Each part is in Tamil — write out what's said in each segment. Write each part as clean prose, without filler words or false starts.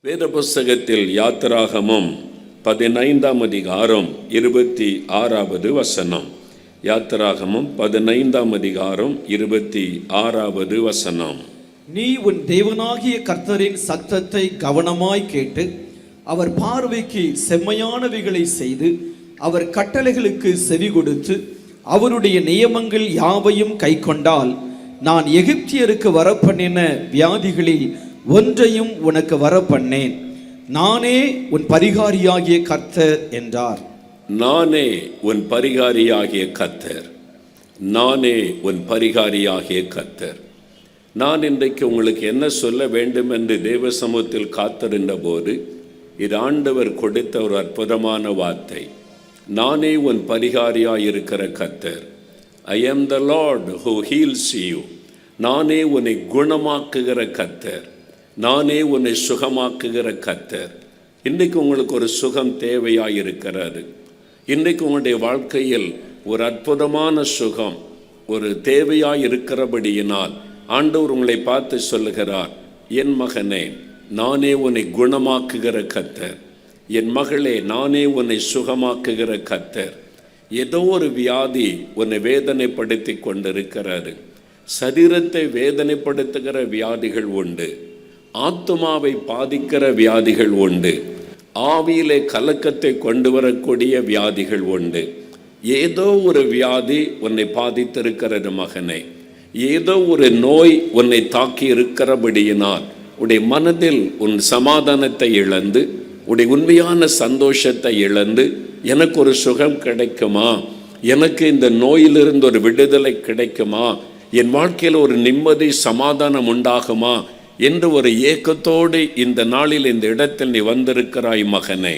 வேத புஸ்தகத்தில் யாத்திராகமம் 15ஆம் அதிகாரம் 26வது வசனம். யாத்திராகமம் 15ஆம் அதிகாரம் 26வது வசனம். நீ உன் தேவனாகிய கர்த்தரின் சத்தத்தை கவனமாய் கேட்டு அவர் பார்வைக்கு செம்மையானவைகளை செய்து அவர் கட்டளைகளுக்கு செவி கொடுத்து அவருடைய நியமங்கள் யாவையும் கைக்கொண்டால் நான் எகிப்தியருக்கு வரப்பண்ணின வியாதிகளில் ஒன்றையும் உனக்கு வரப்பண்ணேன். நானே உன் பரிகாரியாகிய கர்த்தர் என்றார். நானே உன் பரிகாரியாகிய கர்த்தர். நானே உன் பரிகாரியாகிய கர்த்தர். நான் இன்றைக்கு உங்களுக்கு என்ன சொல்ல வேண்டும் என்று தேவ சமூகத்தில் காத்திருந்த போது இது ஆண்டவர் கொடுத்த ஒரு அற்புதமான வார்த்தை. நானே உன் பரிகாரியாயிருக்கிற கர்த்தர். I am the Lord who heals you. நானே உன்னை குணமாக்குகிற கர்த்தர். நானே உன்னை சுகமாக்குகிற கர்த்தர். இன்றைக்கு உங்களுக்கு ஒரு சுகம் தேவையாயிருக்கிறது. இன்றைக்கு உங்களுடைய வாழ்க்கையில் ஒரு அற்புதமான சுகம் ஒரு தேவையாயிருக்கிறபடியினால் ஆண்டவர் உங்களை பார்த்து சொல்லுகிறார், என் மகனே நானே உன்னை குணமாக்குகிற கர்த்தர். என் மகளே நானே உன்னை சுகமாக்குகிற கர்த்தர். ஏதோ ஒரு வியாதி உன்னை வேதனைப்படுத்தி கொண்டிருக்கிறது. சரீரத்தை வேதனைப்படுத்துகிற வியாதிகள் உண்டு. ஆத்துமாவை பாதிக்கிற வியாதிகள் உண்டு. ஆவியிலே கலக்கத்தை கொண்டு வரக்கூடிய வியாதிகள் உண்டு. ஏதோ ஒரு வியாதி உன்னை பாதித்திருக்கிறது மகனே. ஏதோ ஒரு நோய் உன்னை தாக்கி இருக்கிறபடியினால் உடைய மனதில் உன் சமாதானத்தை இழந்து உடைய உண்மையான சந்தோஷத்தை இழந்து எனக்கு ஒரு சுகம் கிடைக்குமா, எனக்கு இந்த நோயிலிருந்து ஒரு விடுதலை கிடைக்குமா, என் வாழ்க்கையில் ஒரு நிம்மதி சமாதானம் உண்டாகுமா என்று ஒரு ஏக்கத்தோடு இந்த நாளில் இந்த இடத்தில் நீ வந்திருக்கிறாய் மகனே.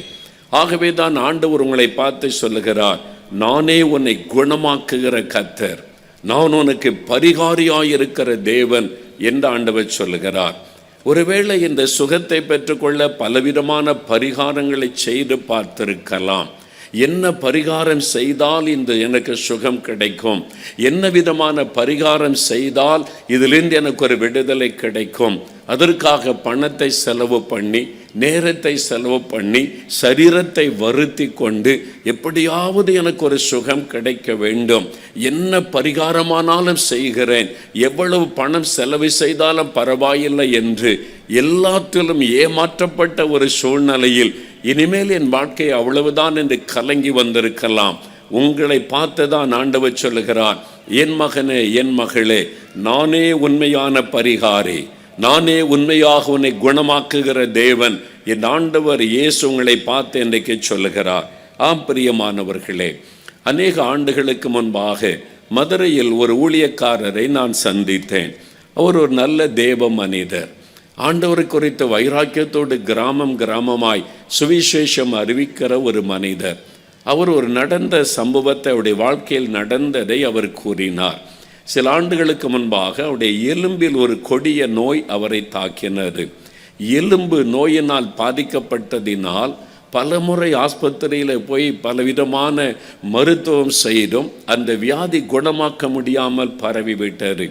ஆகவே தான் ஆண்டவர் உங்களை பார்த்து சொல்லுகிறார், நானே உன்னை குணமாக்குகிற கர்த்தர். நான் உனக்கு பரிகாரியாயிருக்கிற தேவன் என்று ஆண்டவர் சொல்லுகிறார். ஒருவேளை இந்த சுகத்தை பெற்றுக்கொள்ள பலவிதமான பரிகாரங்களை செய்து பார்த்திருக்கலாம். என்ன பரிகாரம் செய்தால் இந்த எனக்கு சுகம் கிடைக்கும், என்ன விதமான பரிகாரம் செய்தால் இதிலிருந்து எனக்கு ஒரு விடுதலை கிடைக்கும், அதற்காக பணத்தை செலவு பண்ணி நேரத்தை செலவு பண்ணி சரீரத்தை வருத்தி கொண்டு எப்படியாவது எனக்கு ஒரு சுகம் கிடைக்க வேண்டும், என்ன பரிகாரமானாலும் செய்கிறேன், எவ்வளவு பணம் செலவு செய்தாலும் பரவாயில்லை என்று எல்லாத்திலும் ஏமாற்றப்பட்ட ஒரு சூழ்நிலையில் இனிமேல் என் வாழ்க்கை அவ்வளவுதான் என்று கலங்கி வந்திருக்கலாம். உங்களை பார்த்துதான் ஆண்டவர் சொல்லுகிறார், என் மகனே என் மகளே நானே உண்மையான பரிகாரி, நானே உண்மையாக உன்னை குணமாக்குகிற தேவன். என் ஆண்டவர் இயேசு உங்களை பார்த்து இன்றைக்கு சொல்லுகிறார். பிரியமானவர்களே, அநேக ஆண்டுகளுக்கு முன்பாக மதுரையில் ஒரு ஊழியக்காரரை நான் சந்தித்தேன். அவர் ஒரு நல்ல தேவ மனிதர். ஆண்டவரை குறித்த வைராக்கியத்தோடு கிராமமாய் சுவிசேஷம் அறிவிக்கிற ஒரு மனிதர். அவர் ஒரு நடந்த சம்பவத்தை அவருடைய வாழ்க்கையில் நடந்ததை அவர் கூறினார். சில ஆண்டுகளுக்கு முன்பாக அவருடைய எலும்பில் ஒரு கொடிய நோய் அவரை தாக்கினது. எலும்பு நோயினால் பாதிக்கப்பட்டதினால் பலமுறை ஆஸ்பத்திரியில் போய் பலவிதமான மருத்துவம் செய்தும் அந்த வியாதி குணமாக்க முடியாமல் பரவிவிட்டது.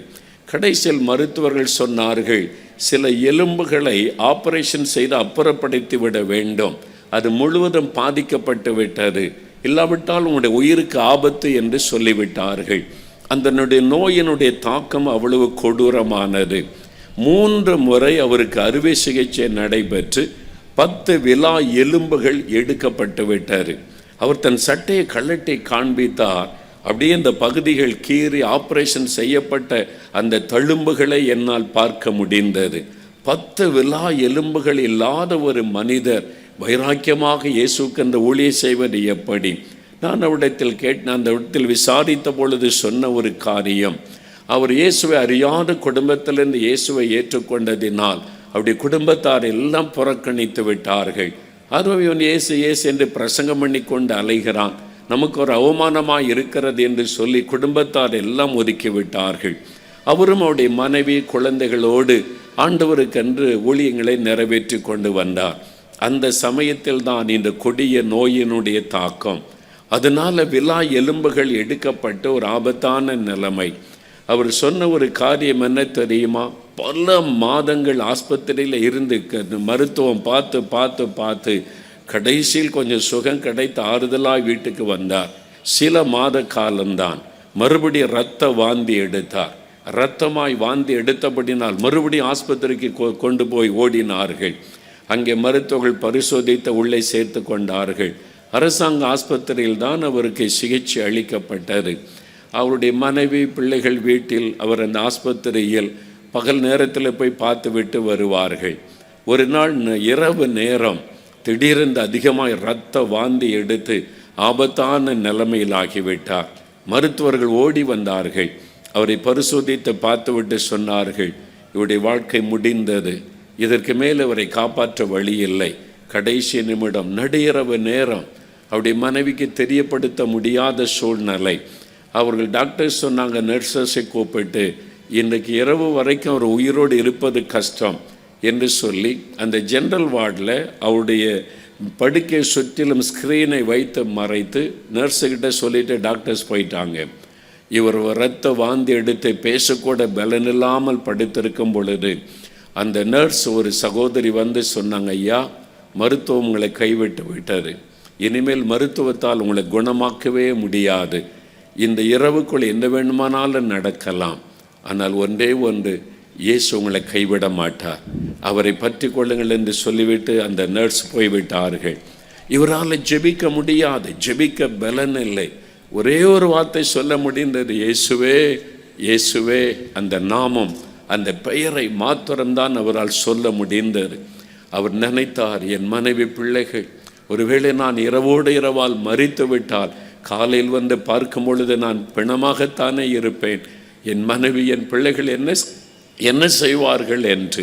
கடைசியில் மருத்துவர்கள் சொன்னார்கள், சில எலும்புகளை ஆபரேஷன் செய்து அப்புறப்படுத்தி விட வேண்டும், அது முழுவதும் பாதிக்கப்பட்டு விட்டது, இல்லாவிட்டால் உங்களுடைய உயிருக்கு ஆபத்து என்று சொல்லிவிட்டார்கள். அந்த நோயினுடைய தாக்கம் அவ்வளவு கொடூரமானது. 3 முறை அவருக்கு அறுவை சிகிச்சை நடைபெற்று 10 விலா எலும்புகள் எடுக்கப்பட்டு விட்டார். அவர் தன் சட்டையை கழட்டி காண்பித்தார். அப்படியே இந்த பகுதிகள் கீறி ஆப்ரேஷன் செய்யப்பட்ட அந்த தழும்புகளை என்னால் பார்க்க முடிந்தது. 10 விலா எலும்புகள் இல்லாத ஒரு மனிதர் வைராக்கியமாக இயேசுக்கு அந்த ஊழியம் செய்வது எப்படி? நான் அவரிடத்தில் கேட்டேன். அந்த இடத்தில் விசாரித்த பொழுது சொன்ன ஒரு காரியம், அவர் இயேசுவை அறியாத குடும்பத்திலிருந்து இயேசுவை ஏற்றுக்கொண்டதினால் அவருடைய குடும்பத்தார் எல்லாம் புறக்கணித்து விட்டார்கள். அதுவும் இவன் இயேசு இயேசு என்று பிரசங்கம் பண்ணி கொண்டு அலைகிறான், நமக்கு ஒரு அவமானமாக இருக்கிறது என்று சொல்லி குடும்பத்தார் எல்லாம் ஒதுக்கி விட்டார்கள். அவரும் அவருடைய மனைவி குழந்தைகளோடு ஆண்டவருக்கென்று ஊழியங்களை நிறைவேற்றி கொண்டு வந்தார். அந்த சமயத்தில் தான் இந்த கொடிய நோயினுடைய தாக்கம், அதனால் விலா எலும்புகள் எடுக்கப்பட்ட ஒரு ஆபத்தான நிலைமை. அவர் சொன்ன ஒரு காரியம் என்ன தெரியுமா? பல மாதங்கள் ஆஸ்பத்திரியில் இருந்து மருத்துவம் பார்த்து பார்த்து பார்த்து கடைசியில் கொஞ்சம் சுகம் கிடைத்து ஆறுதலாக வீட்டுக்கு வந்தார். சில மாத காலம்தான். மறுபடியும் இரத்த வாந்தி எடுத்தார். இரத்தமாய் வாந்தி எடுத்தபடினால் மறுபடியும் ஆஸ்பத்திரிக்கு கொண்டு போய் ஓடினார்கள். அங்கே மருத்துவர்கள் பரிசோதித்து உள்ளே சேர்த்து கொண்டார்கள். அரசாங்க ஆஸ்பத்திரியில் தான் அவருக்கு சிகிச்சை அளிக்கப்பட்டது. அவருடைய மனைவி பிள்ளைகள் வீட்டில் அவர் அந்த ஆஸ்பத்திரியில் பகல் நேரத்தில் போய் பார்த்து விட்டு வருவார்கள். ஒரு நாள் இரவு நேரம் திடீரென்று அதிகமாக இரத்த வாந்தி எடுத்து ஆபத்தான நிலைமையில் ஆகிவிட்டார். மருத்துவர்கள் ஓடி வந்தார்கள். அவரை பரிசோதித்து பார்த்துவிட்டு சொன்னார்கள், இவருடைய வாழ்க்கை முடிந்தது, இதற்கு மேல் அவரை காப்பாற்ற வழி இல்லை. கடைசி நிமிடம் நடுஇரவு நேரம் அவருடைய மனைவிக்கு தெரியப்படுத்த முடியாத சூழ்நிலை. அவர்கள் டாக்டர்ஸ் சொன்னாங்க, நர்சஸை கூப்பிட்டு இன்றைக்கு இரவு வரைக்கும் அவர் உயிரோடு இருப்பது கஷ்டம் என்று சொல்லி அந்த ஜென்ரல் வார்டில் அவருடைய படுக்கை சுற்றிலும் ஸ்க்ரீனை வைத்து மறைத்து நர்ஸுக்கிட்ட சொல்லிட்டு டாக்டர்ஸ் போயிட்டாங்க. இவர் இரத்த வாந்தி எடுத்து பேசக்கூட பலனில்லாமல் படுத்திருக்கும் பொழுது அந்த நர்ஸ் ஒரு சகோதரி வந்து சொன்னாங்க, ஐயா, மருத்துவம் உங்களை கைவிட்டு விட்டது, இனிமேல் மருத்துவத்தால் உங்களை குணமாக்கவே முடியாது, இந்த இரவுக்குள் என்ன வேண்டுமானாலும் நடக்கலாம், ஆனால் ஒன்றே ஒன்று, இயேசு உங்களை கைவிட மாட்டார், அவரை பற்றி கொள்ளுங்கள் என்று சொல்லிவிட்டு அந்த நர்ஸ் போய்விட்டார்கள். இவரால் ஜெபிக்க முடியாது, ஜெபிக்க பலன் இல்லை. ஒரே ஒரு வார்த்தை சொல்ல முடிந்தது, இயேசுவே இயேசுவே. அந்த நாமம், அந்த பெயரை மாத்திரம்தான் அவரால் சொல்ல முடிந்தது. அவர் நினைத்தார், என் மனைவி பிள்ளைகள் ஒருவேளை நான் இரவோடு இரவால் மரித்து விட்டால் காலையில் வந்து பார்க்கும் பொழுது நான் பிணமாகத்தானே இருப்பேன், என் மனைவி என் பிள்ளைகள் என்ன செய்வார்கள் என்று.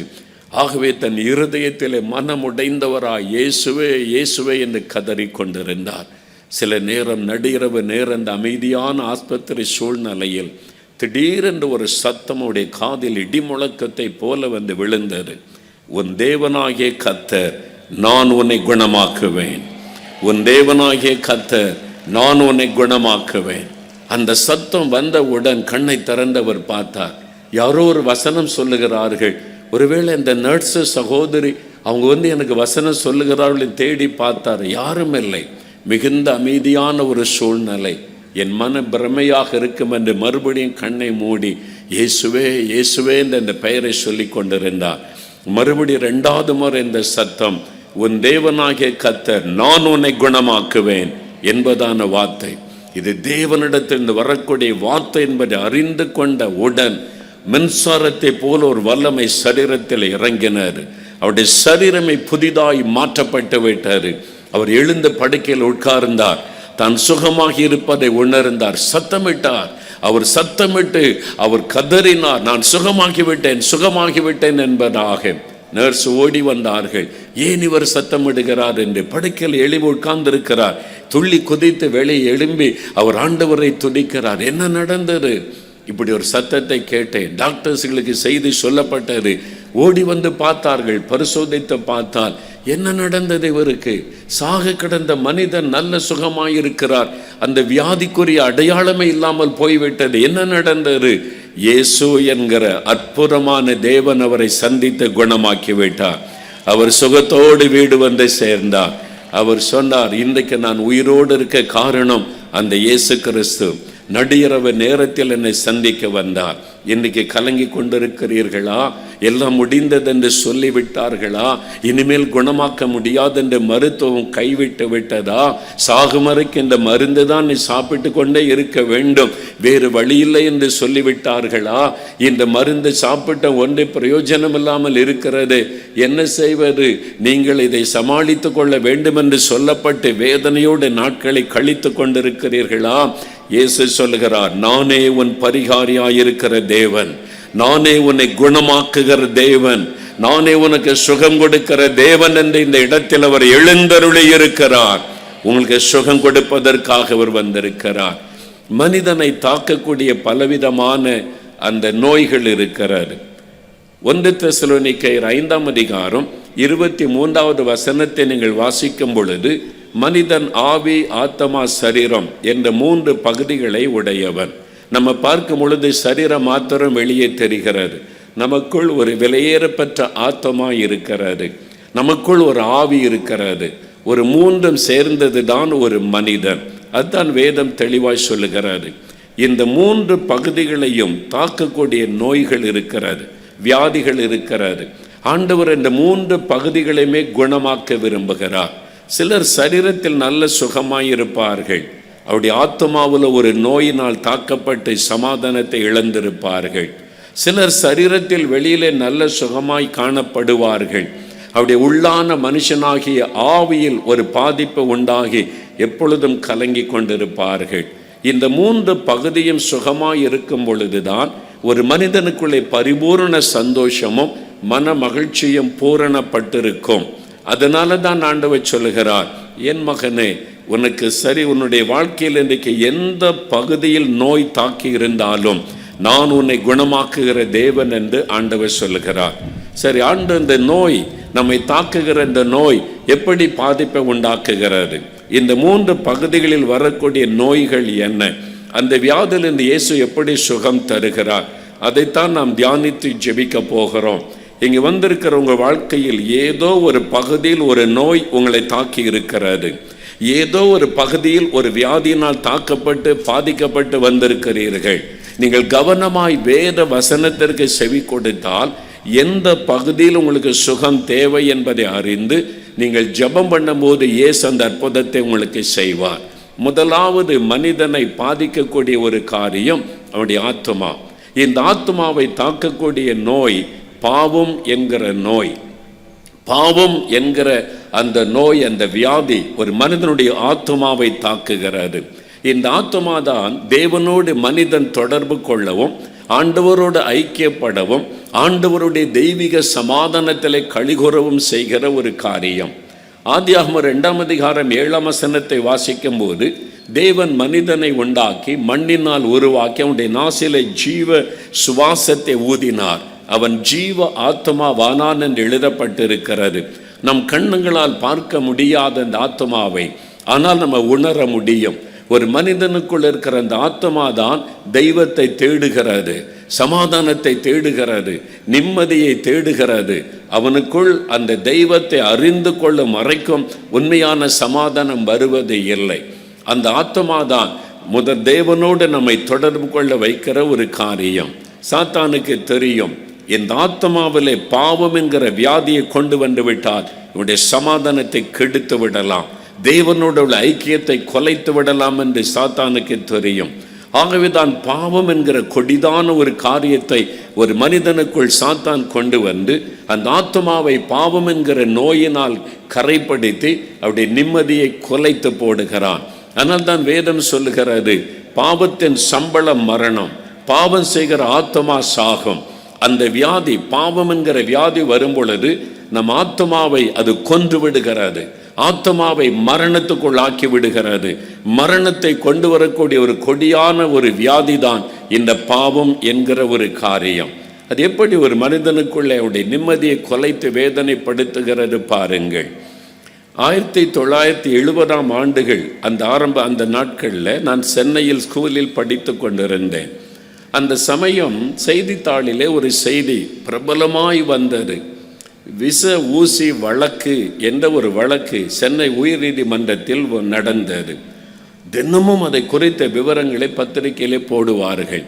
ஆகவே தன் இருதயத்திலே மனமுடைந்தவராய் இயேசுவே இயேசுவே என்று கதறி கொண்டிருந்தார். சில நேரம் நடுஇரவு நேரம் அந்த அமைதியான ஆஸ்பத்திரி சூழ்நிலையில் திடீரென்று ஒரு சத்தம் அவருடைய காதில் இடிமுழக்கத்தை போல வந்து விழுந்தது. உன் தேவனாகிய கர்த்தர் நான் உன்னை குணமாக்குவேன், உன் தேவனாகிய கர்த்தர் நான் உன்னை குணமாக்குவேன். அந்த சத்தம் வந்தவுடன் கண்ணை திறந்தவர் பார்த்தார். யாரோ ஒரு வசனம் சொல்லுகிறார்கள். ஒருவேளை இந்த நர்ஸு சகோதரி அவங்க வந்து எனக்கு வசனம் சொல்லுகிறார்கள் தேடி பார்த்தார். யாரும் இல்லை. மிகுந்த அமைதியான ஒரு சூழ்நிலை. என் மன பிரமையாக இருக்கும் என்று மறுபடியும் கண்ணை மூடி இயேசுவே இயேசுவே என்று அந்த பெயரை சொல்லி கொண்டிருந்தார். மறுபடியும் 2வது முறை இந்த சத்தம், உன் தேவனாகிய கர்த்தர் நான் உன்னை குணமாக்குவேன் என்பதான வார்த்தை. இது தேவனிடத்திலிருந்து வரக்கூடிய வார்த்தை என்பதை அறிந்து கொண்ட உடன் மின்சாரத்தை போல ஒரு வல்லமை சரீரத்தில் இறங்கினார். அவருடைய சரீரமை புதிதாய் மாற்றப்பட்டு விட்டார். அவர் எழுந்த படுக்கையில் உட்கார்ந்தார். தான் சுகமாகி இருப்பதை உணர்ந்தார். சத்தமிட்டார். அவர் சத்தமிட்டு அவர் கதறினார், நான் சுகமாகிவிட்டேன் சுகமாகிவிட்டேன் என்பதாக. நர்ஸ் ஓடி வந்தார்கள். ஏன் இவர் சத்தமிடுகிறார் என்று. படுக்கையில் எழும்பி உட்கார்ந்திருக்கிறார். துள்ளி குதித்து வெளியே எழும்பி அவர் ஆண்டவரை துதிக்கிறார். என்ன நடந்தது? இப்படி ஒரு சத்தத்தை கேட்டேன். டாக்டர்ஸ்களுக்கு செய்தி சொல்லப்பட்டது. ஓடி வந்து பார்த்தார்கள். பரிசோதித்து பார்த்தால் என்ன நடந்தது? இவருக்கு சாக கிடந்த மனிதன் நல்ல சுகமாயிருக்கிறார். அந்த வியாதிக்குரிய அடையாளமே இல்லாமல் போய்விட்டது. என்ன நடந்தது? இயேசு என்கிற அற்புதமான தேவன் அவரை சந்தித்து குணமாக்கி விட்டார். அவர் சுகத்தோடு வீடு வந்து சேர்ந்தார். அவர் சொன்னார், இன்றைக்கு நான் உயிரோடு இருக்க காரணம் அந்த இயேசு கிறிஸ்து. நடுஇரவு நேரத்தில் என்னை சந்திக்க வந்தார். இன்றைக்கு கலங்கி கொண்டிருக்கிறீர்களா? எல்லாம் முடிந்தது என்று சொல்லிவிட்டார்களா? இனிமேல் குணமாக்க முடியாது என்று மருத்துவம் கைவிட்டு விட்டதா? சாகுமறைக்கு இந்த மருந்து தான் நீ சாப்பிட்டு கொண்டே இருக்க வேண்டும், வேறு வழியில்லை என்று சொல்லிவிட்டார்களா? இந்த மருந்து சாப்பிட்ட ஒன்று பிரயோஜனம் இல்லாமல் இருக்கிறது, என்ன செய்வது? நீங்கள் இதை சமாளித்து கொள்ள வேண்டும் என்று சொல்லப்பட்டு வேதனையோடு நாட்களை கழித்து கொண்டிருக்கிறீர்களா? இயேசு சொல்லுகிறார், நானே உன் பரிகாரியாயிருக்கிற தேவன், நானே உன்னை குணமாக்குகிற தேவன், நானே உனக்கு சுகம் கொடுக்கிற தேவன் என்று இந்த இடத்தில் அவர் எழுந்தருளி இருக்கிறார். உங்களுக்கு சுகம் கொடுப்பதற்காக அவர் வந்திருக்கிறார். மனிதனை தாக்கக்கூடிய பலவிதமான அந்த நோய்கள் இருக்கிறது. 1 தெசலோனிக்கேயர் 5ஆம் அதிகாரம் 23வது வசனத்தை நீங்கள் வாசிக்கும் பொழுது, மனிதன் ஆவி, ஆத்மா, சரீரம் என்ற 3 பகுதிகளை உடையவன். நம்ம பார்க்கும் பொழுது சரீரம் மாத்திரம் வெளியே தெரிகிறது. நமக்குள் ஒரு விலையேறப்பெற்ற ஆத்மா இருக்கிறது, நமக்குள் ஒரு ஆவி இருக்கிறது. ஒரு மூன்றும் சேர்ந்தது தான் ஒரு மனிதன். அதுதான் வேதம் தெளிவாய் சொல்லுகிறது. இந்த மூன்று பகுதிகளையும் தாக்கக்கூடிய நோய்கள் இருக்கிறது, வியாதிகள் இருக்கிறது. ஆண்டவர் இந்த மூன்று பகுதிகளையுமே குணமாக்க விரும்புகிறார். சிலர் சரீரத்தில் நல்ல சுகமாயிருப்பார்கள், அவருடைய ஆத்மாவில் ஒரு நோயினால் தாக்கப்பட்டு சமாதானத்தை இழந்திருப்பார்கள். சிலர் சரீரத்தில் வெளியிலே நல்ல சுகமாய் காணப்படுவார்கள், அவருடைய உள்ளான மனுஷனாகிய ஆவியில் ஒரு பாதிப்பு உண்டாகி எப்பொழுதும் கலங்கி கொண்டிருப்பார்கள். இந்த மூன்று பகுதியும் சுகமாய் இருக்கும் பொழுதுதான் ஒரு மனிதனுக்குள்ளே பரிபூர்ண சந்தோஷமும் மன மகிழ்ச்சியும் பூரணப்பட்டிருக்கும். அதனால தான் ஆண்டவர் சொல்லுகிறார், என் மகனே, உனக்கு சரி, உன்னுடைய வாழ்க்கையில் இன்றைக்கு எந்த பகுதியில் நோய் தாக்கி இருந்தாலும் நான் உன்னை குணமாக்குகிற தேவன் என்று ஆண்டவர் சொல்லுகிறார். சரி, இந்த நோய் நம்மை தாக்குகிற இந்த நோய் எப்படி பாதிப்பை உண்டாக்குகிறது? இந்த மூன்று பகுதிகளில் வரக்கூடிய நோய்கள் என்ன? அந்த வியாதியிலிருந்து இயேசு எப்படி சுகம் தருகிறார்? அதைத்தான் நாம் தியானித்து ஜெபிக்க போகிறோம். இங்கே வந்திருக்கிற உங்கள் வாழ்க்கையில் ஏதோ ஒரு பகுதியில் ஒரு நோய் உங்களை தாக்கி இருக்கிறது, ஏதோ ஒரு பகுதியில் ஒரு வியாதியினால் தாக்கப்பட்டு பாதிக்கப்பட்டு வந்திருக்கிறீர்கள். நீங்கள் கவனமாய் வேத வசனத்திற்கு செவி கொடுத்தால் எந்த பகுதியில் உங்களுக்கு சுகம் தேவை என்பதை அறிந்து நீங்கள் ஜெபம் பண்ணும்போது இயேசு அந்த அற்புதத்தை உங்களுக்கு செய்வார். முதலாவது மனிதனை பாதிக்கக்கூடிய ஒரு காரியம் அவனுடைய ஆத்மா. இந்த ஆத்மாவை தாக்கக்கூடிய நோய் பாவம் என்கிற நோய். பாவம் என்கிற அந்த நோய், அந்த வியாதி ஒரு மனிதனுடைய ஆத்மாவை தாக்குகிறது. இந்த ஆத்மா தான் தேவனோடு மனிதன் தொடர்பு கொள்ளவும், ஆண்டவரோடு ஐக்கியப்படவும், ஆண்டவருடைய தெய்வீக சமாதானத்திலே கழிகூறவும் செய்கிற ஒரு காரியம். ஆதியாகமம் 2ஆம் அதிகாரம் 7ஆம் வசனத்தை வாசிக்கும் போது, தேவன் மனிதனை உண்டாக்கி மண்ணினால் உருவாக்கி அவனுடைய நாசிலே ஜீவ சுவாசத்தை ஊதினார். அவன் ஜீவ ஆத்மாவானான் என்று எழுதப்பட்டிருக்கிறது. நம் கண்ணுங்களால் பார்க்க முடியாத அந்த ஆத்மாவை ஆனால் நம்ம உணர முடியும். ஒரு மனிதனுக்குள் இருக்கிற அந்த ஆத்மா தான் தெய்வத்தை தேடுகிறது, சமாதானத்தை தேடுகிறது, நிம்மதியை தேடுகிறது. அவனுக்குள் அந்த தெய்வத்தை அறிந்து கொள்ளும் வரைக்கும் உண்மையான சமாதானம் வருவது இல்லை. அந்த ஆத்மா தான் முதல் தேவனோடு நம்மை தொடர்பு கொள்ள வைக்கிற ஒரு காரியம். சாத்தானுக்கு தெரியும், இந்த ஆத்மாவிலே பாவம் என்கிற வியாதியை கொண்டு வந்து விட்டால் இவனுடைய சமாதானத்தை கெடுத்து விடலாம், தேவனோட உள்ள ஐக்கியத்தை கொலைத்து விடலாம் என்று சாத்தானுக்கு தெரியும். ஆகவே தான் பாவம் என்கிற கொடிதான ஒரு காரியத்தை ஒரு மனிதனுக்குள் சாத்தான் கொண்டு வந்து அந்த ஆத்மாவை பாவம் என்கிற நோயினால் கரைப்படுத்தி அவருடைய நிம்மதியை கொலைத்து போடுகிறான். ஆனால் தான் வேதம் சொல்லுகிறது, பாவத்தின் சம்பளம் மரணம், பாவம் செய்கிற ஆத்மா சாகும். அந்த வியாதி, பாவம் என்கிற வியாதி வரும் பொழுது நம் ஆத்மாவை அது கொன்று விடுகிறது, ஆத்மாவை மரணத்துக்குள் ஆக்கி விடுகிறது. மரணத்தை கொண்டு வரக்கூடிய ஒரு கொடியான ஒரு வியாதி தான் இந்த பாவம் என்கிற ஒரு காரியம். அது எப்படி ஒரு மனிதனுக்குள்ளே அவருடைய நிம்மதியை கொலைத்து வேதனைப்படுத்துகிறது பாருங்கள். 1970ஆம் ஆண்டுகள் அந்த நாட்களில் நான் சென்னையில் ஸ்கூலில் படித்து கொண்டிருந்தேன். அந்த சமயம் செய்தித்தாளிலே ஒரு செய்தி பிரபலமாய் வந்தது. விஷ ஊசி வழக்கு என்ற ஒரு வழக்கு சென்னை உயர்நீதிமன்றத்தில் நடந்தது. தினமும் அதை குறித்த விவரங்களை பத்திரிகையிலே போடுவார்கள்.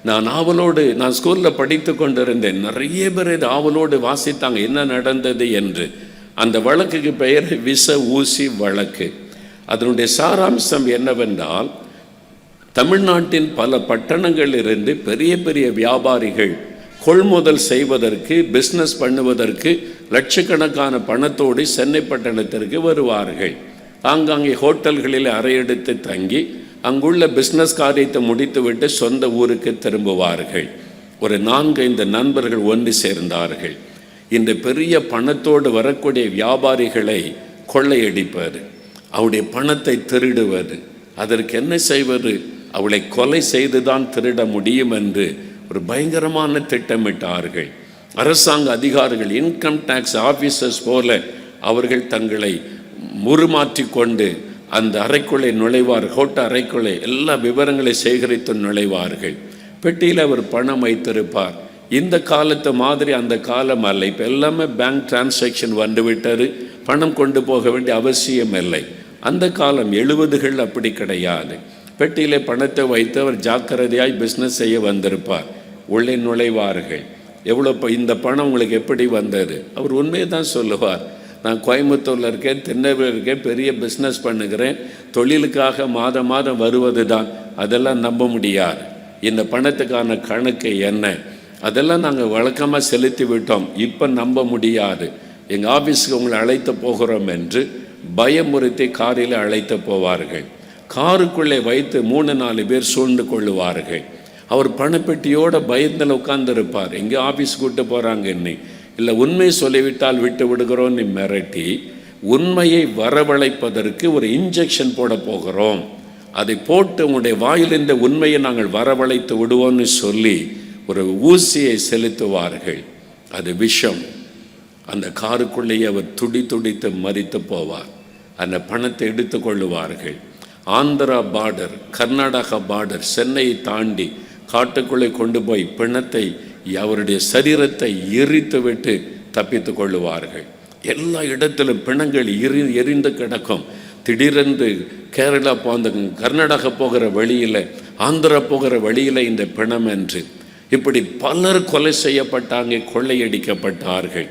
நான் ஸ்கூலில் படித்து கொண்டிருந்தேன். நிறைய பேர் ஆவலோடு வாசித்தாங்க என்ன நடந்தது என்று. அந்த வழக்குக்கு பெயர் விஷ ஊசி வழக்கு. அதனுடைய சாராம்சம் என்னவென்றால், தமிழ்நாட்டின் பல பட்டணங்களிலிருந்து பெரிய பெரிய வியாபாரிகள் கொள்முதல் செய்வதற்கு, பிஸ்னஸ் பண்ணுவதற்கு லட்சக்கணக்கான பணத்தோடு சென்னை பட்டணத்திற்கு வருவார்கள். ஆங்காங்கே ஹோட்டல்களில் அறையெடுத்து தங்கி அங்குள்ள பிஸ்னஸ் காரியத்தை முடித்துவிட்டு சொந்த ஊருக்கு திரும்புவார்கள். ஒரு 4-5 நண்பர்கள் ஒன்று சேர்ந்தார்கள். இந்த பெரிய பணத்தோடு வரக்கூடிய வியாபாரிகளை கொள்ளையடிப்பது, அவருடைய பணத்தை திருடுவது, அதற்கு என்ன செய்வது, அவளை கொலை செய்துதான் திருட முடியும் என்று ஒரு பயங்கரமான திட்டமிட்டார்கள். அரசாங்க அதிகாரிகள், இன்கம் டேக்ஸ் ஆஃபீஸர்ஸ் போல அவர்கள் தங்களை முறுமாற்றி கொண்டு அந்த அறைக்குள்ளே நுழைவார். ஹோட்டல் அறைக்குள்ளே எல்லா விவரங்களை சேகரித்து நுழைவார்கள். பெட்டியில் அவர் பணம் வைத்திருப்பார். இந்த காலத்து மாதிரி அந்த காலம் அல்ல. இப்போ எல்லாமே பேங்க் டிரான்சாக்ஷன் வந்து விட்டது, பணம் கொண்டு போக வேண்டிய அவசியம் இல்லை. அந்த காலம் 70கள் அப்படி கிடையாது. பெட்டியிலே பணத்தை வைத்து அவர் ஜாக்கிரதையாய் பிஸ்னஸ் செய்ய வந்திருப்பார். உள்ளே நுழைவார்கள். எவ்வளோ இந்த பணம் உங்களுக்கு எப்படி வந்தது? அவர் உண்மையை தான் சொல்லுவார். நான் கோயம்புத்தூரில் இருக்கேன், திருநெல்வேலியில் இருக்கேன், பெரிய பிஸ்னஸ் பண்ணுகிறேன், தொழிலுக்காக மாதம் மாதம் வருவது தான். அதெல்லாம் நம்ப முடியாது. இந்த பணத்துக்கான கணக்கு என்ன? அதெல்லாம் நாங்கள் வழக்கமாக செலுத்தி விட்டோம், இப்போ நம்ப முடியாது. எங்கள் ஆஃபீஸுக்கு உங்களை அழைத்து போகிறோம் என்று பயமுறுத்தி காரில் அழைத்து போவார்கள். காருக்குள்ளே வைத்து 3-4 பேர் சூழ்ந்து கொள்ளுவார்கள். அவர் பணப்பெட்டியோடு பயத்தில் உட்கார்ந்துருப்பார். எங்கே ஆஃபீஸ் கூட்டு போகிறாங்க இன்னைக்கு இல்லை, உண்மை சொல்லிவிட்டால் விட்டு விடுகிறோன்னு மிரட்டி உண்மையை வரவழைப்பதற்கு ஒரு இன்ஜெக்ஷன் போட போகிறோம், அதை போட்டு உங்களுடைய வாயிலிருந்த உண்மையை நாங்கள் வரவழைத்து விடுவோம்னு சொல்லி ஒரு ஊசியை செலுத்துவார்கள். அது விஷம். அந்த காருக்குள்ளேயே அவர் துடித்து மரித்து போவார். அந்த பணத்தை எடுத்து கொள்ளுவார்கள். ஆந்திரா பார்டர், கர்நாடகா பார்டர், சென்னையை தாண்டி காட்டுக்குள்ளே கொண்டு போய் பிணத்தை, அவருடைய சரீரத்தை எரித்து விட்டு தப்பித்து கொள்ளுவார்கள். எல்லா இடத்திலும் பிணங்கள் எரிந்து கிடக்கும். திடீரென்று கேரளா போந்த கர்நாடகா போகிற வழியில், ஆந்திரா போகிற வழியில் இந்த பிணம் என்று இப்படி பலர் கொலை செய்யப்பட்டாங்க, கொள்ளையடிக்கப்பட்டார்கள்.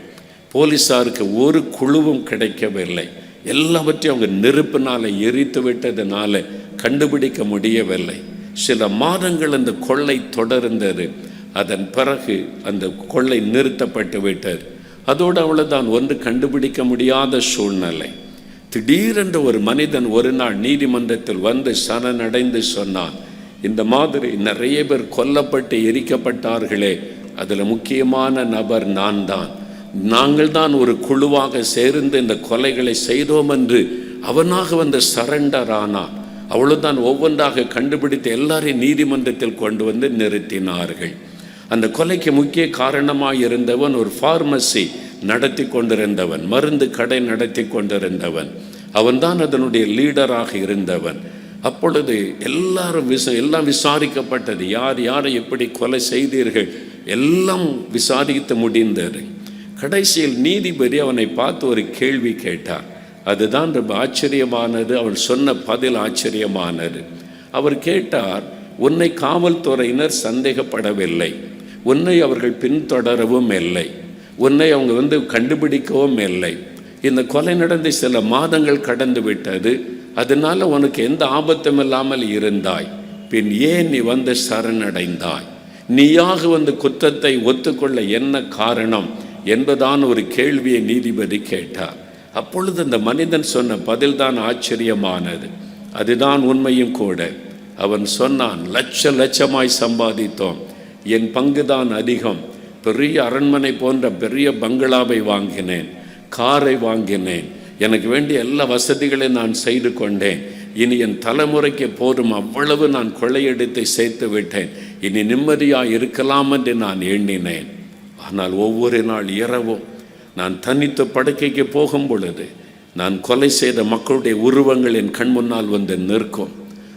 போலீஸாருக்கு ஒரு குழுவும் கிடைக்கவில்லை. எல்லாவற்றையும் அவங்க நெருப்பினால் எரித்து விட்டதுனால கண்டுபிடிக்க முடியவில்லை. சில மாதங்கள் அந்த கொள்ளை தொடர்ந்தது. அதன் பிறகு அந்த கொள்ளை நிறுத்தப்பட்டு விட்டது. அதோடு அவ்வளோதான், ஒன்று கண்டுபிடிக்க முடியாத சூழ்நிலை. திடீரென்று ஒரு மனிதன் ஒரு நாள் நீதிமன்றத்தில் வந்து சரணடைந்து சொன்னான், இந்த மாதிரி நிறைய பேர் கொல்லப்பட்டு எரிக்கப்பட்டார்களே, அதில் முக்கியமான நபர் நான் தான். நாங்கள் தான் ஒரு குழுவாக சேர்ந்து இந்த கொலைகளை செய்தோம் என்று அவனாக வந்து சரண்டர் ஆனான். அவ்வளோதான், ஒவ்வொன்றாக கண்டுபிடித்து எல்லாரையும் நீதிமன்றத்தில் கொண்டு வந்து நிறுத்தினார்கள். அந்த கொலைக்கு முக்கிய காரணமாக இருந்தவன் ஒரு ஃபார்மசி நடத்தி கொண்டிருந்தவன், மருந்து கடை நடத்தி கொண்டிருந்தவன். அவன்தான் அதனுடைய லீடராக இருந்தவன். அப்பொழுது எல்லாம் விசாரிக்கப்பட்டது. யார் யாரை எப்படி கொலை செய்தீர்கள் எல்லாம் விசாரித்து முடிந்தது. கடைசியில் நீதிபதி அவனை பார்த்து ஒரு கேள்வி கேட்டார். அதுதான் ரொம்ப ஆச்சரியமானது. அவன் சொன்ன பதில் ஆச்சரியமானது. அவர் கேட்டார், உன்னை காவல்துறையினர் சந்தேகப்படவில்லை, உன்னை அவர்கள் பின்தொடரவும் இல்லை, உன்னை அவங்க கண்டுபிடிக்கவும் இல்லை. இந்த கொலை நடந்து சில மாதங்கள் கடந்து விட்டது, அதனால உனக்கு எந்த ஆபத்தும் இல்லாமல் இருந்தாய். பின் ஏன் நீ வந்து சரணடைந்தாய்? நீயாக குற்றத்தை ஒத்துக்கொள்ள என்ன காரணம் என்பதான ஒரு கேள்வியை நீதிபதி கேட்டார். அப்பொழுது அந்த மனிதன் சொன்ன பதில்தான் ஆச்சரியமானது. அதுதான் உண்மையும் கூட. அவன் சொன்னான், லட்சமாய் சம்பாதித்தோம், என் பங்குதான் அதிகம். பெரிய அரண்மனை போன்ற பெரிய பங்களாவை வாங்கினேன், காரை வாங்கினேன், எனக்கு வேண்டிய எல்லா வசதிகளையும் நான் செய்து கொண்டேன். இனி என் தலைமுறைக்கு போதும் அவ்வளவு நான் கொள்ளையடித்து சேர்த்து விட்டேன், இனி நிம்மதியாக இருக்கலாம் என்று நான் எண்ணினேன். ஆனால் ஒவ்வொரு நாள் இரவும் நான் தனித்து படுக்கைக்கு போகும் பொழுது நான் கொலை செய்த மக்களுடைய உருவங்கள் என் கண் முன்னால் வந்து நிற்கும்.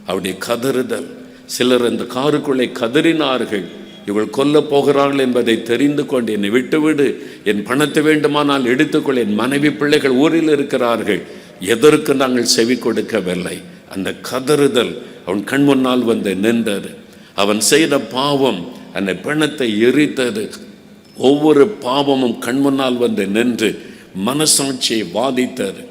அவருடைய கதறுதல், சிலர் அந்த காருக்குள்ளே கதறினார்கள், இவள் கொல்ல போகிறார்கள் என்பதை தெரிந்து கொண்டு என்னை விட்டுவிடு, என் பணத்தை வேண்டுமானால் எடுத்துக்கொள், என் மனைவி பிள்ளைகள் ஊரில் இருக்கிறார்கள், எதற்கு நாங்கள் செவி கொடுக்கவில்லை. அந்த கதறுதல் அவன் கண் முன்னால் வந்து நின்றது. அவன் செய்த பாவம் அந்த பணத்தை எரித்தது. ஒவ்வொரு பாவமும் கண் முன்னால் வந்து நின்று மனசாட்சியை வாதித்தது.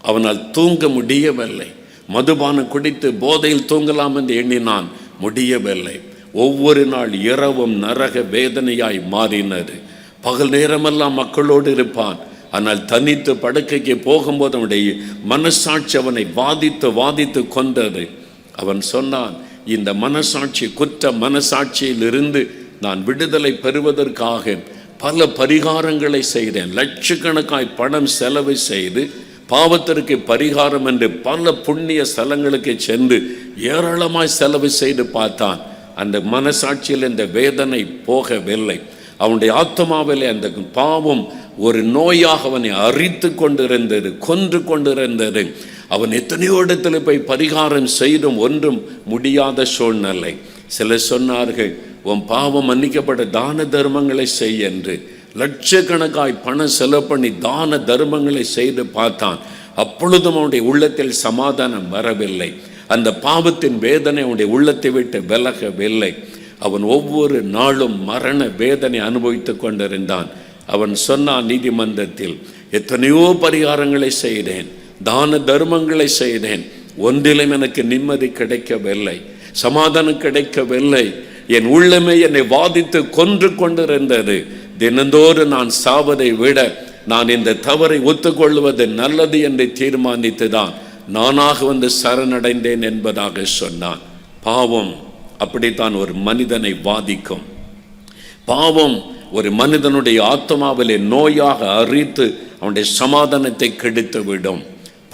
அவனால் தூங்க முடியவில்லை. மதுபானம் குடித்து போதையில் தூங்கலாம் என்று எண்ணினான், முடியவில்லை. ஒவ்வொரு நாள் இரவும் நரக வேதனையாய் மாறினது. பகல் நேரமெல்லாம் மக்களோடு இருப்பான், ஆனால் தனித்து படுக்கைக்கு போகும்போது அவனுடைய மனசாட்சி அவனை வாதித்து கொண்டது. அவன் சொன்னான், இந்த மனசாட்சி, குற்ற மனசாட்சியிலிருந்து நான் விடுதலை பெறுவதற்காக பல பரிகாரங்களை செய்தேன். லட்சக்கணக்காய் பணம் செலவு செய்து பாவத்திற்கு பரிகாரம் என்று பல புண்ணிய ஸ்தலங்களுக்கு சென்று ஏராளமாய் செலவு செய்து பார்த்தான். அந்த மனசாட்சியில் இந்த வேதனை போகவில்லை. அவனுடைய ஆத்மாவிலே அந்த பாவம் ஒரு நோயாக அவனை அரித்து கொண்டிருந்தது, கொன்று கொண்டிருந்தது. அவன் எத்தனையோ இடத்துல போய் பரிகாரம் செய்தும் ஒன்றும் முடியாத சூழ்நிலை. சிலர் சொன்னார்கள், உன் பாவம் மன்னிக்கப்பட்ட தான தர்மங்களை செய் என்று லட்சக்கணக்காய் பணம் செலவு பண்ணி தான தர்மங்களை செய்து பார்த்தான். அப்பொழுதும் அவனுடைய உள்ளத்தில் சமாதானம் வரவில்லை. அந்த பாவத்தின் வேதனை அவனுடைய உள்ளத்தை விட்டு விலகவில்லை. அவன் ஒவ்வொரு நாளும் மரண வேதனை அனுபவித்து கொண்டிருந்தான். அவன் சொன்னான் நீதிமன்றத்தில், எத்தனையோ பரிகாரங்களை செய்தேன், தான தர்மங்களை செய்தேன், ஒன்றிலும் எனக்கு நிம்மதி கிடைக்கவில்லை, சமாதானம் கிடைக்கவில்லை. என் உள்ளமே என்னை வாதித்து கொன்று கொண்டிருந்தது. தினந்தோறும் நான் சாவதை விட நான் இந்த தவறை ஒத்துக்கொள்வது நல்லது என்று தீர்மானித்துதான் நானாக வந்து சரணடைந்தேன் என்பதாக சொன்னான். பாவம் அப்படித்தான் ஒரு மனிதனை வாதிக்கும். பாவம் ஒரு மனிதனுடைய ஆத்மாவிலே நோயாக அரித்து அவனுடைய சமாதானத்தை கெடுத்து விடும்.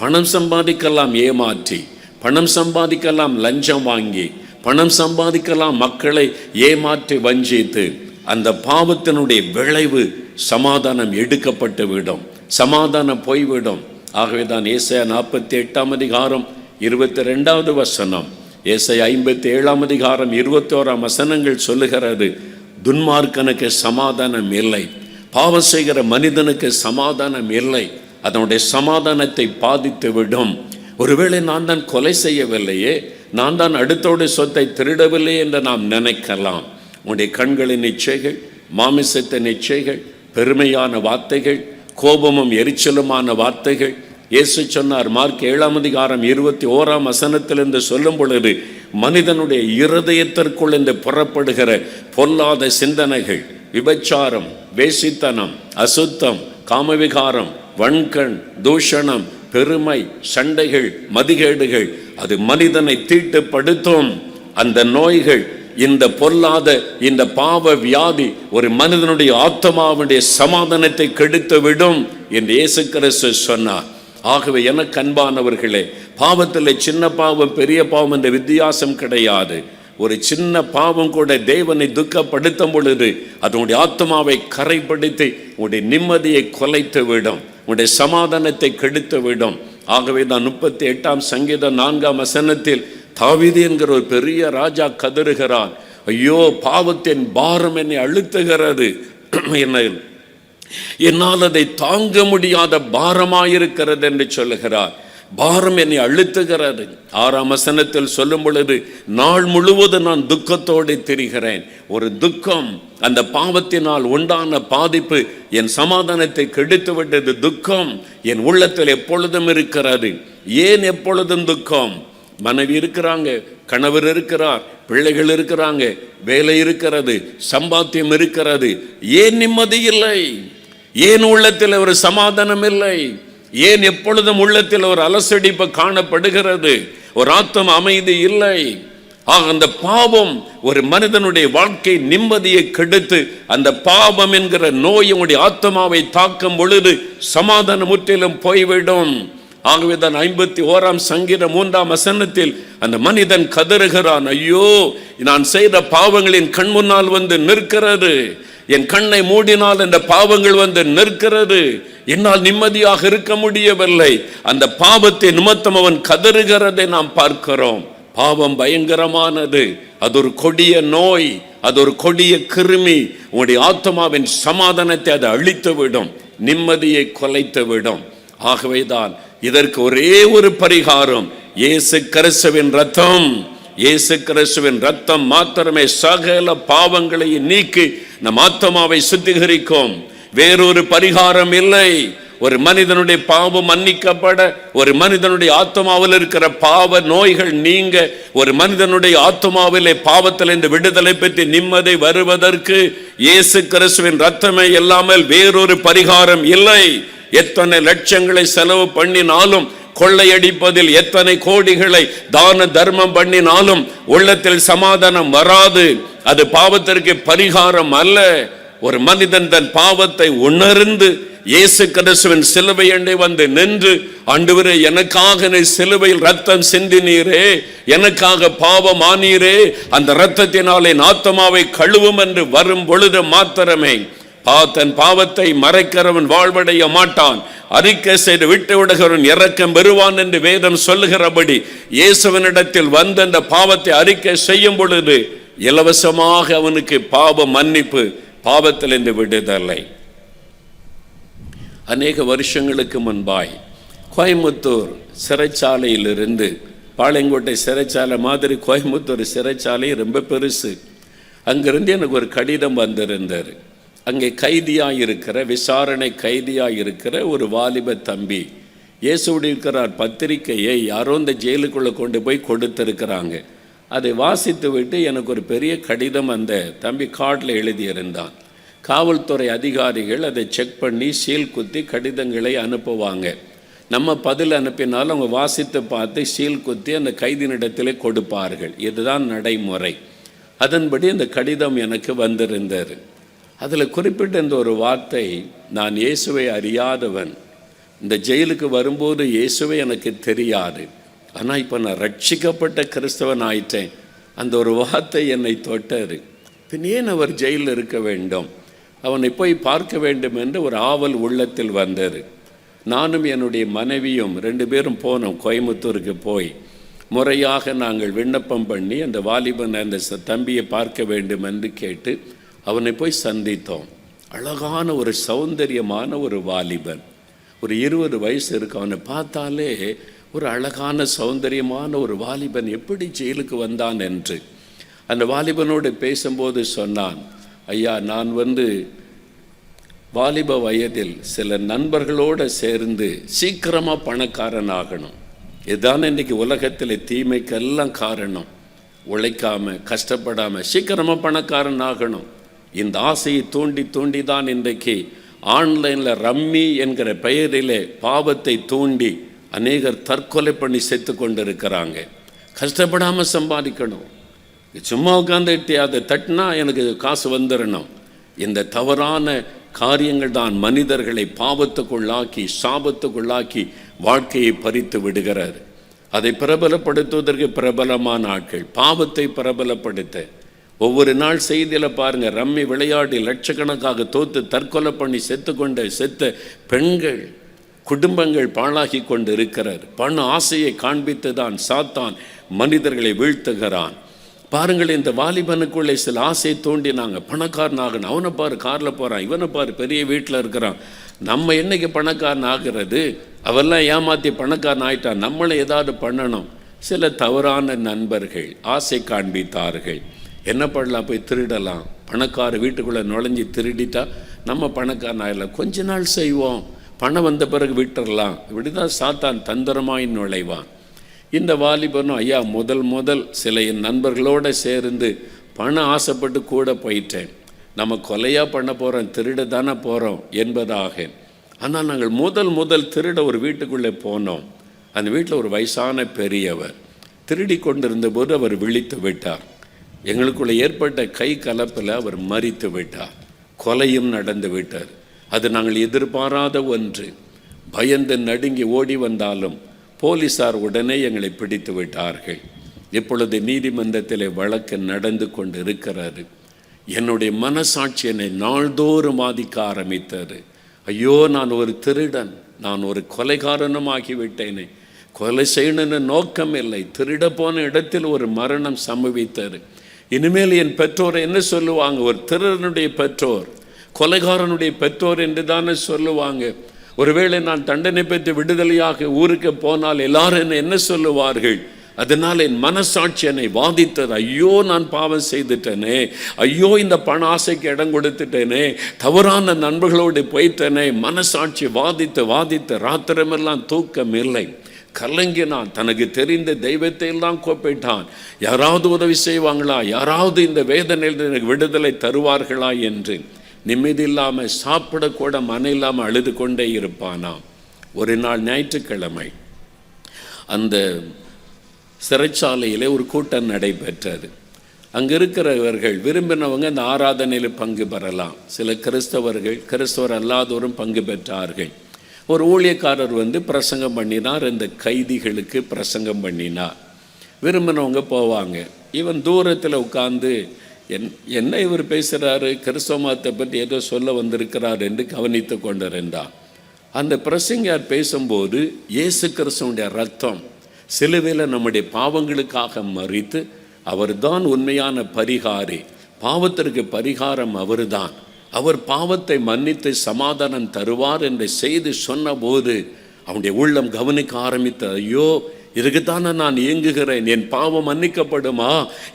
பணம் சம்பாதிக்கலாம் ஏமாற்றி, பணம் சம்பாதிக்கலாம் லஞ்சம் வாங்கி, பணம் சம்பாதிக்கலாம் மக்களை ஏமாற்றி வஞ்சித்து. அந்த பாவத்தினுடைய விளைவு சமாதானம் எடுக்கப்பட்டு விடும், சமாதானம் போய்விடும். ஆகவே தான் ஏசாயா 48 அதிகாரம் 22வது வசனம், ஏசாயா 57 அதிகாரம் 21 வசனங்கள் சொல்லுகிறது, துன்மார்க்கனுக்கு சமாதானம் இல்லை, பாவம் செய்கிற மனிதனுக்கு சமாதானம் இல்லை, அதனுடைய சமாதானத்தை பாதித்து விடும். ஒருவேளை நான் தான் கொலை செய்யவில்லையே, நான் தான் அடுத்தோடைய சொத்தை திருடவில்லை என்று நாம் நினைக்கலாம். உன்னுடைய கண்களின் இச்சைகள், மாமிசத்தின் இச்சைகள், பெருமையான வார்த்தைகள், கோபமும் எரிச்சலுமான வார்த்தைகள். இயேசு சொன்னார் மார்க் 7 அதிகாரம் 21 வசனத்திலிருந்து சொல்லும் பொழுது, மனிதனுடைய இருதயத்திற்குள் இருந்து புறப்படுகிற பொல்லாத சிந்தனைகள், விபச்சாரம், வேசித்தனம், அசுத்தம், காமவிகாரம், வன்கண், தூஷணம், பெருமை, சண்டைகள், மதிகேடுகள், அது மனிதனை தீட்டுப்படுத்தும். அந்த நோய்கள், இந்த பொல்லாத இந்த பாவ வியாதி ஒரு மனிதனுடைய ஆத்மாவுடைய சமாதானத்தை கெடுத்து விடும் என்று இயேசு கிறிஸ்து சொன்னார். ஆகவே எனக்கு அன்பானவர்களே, பாவத்தில் சின்ன பாவம் பெரிய பாவம் என்ற வித்தியாசம் கிடையாது. ஒரு சின்ன பாவம் கூட தேவனை துக்கப்படுத்தும் பொழுது அதனுடைய ஆத்மாவை கரைப்படுத்தி உன்னுடைய நிம்மதியை கொலைத்து விடும், உன்னுடைய சமாதானத்தை கெடுத்து விடும். ஆகவே தான் 38 சங்கீதம் 4 வசனத்தில் தாவீது என்கிற ஒரு பெரிய ராஜா கதறுகிறான், ஐயோ பாவத்தின் பாரம் என்னை அழுத்துகிறது, என்னால் அதை தாங்க முடியாத பாரமாயிருக்கிறது என்று சொல்லுகிறார். பாரம் என்னை அழுத்துகிறது. 6 வசனத்தில் சொல்லும் பொழுது, நாள் முழுவதும் நான் துக்கத்தோடு திரிகிறேன். ஒரு துக்கம், அந்த பாவத்தினால் உண்டான பாதிப்பு என் சமாதானத்தை கெடுத்து விட்டது. துக்கம் என் உள்ளத்தில் எப்பொழுதும் இருக்கிறது. ஏன் எப்பொழுதும் துக்கம்? மனைவி இருக்கிறாங்க, கணவர் இருக்கிறார், பிள்ளைகள் இருக்கிறாங்க, வேலை இருக்கிறது, சம்பாத்தியம் இருக்கிறது. ஏன் நிம்மதி இல்லை? ஏன் உள்ளத்தில் ஒரு சமாதானம் இல்லை? ஏன் எப்பொழுதும் உள்ளத்தில் ஒரு அலசடிப்பு காணப்படுகிறது? ஒரு ஆத்ம அமைதி இல்லை. அந்த பாவம் ஒரு மனிதனுடைய வாழ்க்கை நிம்மதியை கெடுத்து, அந்த பாவம் என்கிற நோயுடைய ஆத்மாவை தாக்கும் பொழுது சமாதானம் முற்றிலும் போய்விடும். ஆகவே தான் 51 சங்கீதம் 3 வசனத்தில் அந்த மனிதன் கதறுகிறான், ஐயோ நான் செய்த பாவங்களின் கண் முன்னால் வந்து நிற்கிறது, என் கண்ணை மூடினால் இந்த பாவங்கள் வந்து நிற்கிறது, என்னால் நிம்மதியாக இருக்க முடியவில்லை. அந்த பாவத்தை நிமித்தம் அவன் கதறுகிறதை நாம் பார்க்கிறோம். பாவம் பயங்கரமானது, அது ஒரு கொடிய நோய், அது ஒரு கொடிய கிருமி. உன்னுடைய ஆத்மாவின் சமாதானத்தை அது அழித்து விடும், நிம்மதியை கொலைத்து விடும். ஆகவேதான் இதற்கு ஒரே ஒரு பரிகாரம், இயேசு கிறிஸ்துவின் ரத்தம். இயேசு கிறிஸ்துவின் ரத்தம் மாத்திரமே சகல பாவங்களை நீக்கி நம் ஆத்மாவை சுத்திகரிக்கும். வேறொரு பரிகாரம் இல்லை. ஒரு மனிதனுடைய பாவம் மன்னிக்கப்பட, ஒரு மனிதனுடைய ஆத்மாவில் இருக்கிற பாவ நோய்கள் நீங்க, ஒரு மனிதனுடைய ஆத்மாவிலே பாவத்தில் இந்த விடுதலை பெற்று நிம்மதி வருவதற்கு இயேசு கிறிஸ்துவின் ரத்தமே இல்லாமல் வேறொரு பரிகாரம் இல்லை. எத்தனை லட்சங்களை செலவு பண்ணினாலும், கொள்ளையடிப்பதில் எத்தனை கோடிகளை தான தர்மம் பண்ணினாலும் உள்ளத்தில் சமாதானம் வராது. அது பாவத்திற்கு பரிகாரம் அல்ல. ஒரு மனிதன் தன் பாவத்தை உணர்ந்து இயேசு கிறிஸ்துவின் சிலுவை அண்டை வந்து நின்று, ஆண்டவரே எனக்காக நீ சிலுவையில் ரத்தம் சிந்தினீரே, எனக்காக பாவம் ஆனீரே, அந்த இரத்தத்தினாலே ஆத்மாவை கழுவும் என்று வரும் பொழுது மாத்திரமே தன் பாவத்தை மறைக்கிறவன் வாழ்வடைய மாட்டான், அறிக்கை செய்து விட்டு விடுகிறவன் இரக்கம் பெறுவான் என்று வேதம் சொல்லுகிறபடி இயேசுவினிடத்தில் வந்து அந்த பாவத்தை அறிக்கை செய்யும் பொழுது இலவசமாக அவனுக்கு பாவ மன்னிப்பு, பாவத்திலிருந்து விடுதலை. அநேக வருஷங்களுக்கு முன்பாய் கோயம்புத்தூர் சிறைச்சாலையிலிருந்து, பாளையங்கோட்டை சிறைச்சாலை மாதிரி கோயம்புத்தூர் சிறைச்சாலை ரொம்ப பெருசு, அங்கிருந்து எனக்கு ஒரு கடிதம் வந்திருந்தார். அங்கே கைதியாக இருக்கிற, விசாரணை கைதியாக இருக்கிற ஒரு வாலிப தம்பி இயேசுவோடு இருக்கிறார் பத்திரிக்கையை யாரோ இந்த ஜெயிலுக்குள்ளே கொண்டு போய் கொடுத்துருக்கிறாங்க. அதை வாசித்து விட்டு எனக்கு ஒரு பெரிய கடிதம் அந்த தம்பி கார்டில் எழுதியிருந்தான். காவல்துறை அதிகாரிகள் அதை செக் பண்ணி சீல் குத்தி கடிதங்களை அனுப்புவாங்க. நம்ம பதில் அனுப்பினாலும் அவங்க வாசித்து பார்த்து சீல் குத்தி அந்த கைதினிடத்திலே கொடுப்பார்கள். இதுதான் நடைமுறை. அதன்படி அந்த கடிதம் எனக்கு வந்திருந்தார். அதில் குறிப்பிட்ட இந்த ஒரு வார்த்தை, நான் இயேசுவை அறியாதவன், இந்த ஜெயிலுக்கு வரும்போது இயேசுவை எனக்கு தெரியாது, ஆனால் இப்போ நான் ரட்சிக்கப்பட்ட கிறிஸ்தவன் ஆயிட்டேன். அந்த ஒரு வார்த்தை என்னை தொட்டார். பின் ஏன் அவர் ஜெயிலில் இருக்க வேண்டும், அவனை போய் பார்க்க வேண்டும் என்று ஒரு ஆவல் உள்ளத்தில் வந்தார். நானும் என்னுடைய மனைவியும் 2 பேரும் போனோம். கோயம்புத்தூருக்கு போய் முறையாக நாங்கள் விண்ணப்பம் பண்ணி அந்த வாலிபன் அந்த தம்பியை பார்க்க வேண்டும் என்று கேட்டு அவனை போய் சந்தித்தோம். அழகான ஒரு சௌந்தரியமான ஒரு வாலிபன், ஒரு 20 வயசு இருக்கு. அவனை பார்த்தாலே ஒரு அழகான சௌந்தரியமான ஒரு வாலிபன் எப்படி ஜெயிலுக்கு வந்தான் என்று. அந்த வாலிபனோடு பேசும்போது சொன்னான், ஐயா, நான் வாலிப வயதில் சில நண்பர்களோடு சேர்ந்து சீக்கிரமாக பணக்காரன் ஆகணும். இதுதான் இன்றைக்கி உலகத்தில் தீமைக்கெல்லாம் காரணம். உழைக்காமல் கஷ்டப்படாமல் சீக்கிரமாக பணக்காரன் ஆகணும். இந்த ஆசையை தூண்டி தூண்டி தான் இன்றைக்கு ஆன்லைனில் ரம்மி என்கிற பெயரிலே பாவத்தை தூண்டி அநேகர் தற்கொலை பண்ணி செத்து கொண்டு இருக்கிறாங்க. கஷ்டப்படாமல் சம்பாதிக்கணும், சும்மா உட்காந்துட்டு அதை தட்டினா எனக்கு காசு வந்துடணும். இந்த தவறான காரியங்கள் தான் மனிதர்களை பாவத்துக்குள்ளாக்கி சாபத்துக்குள்ளாக்கி வாழ்க்கையை பறித்து விடுகிறார். அதை பிரபலப்படுத்துவதற்கு பிரபலமான ஆட்கள் பாவத்தை பிரபலப்படுத்த ஒவ்வொரு நாள் செய்தியில் பாருங்கள், ரம்மி விளையாடி லட்சக்கணக்காக தோத்து தற்கொலை பண்ணி செத்த பெண்கள் குடும்பங்கள் பாழாகி கொண்டு இருக்கிறார். பண ஆசையை காண்பித்து தான் சாத்தான் மனிதர்களை வீழ்த்துகிறான். பாருங்கள், இந்த வாலிபனுக்குள்ளே சில ஆசை தோண்டினாங்க. பணக்காரன் ஆகணும், அவனை பாரு காரில் போகிறான், இவனை பாரு பெரிய வீட்டில் இருக்கிறான், நம்ம என்னைக்கு பணக்காரன் ஆகிறது, அவெல்லாம் ஏமாற்றி பணக்காரன் ஆகிட்டான், நம்மளை ஏதாவது பண்ணணும். சில தவறான நண்பர்கள் ஆசை காண்பித்தார்கள். என்ன பண்ணலாம், போய் திருடலாம், பணக்கார வீட்டுக்குள்ளே நுழைஞ்சி திருடிட்டா நம்ம பணக்காரன் ஆகலாம், கொஞ்ச நாள் செய்வோம், பணம் வந்த பிறகு விட்டுடலாம். இப்படி தான் சாத்தான் தந்திரமாய் நுழைவான். இந்த வாலிபனும், ஐயா, முதல் சில என் நண்பர்களோடு சேர்ந்து பண ஆசைப்பட்டு கூட போயிட்டேன், நம்ம கொலையாக பண்ண போகிறோம், திருட தானே போகிறோம் என்பதாக. ஆனால் நாங்கள் முதல் திருட ஒரு வீட்டுக்குள்ளே போனோம். அந்த வீட்டில் ஒரு வயசான பெரியவர் திருடி கொண்டிருந்த போது அவர் விழித்து விட்டார். எங்களுக்குள்ளே ஏற்பட்ட கை கலப்பில் அவர் மரித்து விட்டார். கொலையும் நடந்து விட்டார். அது நாங்கள் எதிர்பாராத ஒன்று. பயந்து நடுங்கி ஓடி வந்தாலும் போலீஸார் உடனே எங்களை பிடித்து விட்டார்கள். இப்பொழுது நீதிமன்றத்தில் வழக்கு நடந்து கொண்டு இருக்கிறாரு. என்னுடைய மனசாட்சி என்னை நாள்தோறும் பாதிக்க ஆரம்பித்தது. ஐயோ, நான் ஒரு திருடன், நான் ஒரு கொலைகாரனும் ஆகிவிட்டேனே, கொலை செய்யணுன்னு நோக்கம் இல்லை, திருட போன இடத்தில் ஒரு மரணம் சம்பவித்தது. இனிமேல் என் பெற்றோர் என்ன சொல்லுவாங்க, ஒரு திருடனுடைய பெற்றோர் கொலைகாரனுடைய பெற்றோர் என்று தானே சொல்லுவாங்க. ஒருவேளை நான் தண்டனை பெற்று விடுதலையாக ஊருக்கு போனால் எல்லாரும் என்ன சொல்லுவார்கள்? அதனால் என் மனசாட்சி என்னை வாதித்தது. ஐயோ, நான் பாவம் செய்துட்டேனே, ஐயோ, இந்த பண ஆசைக்கு இடம் கொடுத்துட்டேனே, தவறான நண்பர்களோடு போயிட்டேனே. மனசாட்சி வாதித்து ராத்திரமெல்லாம் தூக்கம் இல்லை, கலங்கினான். தனக்கு தெரிந்த தெய்வத்தை எல்லாம் கூப்பிட்டான். யாராவது உதவி செய்வாங்களா, யாராவது இந்த வேதனையில் எனக்கு விடுதலை தருவார்களா என்று. நிம்மதி இல்லாமல் சாப்பிடக்கூட மன இல்லாமல் அழுது கொண்டே இருப்பானாம். ஒரு நாள் ஞாயிற்றுக்கிழமை அந்த சிறைச்சாலையிலே ஒரு கூட்டம் நடைபெற்றது. அங்கே இருக்கிறவர்கள் விரும்பினவங்க அந்த ஆராதனையில் பங்கு பெறலாம். சில கிறிஸ்தவர் அல்லாதோரும் பங்கு பெற்றார்கள். ஒரு ஊழியக்காரர் பிரசங்கம் பண்ணினார். இந்த கைதிகளுக்கு பிரசங்கம் பண்ணினார். விரும்பினவங்க போவாங்க. இவன் தூரத்தில் உட்கார்ந்து என்ன இவர் பேசுகிறாரு, கிறிஸ்தவ மதத்தை பற்றி ஏதோ சொல்ல வந்திருக்கிறார் என்று கவனித்து கொண்டிருந்தான். அந்த பிரசங்கியார் பேசும்போது இயேசு கிறிஸ்துவுடைய ரத்தம் சிலுவையில் நம்முடைய பாவங்களுக்காக மரித்து அவர்தான் உண்மையான பரிகாரி. பாவத்திற்கு பரிகாரம் அவர்தான். அவர் பாவத்தை மன்னித்து சமாதானம் தருவார் என்று செய்து சொன்னபோது அவனுடைய உள்ளம் கவனிக்க ஆரம்பித்தது. ஐயோ, இதுக்குத்தானே நான் இயங்குகிறேன், என் பாவம் மன்னிக்கப்படுமா,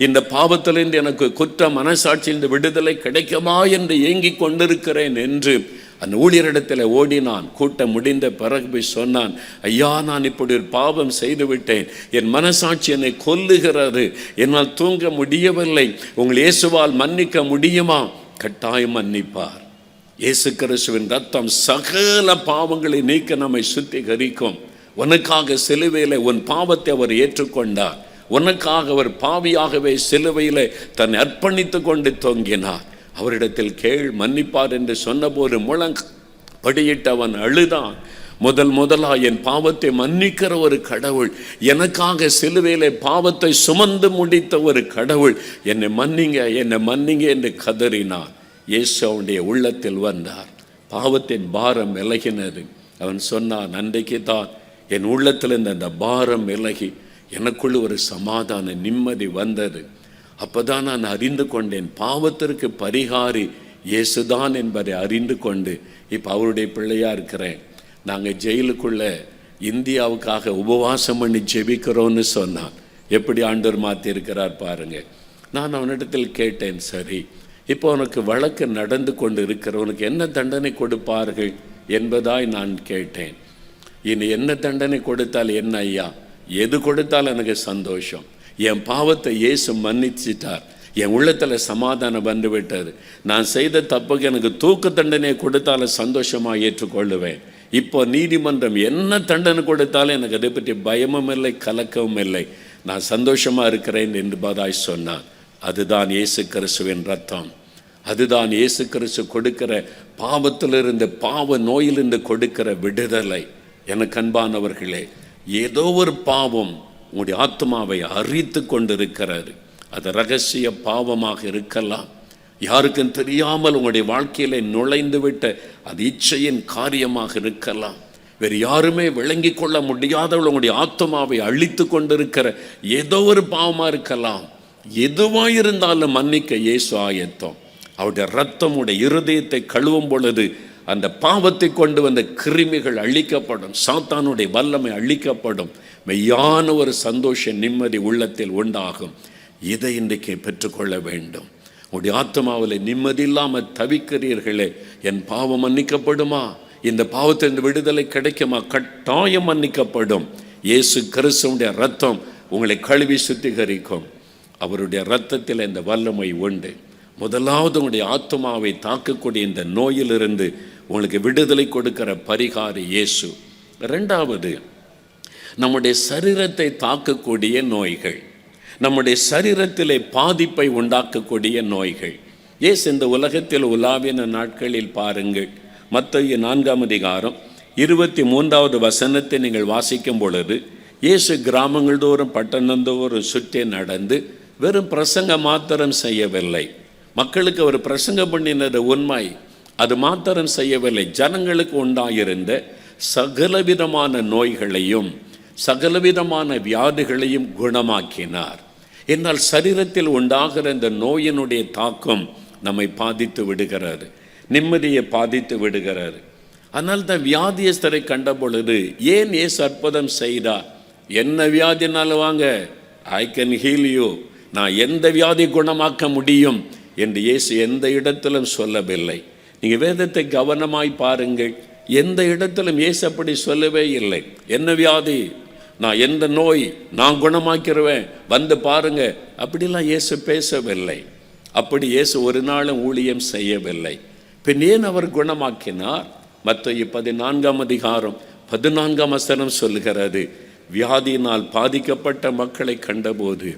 இந்த பாவத்திலிருந்து எனக்கு குற்ற மனசாட்சியிலிருந்து விடுதலை கிடைக்குமா என்று ஏங்கிக் கொண்டிருக்கிறேன் என்று அந்த ஊழியரிடத்தில் ஓடினான். கூட்டம் முடிந்த பிறகு போய் சொன்னான், ஐயா, நான் இப்படி ஒரு பாவம் செய்துவிட்டேன், என் மனசாட்சி என்னை கொல்லுகிறது, என்னால் தூங்க முடியவில்லை, உங்கள் இயேசுவால் மன்னிக்க முடியுமா? கட்டாயம் மன்னிப்பார். இயேசு கிறிஸ்துவின் ரத்தம் சகல பாவங்களை நீக்க நம்மை சுத்திகரிக்கும். உனக்காக சிலுவையில் உன் பாவத்தை அவர் ஏற்றுக்கொண்டார். உனக்காக அவர் பாவியாகவே சிலுவையில் தன்னை அர்ப்பணித்து கொண்டு தொங்கினார். அவரிடத்தில் கேள், மன்னிப்பார் என்று சொன்னபோது முழங்கப்படியிட்டவன் அழுதான். முதலா என் பாவத்தை மன்னிக்கிற ஒரு கடவுள், எனக்காக சிலுவையிலே பாவத்தை சுமந்து முடித்த ஒரு கடவுள், என்னை மன்னிங்க என்று கதறினார். இயேசு அவனுடைய உள்ளத்தில் வந்தார். பாவத்தின் பாரம் விலகினது. அவன் சொன்னான், அன்றைக்கு தான் என் உள்ளத்தில் இருந்த அந்த பாரம் விலகி எனக்குள்ள ஒரு சமாதான நிம்மதி வந்தது. அப்போதான் நான் அறிந்து கொண்டேன், பாவத்திற்கு பரிகாரி இயேசுதான் என்பதை அறிந்து கொண்டு இப்போ அவருடைய பிள்ளையாக இருக்கிறேன். நாங்கள் ஜெயிலுக்குள்ளே இந்தியாவுக்காக உபவாசம் பண்ணி ஜெபிக்கிறோன்னு சொன்னான். எப்படி ஆண்டவர் மாற்றிருக்கிறார் பாருங்கள். நான் அவனிடத்தில் கேட்டேன், சரி, இப்போ உனக்கு வழக்கு நடந்து கொண்டு இருக்கிறவனுக்கு என்ன தண்டனை கொடுப்பார்கள் என்பதாய் நான் கேட்டேன். இனி என்ன தண்டனை கொடுத்தால் என்ன ஐயா? எது கொடுத்தால் எனக்கு சந்தோஷம். என் பாவத்தை இயேசு மன்னிச்சிட்டார், என் உள்ளத்தில் சமாதானம் வந்து விட்டது. நான் செய்த தப்புக்கு எனக்கு தூக்கு தண்டனை கொடுத்தாலும் சந்தோஷமாக ஏற்றுக்கொள்ளுவேன். இப்போ நீதிமன்றம் என்ன தண்டனை கொடுத்தாலும் எனக்கு அதை பற்றி பயமும் இல்லை, கலக்கவும் இல்லை. நான் சந்தோஷமாக இருக்கிறேன் என்பதாய் சொன்னான். அதுதான் இயேசு கிறிஸ்துவின் ரத்தம். அதுதான் இயேசு கிறிஸ்து கொடுக்கிற பாவத்திலிருந்து, பாவ நோயிலிருந்து கொடுக்கிற விடுதலை. எனக்கு அன்பானவர்களே, ஏதோ ஒரு பாவம் உங்களுடைய ஆத்மாவை அரித்து கொண்டிருக்கிறது. அது ரகசிய பாவமாக இருக்கலாம், யாருக்கும் தெரியாமல் உங்களுடைய வாழ்க்கையிலே நுழைந்து விட்ட அது இச்சையின் காரியமாக இருக்கலாம், வேறு யாருமே விளங்கி கொள்ள முடியாதவள் உங்களுடைய ஆத்மாவை அழித்து கொண்டிருக்கிற ஏதோ ஒரு பாவமாக இருக்கலாம். எதுவாக இருந்தாலும் மன்னிக்க இயேசு ஆயத்தம். அவருடைய ரத்தம் உடைய இருதயத்தை கழுவும் பொழுது அந்த பாவத்தை கொண்டு வந்த கிருமிகள் அழிக்கப்படும், சாத்தானுடைய வல்லமை அழிக்கப்படும், மெய்யான ஒரு சந்தோஷ நிம்மதி உள்ளத்தில் உண்டாகும். இதை இன்றைக்கு பெற்றுக்கொள்ள வேண்டும். உடைய ஆத்மாவில் நிம்மதி இல்லாமல் தவிக்கிறீர்களே, என் பாவம் மன்னிக்கப்படுமா, இந்த பாவத்திலிருந்து விடுதலை கிடைக்குமா? கட்டாயம் மன்னிக்கப்படும். இயேசு கிறிஸ்துவுடைய ரத்தம் உங்களை கழுவி சுத்திகரிக்கும். அவருடைய இரத்தத்தில் இந்த வல்லமை உண்டு. முதலாவது உங்களுடைய ஆத்மாவை தாக்கக்கூடிய இந்த நோயிலிருந்து உங்களுக்கு விடுதலை கொடுக்கிற பரிகாரி இயேசு. ரெண்டாவது, நம்முடைய சரீரத்தை தாக்கக்கூடிய நோய்கள், நம்முடைய சரீரத்திலே பாதிப்பை உண்டாக்கக்கூடிய நோய்கள். இயேசு இந்த உலகத்தில் உலாவின நாட்களில் பாருங்கள், மத்தேயு 4ஆம் அதிகாரம் 23வது வசனத்தை நீங்கள் வாசிக்கும் பொழுது, இயேசு கிராமங்கள் தோறும் பட்டணந்தோறும் சுற்றி நடந்து வெறும் பிரசங்கம் மாத்திரம் செய்யவில்லை. மக்களுக்கு அவர் பிரசங்கம் பண்ணினது உண்மை, அது மாத்திரம் செய்யவில்லை. ஜனங்களுக்கு உண்டாயிருந்த சகலவிதமான நோய்களையும் சகலவிதமான வியாதிகளையும் குணமாக்கினார். என்னால் சரீரத்தில் உண்டாகிற இந்த நோயினுடைய தாக்கம் நம்மை பாதித்து விடுகிறது, நிம்மதியை பாதித்து விடுகிறது. ஆனால் தான் வியாதியஸ்தரை கண்ட பொழுது ஏன் இயேசு அற்புதம் செய்தார்? என்ன வியாதினாலும் வாங்க, ஐ கேன் ஹீல் யூ, நான் எந்த வியாதி குணமாக்க முடியும் என்று இயேசு எந்த இடத்திலும் சொல்லவில்லை. நீங்கள் வேதத்தை கவனமாய் பாருங்கள், எந்த இடத்திலும் இயேசு அப்படி சொல்லவே இல்லை. என்ன வியாதி, நான் எந்த நோய் நான் குணமாக்கிடுவேன், வந்து பாருங்க, அப்படிலாம் இயேசு பேசவில்லை. அப்படி இயேசு ஒரு நாளும் ஊழியம் செய்யவில்லை. பின் ஏன் அவர் குணமாக்கினார்? மத்தேயு 14ஆம் அதிகாரம் 14ஆம் வசனம் சொல்லுகிறது, வியாதியினால் பாதிக்கப்பட்ட மக்களை கண்டபோது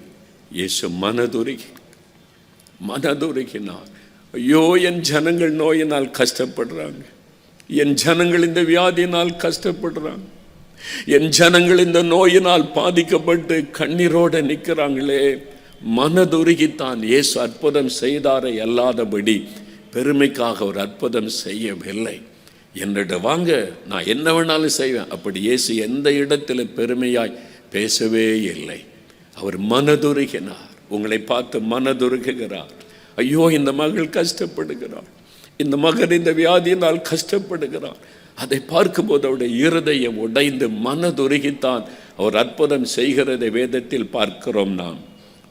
இயேசு மனதுருகினார். ஐயோ, என் ஜனங்கள் நோயினால் கஷ்டப்படுறாங்க, என் ஜனங்கள் இந்த வியாதியினால் கஷ்டப்படுறாங்க, என் ஜனங்கள் இந்த நோயினால் பாதிக்கப்பட்டு கண்ணீரோடு நிற்கிறாங்களே. மனதுருகித்தான் இயேசு அற்புதம் செய்தாரை அல்லாதபடி பெருமைக்காக ஒரு அற்புதம் செய்யவில்லை. என்னிட வாங்க, நான் என்ன வேணாலும் செய்வேன், அப்படி இயேசு எந்த இடத்துல பெருமையாய் பேசவே இல்லை. அவர் மனதுருகினார். உங்களை பார்த்து மனதுருகுகிறார். ஐயோ, இந்த மகள் கஷ்டப்படுகிறாள், இந்த மகன் இந்த வியாதியினால் கஷ்டப்படுகிறான். அதை பார்க்கும்போது அவருடைய இருதயம் உடைந்து மனதுருகித்தான் அவர் அற்புதம் செய்கிறதை வேதத்தில் பார்க்கிறோம். நாம்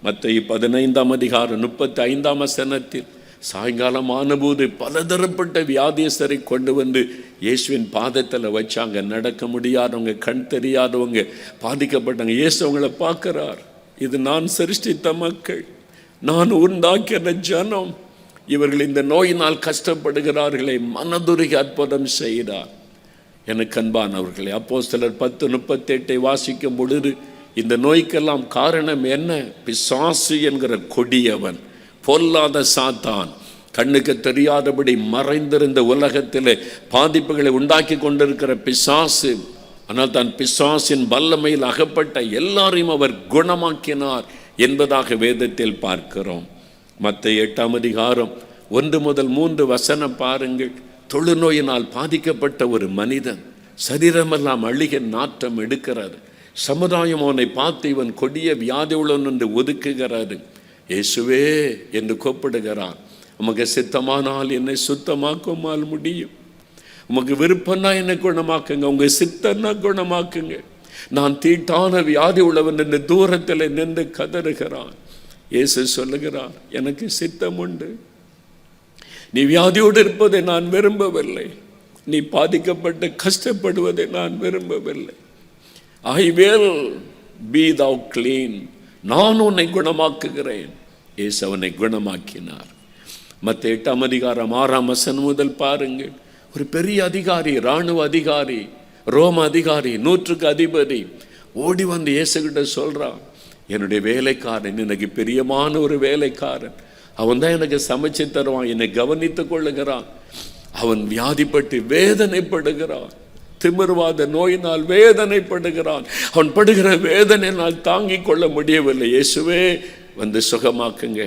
மத்தேயு 15:35 சாயங்காலம் ஆனபோது பலதரப்பட்ட வியாதியஸ்தரை கொண்டு வந்து இயேசுவின் பாதத்தில் வச்சாங்க. நடக்க முடியாதவங்க, கண் தெரியாதவங்க, பாதிக்கப்பட்டவங்க. இயேசு அவங்களை பார்க்கிறார். இது நான் சிருஷ்டித்த மக்கள், நான் உண்டாக்கின ஜனம், இவர்கள் இந்த நோயினால் கஷ்டப்படுகிறார்களே. மனதுருகி அற்புதம் செய்தார். எனக்கு அன்பானவர்களே, அப்போஸ்தலர் 10:38 வாசிக்கும் பொழுது இந்த நோய்க்கெல்லாம் காரணம் என்ன? பிசாசு என்கிற கொடியவன், பொல்லாத சாத்தான், கண்ணுக்கு தெரியாதபடி மறைந்திருந்த உலகத்தில் பாதிப்புகளை உண்டாக்கி கொண்டிருக்கிற பிசாசு. ஆனால் தான் பிசாசின் வல்லமையில் அகப்பட்ட எல்லாரையும் அவர் குணமாக்கினார் என்பதாக வேதத்தில் பார்க்கிறோம். மத்தேயு 8:1-3 பாருங்கள். தொழுநோயினால் பாதிக்கப்பட்ட ஒரு மனிதன், சரீரமெல்லாம் அழுக நாற்றம் எடுக்கிறது. சமுதாயம் அவனை பார்த்து இவன் கொடிய வியாதி உள்ளவன் என்று ஒதுக்குகிறது. இயேசுவே என்று கூப்பிடுகிறான். உமக்கு சித்தமானால் என்னை சுத்தமாக்குமால் முடியும், உமக்கு விருப்பம்னா என்னை குணமாக்குங்க, உங்க சித்தன்னா குணமாக்குங்க. நான் தீட்டான வியாதி உள்ளவன் என்று தூரத்தில் நின்று கதறுகிறான். இயேசு சொல்லுகிறார், எனக்கு சித்தம் உண்டு. நீ வியாதியோடு இருப்பதை நான் விரும்பவில்லை, நீ பாதிக்கப்பட்டு கஷ்டப்படுவதை நான் விரும்பவில்லை. I will be thou clean. நான் உன்னை குணமாக்குகிறேன். இயேசு அவனை குணமாக்கினார். மத்தேயு 8:6 முதல் பாருங்கள். ஒரு பெரிய அதிகாரி, இராணுவ அதிகாரி, ரோம அதிகாரி, 100க்கு அதிபதி ஓடி வந்து இயேசுகிட்ட சொல்றான், என்னுடைய வேலைக்காரன், எனக்கு பிரியமான ஒரு வேலைக்காரன், அவன் தான் எனக்கு சமைச்சு தருவான், என்னை கவனித்துக் கொள்ளுகிறான். அவன் வியாதிப்பட்டு வேதனைப்படுகிறான், திமிர்வாத நோயினால் வேதனைப்படுகிறான். அவன் படுகிற வேதனையினால் தாங்கிக் கொள்ள முடியவில்லை. இயேசுவே வந்து சுகமாக்குங்க.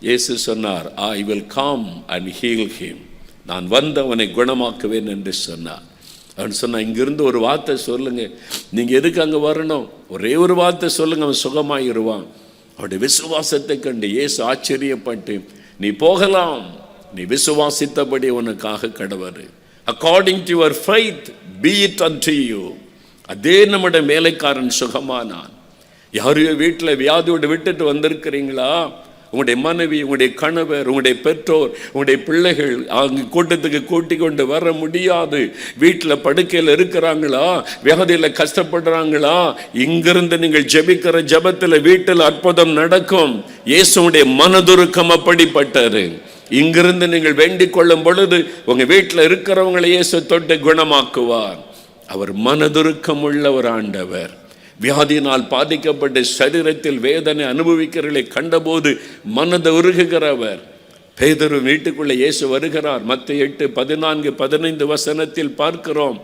இயேசு சொன்னார், I will come and heal him. நான் வந்து அவனை குணமாக்குவேன் என்று சொன்னார். அவன் சொன்னா, இங்கிருந்து ஒரு வார்த்தை சொல்லுங்க, நீங்க எதுக்கு அங்க வரணும், ஒரே ஒரு வார்த்தை சொல்லுங்க, அவன் சுகமாயிருவான். அவருடைய விசுவாசத்தை கண்டு இயேசு ஆச்சரியப்பட்டு, நீ போகலாம், நீ விசுவாசித்தபடி உனக்காக கடவுள், according to your faith be it unto you. அதே நம்முடைய வேலைக்காரன் சுகமானான். யாரையோ வீட்டில் வியாதியோடு விட்டுட்டு வந்திருக்கிறீங்களா? உங்களுடைய மனைவி, உங்களுடைய கணவர், உங்களுடைய பெற்றோர், உங்களுடைய பிள்ளைகள் அங்கு கூட்டத்துக்கு கூட்டி கொண்டு வர முடியாது, வீட்டில் படுக்கையில் இருக்கிறாங்களா, வியாதியில் கஷ்டப்படுறாங்களா? இங்கிருந்து நீங்கள் ஜெபிக்கிற ஜெபத்தில் வீட்டில் அற்புதம் நடக்கும். இயேசுடைய மனதுருக்கம் அப்படிப்பட்டது. இங்கிருந்து நீங்கள் வேண்டிக் கொள்ளும் பொழுது உங்க வீட்டில் இருக்கிறவங்களை இயேசு தொட்டு குணமாக்குவார். அவர் மனதுருக்கம் உள்ள ஒரு ஆண்டவர். வியாதியினால் பாதிக்கப்பட்ட சரீரத்தில் வேதனை அனுபவிக்கிறவர்களை கண்டபோது மனதை உருகுகிறவர். பேதுரு வீட்டுக்குள்ளே இயேசு வருகிறார். மத்தேயு 8:14-15 பார்க்கிறோம்.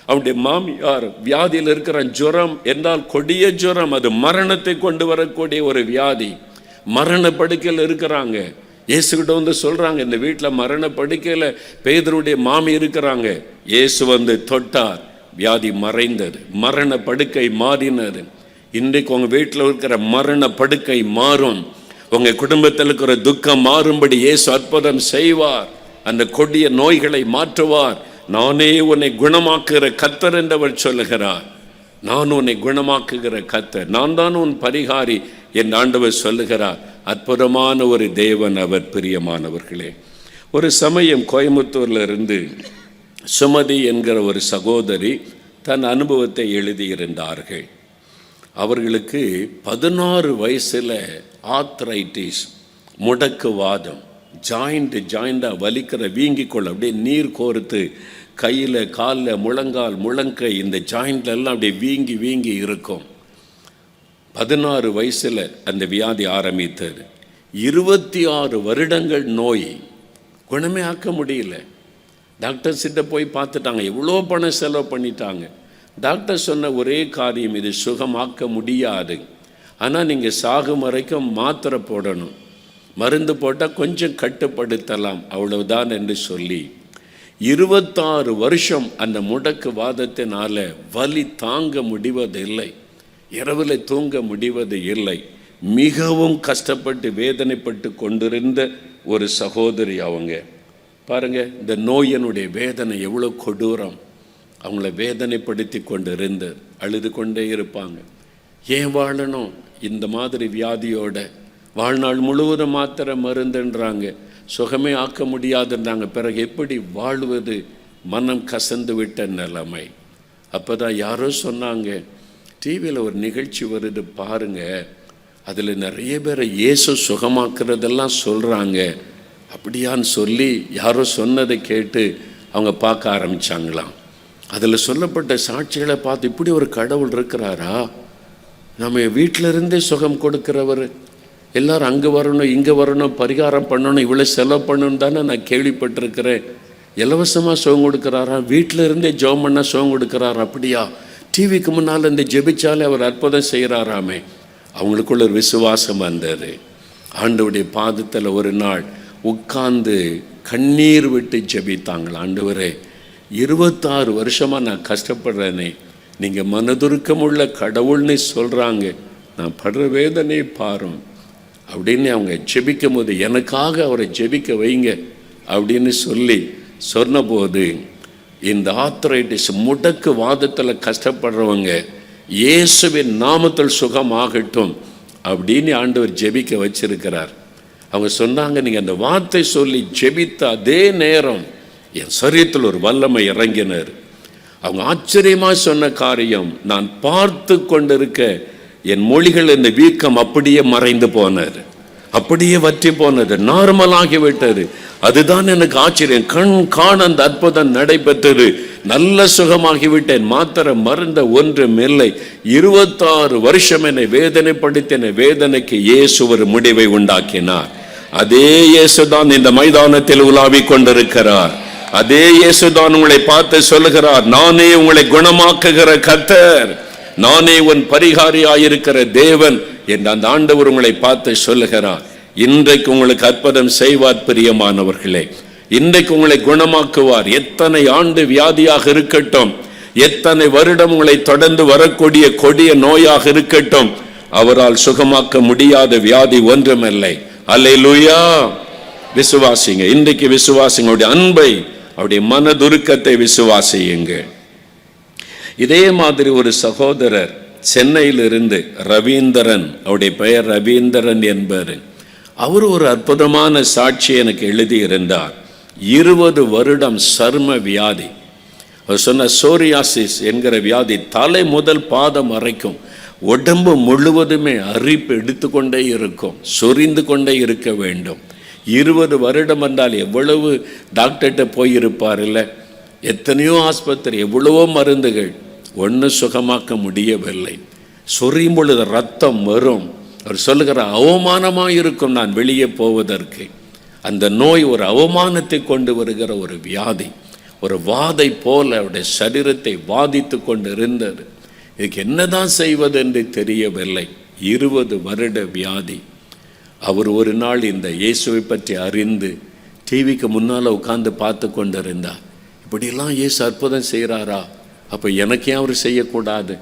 அவருடைய மாமியார் வியாதியில் இருக்கிற ஜுரம் என்றால் கொடிய ஜுரம், அது மரணத்தை கொண்டு வரக்கூடிய ஒரு வியாதி. மரண படுக்கையில் இருக்கிறாங்க. இயேசுகிட்ட வந்து சொல்றாங்க, இந்த வீட்டில் மரண படுக்கையில் பேதுருடைய மாமி இருக்கிறாங்க. இயேசு வந்து தொட்டார், வியாதி மறைந்தது, மரண படுக்கை மாறினது. இன்றைக்கு உங்க வீட்டில் இருக்கிற மரண படுக்கை மாறும், உங்க குடும்பத்தில் இருக்கிற துக்கம் மாறும்படி இயேசு அற்புதம் செய்வார். அந்த கொடிய நோய்களை மாற்றுவார். நானே உன்னை குணமாக்குகிற கர்த்தர் என்றவர் சொல்லுகிறார். நான் உன்னை குணமாக்குகிற கர்த்தர், நான் தான் உன் பரிகாரி என் ஆண்டவர் சொல்லுகிறார். அற்புதமான ஒரு தேவன் அவர். பிரியமானவர்களே, ஒரு சமயம் கோயம்புத்தூர்ல இருந்து சுமதி என்கிற ஒரு சகோதரி தன் அனுபவத்தை எழுதியிருந்தார்கள். அவர்களுக்கு 16 வயசுல ஆர்த்ரைட்டிஸ், முடக்குவாதம், ஜாயிண்டாக வலிக்கிற, வீங்கிக்கொள்ள அப்படியே நீர் கோர்த்து கையில், காலில், முழங்கால், முழங்கை, இந்த ஜாயிண்ட்ல எல்லாம் அப்படியே வீங்கி வீங்கி இருக்கும். 16 வயசுல அந்த வியாதி ஆரம்பித்தது. 26 வருடங்கள் நோய், குணமே ஆக்க முடியல. டாக்டர்ஸ்கிட்ட போய் பார்த்துட்டாங்க, எவ்வளோ பணம் செலவு பண்ணிட்டாங்க. டாக்டர் சொன்ன ஒரே காரியம், இது சுகமாக்க முடியாது, ஆனால் நீங்கள் சாகும் வரைக்கும் மாத்திரை போடணும், மருந்து போட்டால் கொஞ்சம் கட்டுப்படுத்தலாம், அவ்வளவுதான் என்று சொல்லி 26 வருஷம் அந்த முடக்கு வாதத்தினால வலி தாங்க முடிவதில்லை, இரவில் தூங்க முடிவது இல்லை, மிகவும் கஷ்டப்பட்டு வேதனைப்பட்டு கொண்டிருந்த ஒரு சகோதரி அவங்க. பாருங்க, இந்த நோயினுடைய வேதனை எவ்வளோ கொடூரம். அவங்கள வேதனைப்படுத்தி கொண்டு இருந்து அழுது கொண்டே இருப்பாங்க. ஏன் வாழணும் இந்த மாதிரி வியாதியோட? வாழ்நாள் முழுவதும் மாத்திரை மருந்துன்றாங்க, சுகமே ஆக்க முடியாதுன்றாங்க. பிறகு எப்படி வாழ்வது? மனம் கசந்து விட்ட நிலைமை. அப்போ தான் யாரோ சொன்னாங்க, டிவியில் ஒரு நிகழ்ச்சி வருது பாருங்க, அதில் நிறைய பேரை இயேசு சுகமாக்குறதெல்லாம் சொல்கிறாங்க. அப்படியான்னு சொல்லி யாரோ சொன்னதை கேட்டு அவங்க பார்க்க ஆரம்பித்தாங்களாம். அதில் சொல்லப்பட்ட சாட்சிகளை பார்த்து, இப்படி ஒரு கடவுள் இருக்கிறாரா? நம்ம வீட்டில் இருந்தே சுகம் கொடுக்கிறவர், எல்லோரும் அங்கே வரணும் இங்கே வரணும் பரிகாரம் பண்ணணும் இவ்வளோ செலவு பண்ணணும் தானே நான் கேள்விப்பட்டிருக்கிறேன். இலவசமாக சுகம் கொடுக்குறாரா? வீட்டில் இருந்தே ஜெபம் பண்ணால் சுகம் கொடுக்குறாரா? அப்படியா? டிவிக்கு முன்னால் இந்த ஜெபிச்சாலே அவர் அற்புதம் செய்கிறாராமே. அவங்களுக்குள்ள ஒரு விசுவாசம் வந்தது. ஆண்டவருடைய பாதத்தில் ஒரு நாள் உட்கார்ந்து கண்ணீர் விட்டு ஜெபித்தாங்களா, ஆண்டவரே 26 வருஷமாக நான் கஷ்டப்படுறேனே, நீங்கள் மனதுருக்கமுள்ள கடவுள்னு சொல்கிறாங்க, நான் படுற வேதனை பாரும் அப்படின்னு அவங்க ஜெபிக்கும் போது, எனக்காக அவரை ஜெபிக்க வைங்க அப்படின்னு சொல்லி சொன்னபோது, இந்த ஆர்த்ரைட்டிஸ் முடக்கு வாதத்தில் கஷ்டப்படுறவங்க இயேசுவின் நாமத்தில் சுகமாகட்டும் அப்படின்னு ஆண்டவர் ஜெபிக்க வச்சிருக்கிறார். அவங்க சொன்னாங்க, நீங்கள் அந்த வார்த்தை சொல்லி ஜெபித்த அதே நேரம் என் சரீரத்தில் ஒரு வல்லமை இறங்கினார். அவங்க ஆச்சரியமாக சொன்ன காரியம், நான் பார்த்து கொண்டிருக்க என் மொழிகள் இந்த வீக்கம் அப்படியே மறைந்து போனார், அப்படியே வற்றி போனது, நார்மலாகி விட்டது. அதுதான் எனக்கு ஆச்சரியம். கண் காண அந்த அற்புதம் நடைபெற்றது. நல்ல சுகமாகிவிட்டேன். மாத்திரை மருந்த ஒன்றும் இல்லை. 26 வருஷம் என்னை வேதனைப்படுத்தின வேதனைக்கு இயேசு ஒரு முடிவை உண்டாக்கினார். அதே இயேசுதான் இந்த மைதானத்தில் உலாவிக் கொண்டிருக்கிறார். அதே இயேசுதான் உங்களை பார்த்து சொல்லுகிறார், நானே உங்களை குணமாக்குகிற கர்த்தர், நானே உன் பரிகாரியாயிருக்கிற தேவன் என்று அந்த ஆண்டவர் உங்களை பார்த்து சொல்லுகிறார். இன்றைக்கு உங்களுக்கு அற்புதம் செய்வார் பிரியமானவர்களே. இன்றைக்கு உங்களை குணமாக்குவார். எத்தனை ஆண்டு வியாதியாக இருக்கட்டும், எத்தனை வருடம் உங்களை தொடர்ந்து வரக்கூடிய கொடிய நோயாக இருக்கட்டும், அவரால் சுகமாக்க முடியாத வியாதி ஒன்றுமில்லை. அல்லேலூயா. விசுவாசிங்க, இன்றைக்கு விசுவாசிங்க. அவருடைய அன்பை, அவருடைய மனதுருக்கத்தை விசுவாசியுங்க. இதே மாதிரி ஒரு சகோதரர் சென்னையிலிருந்து ரவீந்திரன், அவருடைய பெயர் ரவீந்திரன் என்பவர், அவர் ஒரு அற்புதமான சாட்சி எனக்கு எழுதியிருந்தார். 20 வருடம் சர்ம வியாதி. அவர் சொன்ன சோரியாசிஸ் என்கிற வியாதி தலை முதல் பாதம் வரைக்கும் உடம்பு முழுவதுமே அரிப்பு எடுத்துக்கொண்டே இருக்கும், சொரிந்து கொண்டே இருக்க வேண்டும். 20 வருடம் என்றால் எவ்வளவு டாக்டர்கிட்ட போயிருப்பார் இல்லை? எத்தனையோ ஆஸ்பத்திரி, எவ்வளவோ மருந்துகள், ஒன்றும் சுகமாக்க முடியவில்லை. சொரியும் பொழுது ரத்தம் வரும். அவர் சொல்லுகிற அவமானமாக இருக்கும் நான் வெளியே போவதற்கு. அந்த நோய் ஒரு அவமானத்தை கொண்டு வருகிற ஒரு வியாதி, ஒரு வாதை போல அவருடைய சரீரத்தை வாதித்து கொண்டு இருந்தது. இதுக்கு என்னதான் செய்வது என்று தெரியவில்லை. 20 வருட வியாதி. அவர் ஒரு நாள் இந்த இயேசுவை பற்றி அறிந்து டிவிக்கு முன்னால் உட்கார்ந்து பார்த்து கொண்டு இருந்தார். இப்படிலாம் இயேசு அற்புதம் செய்கிறாரா, அப்போ எனக்கு ஏன் அவர் செய்யக்கூடாது?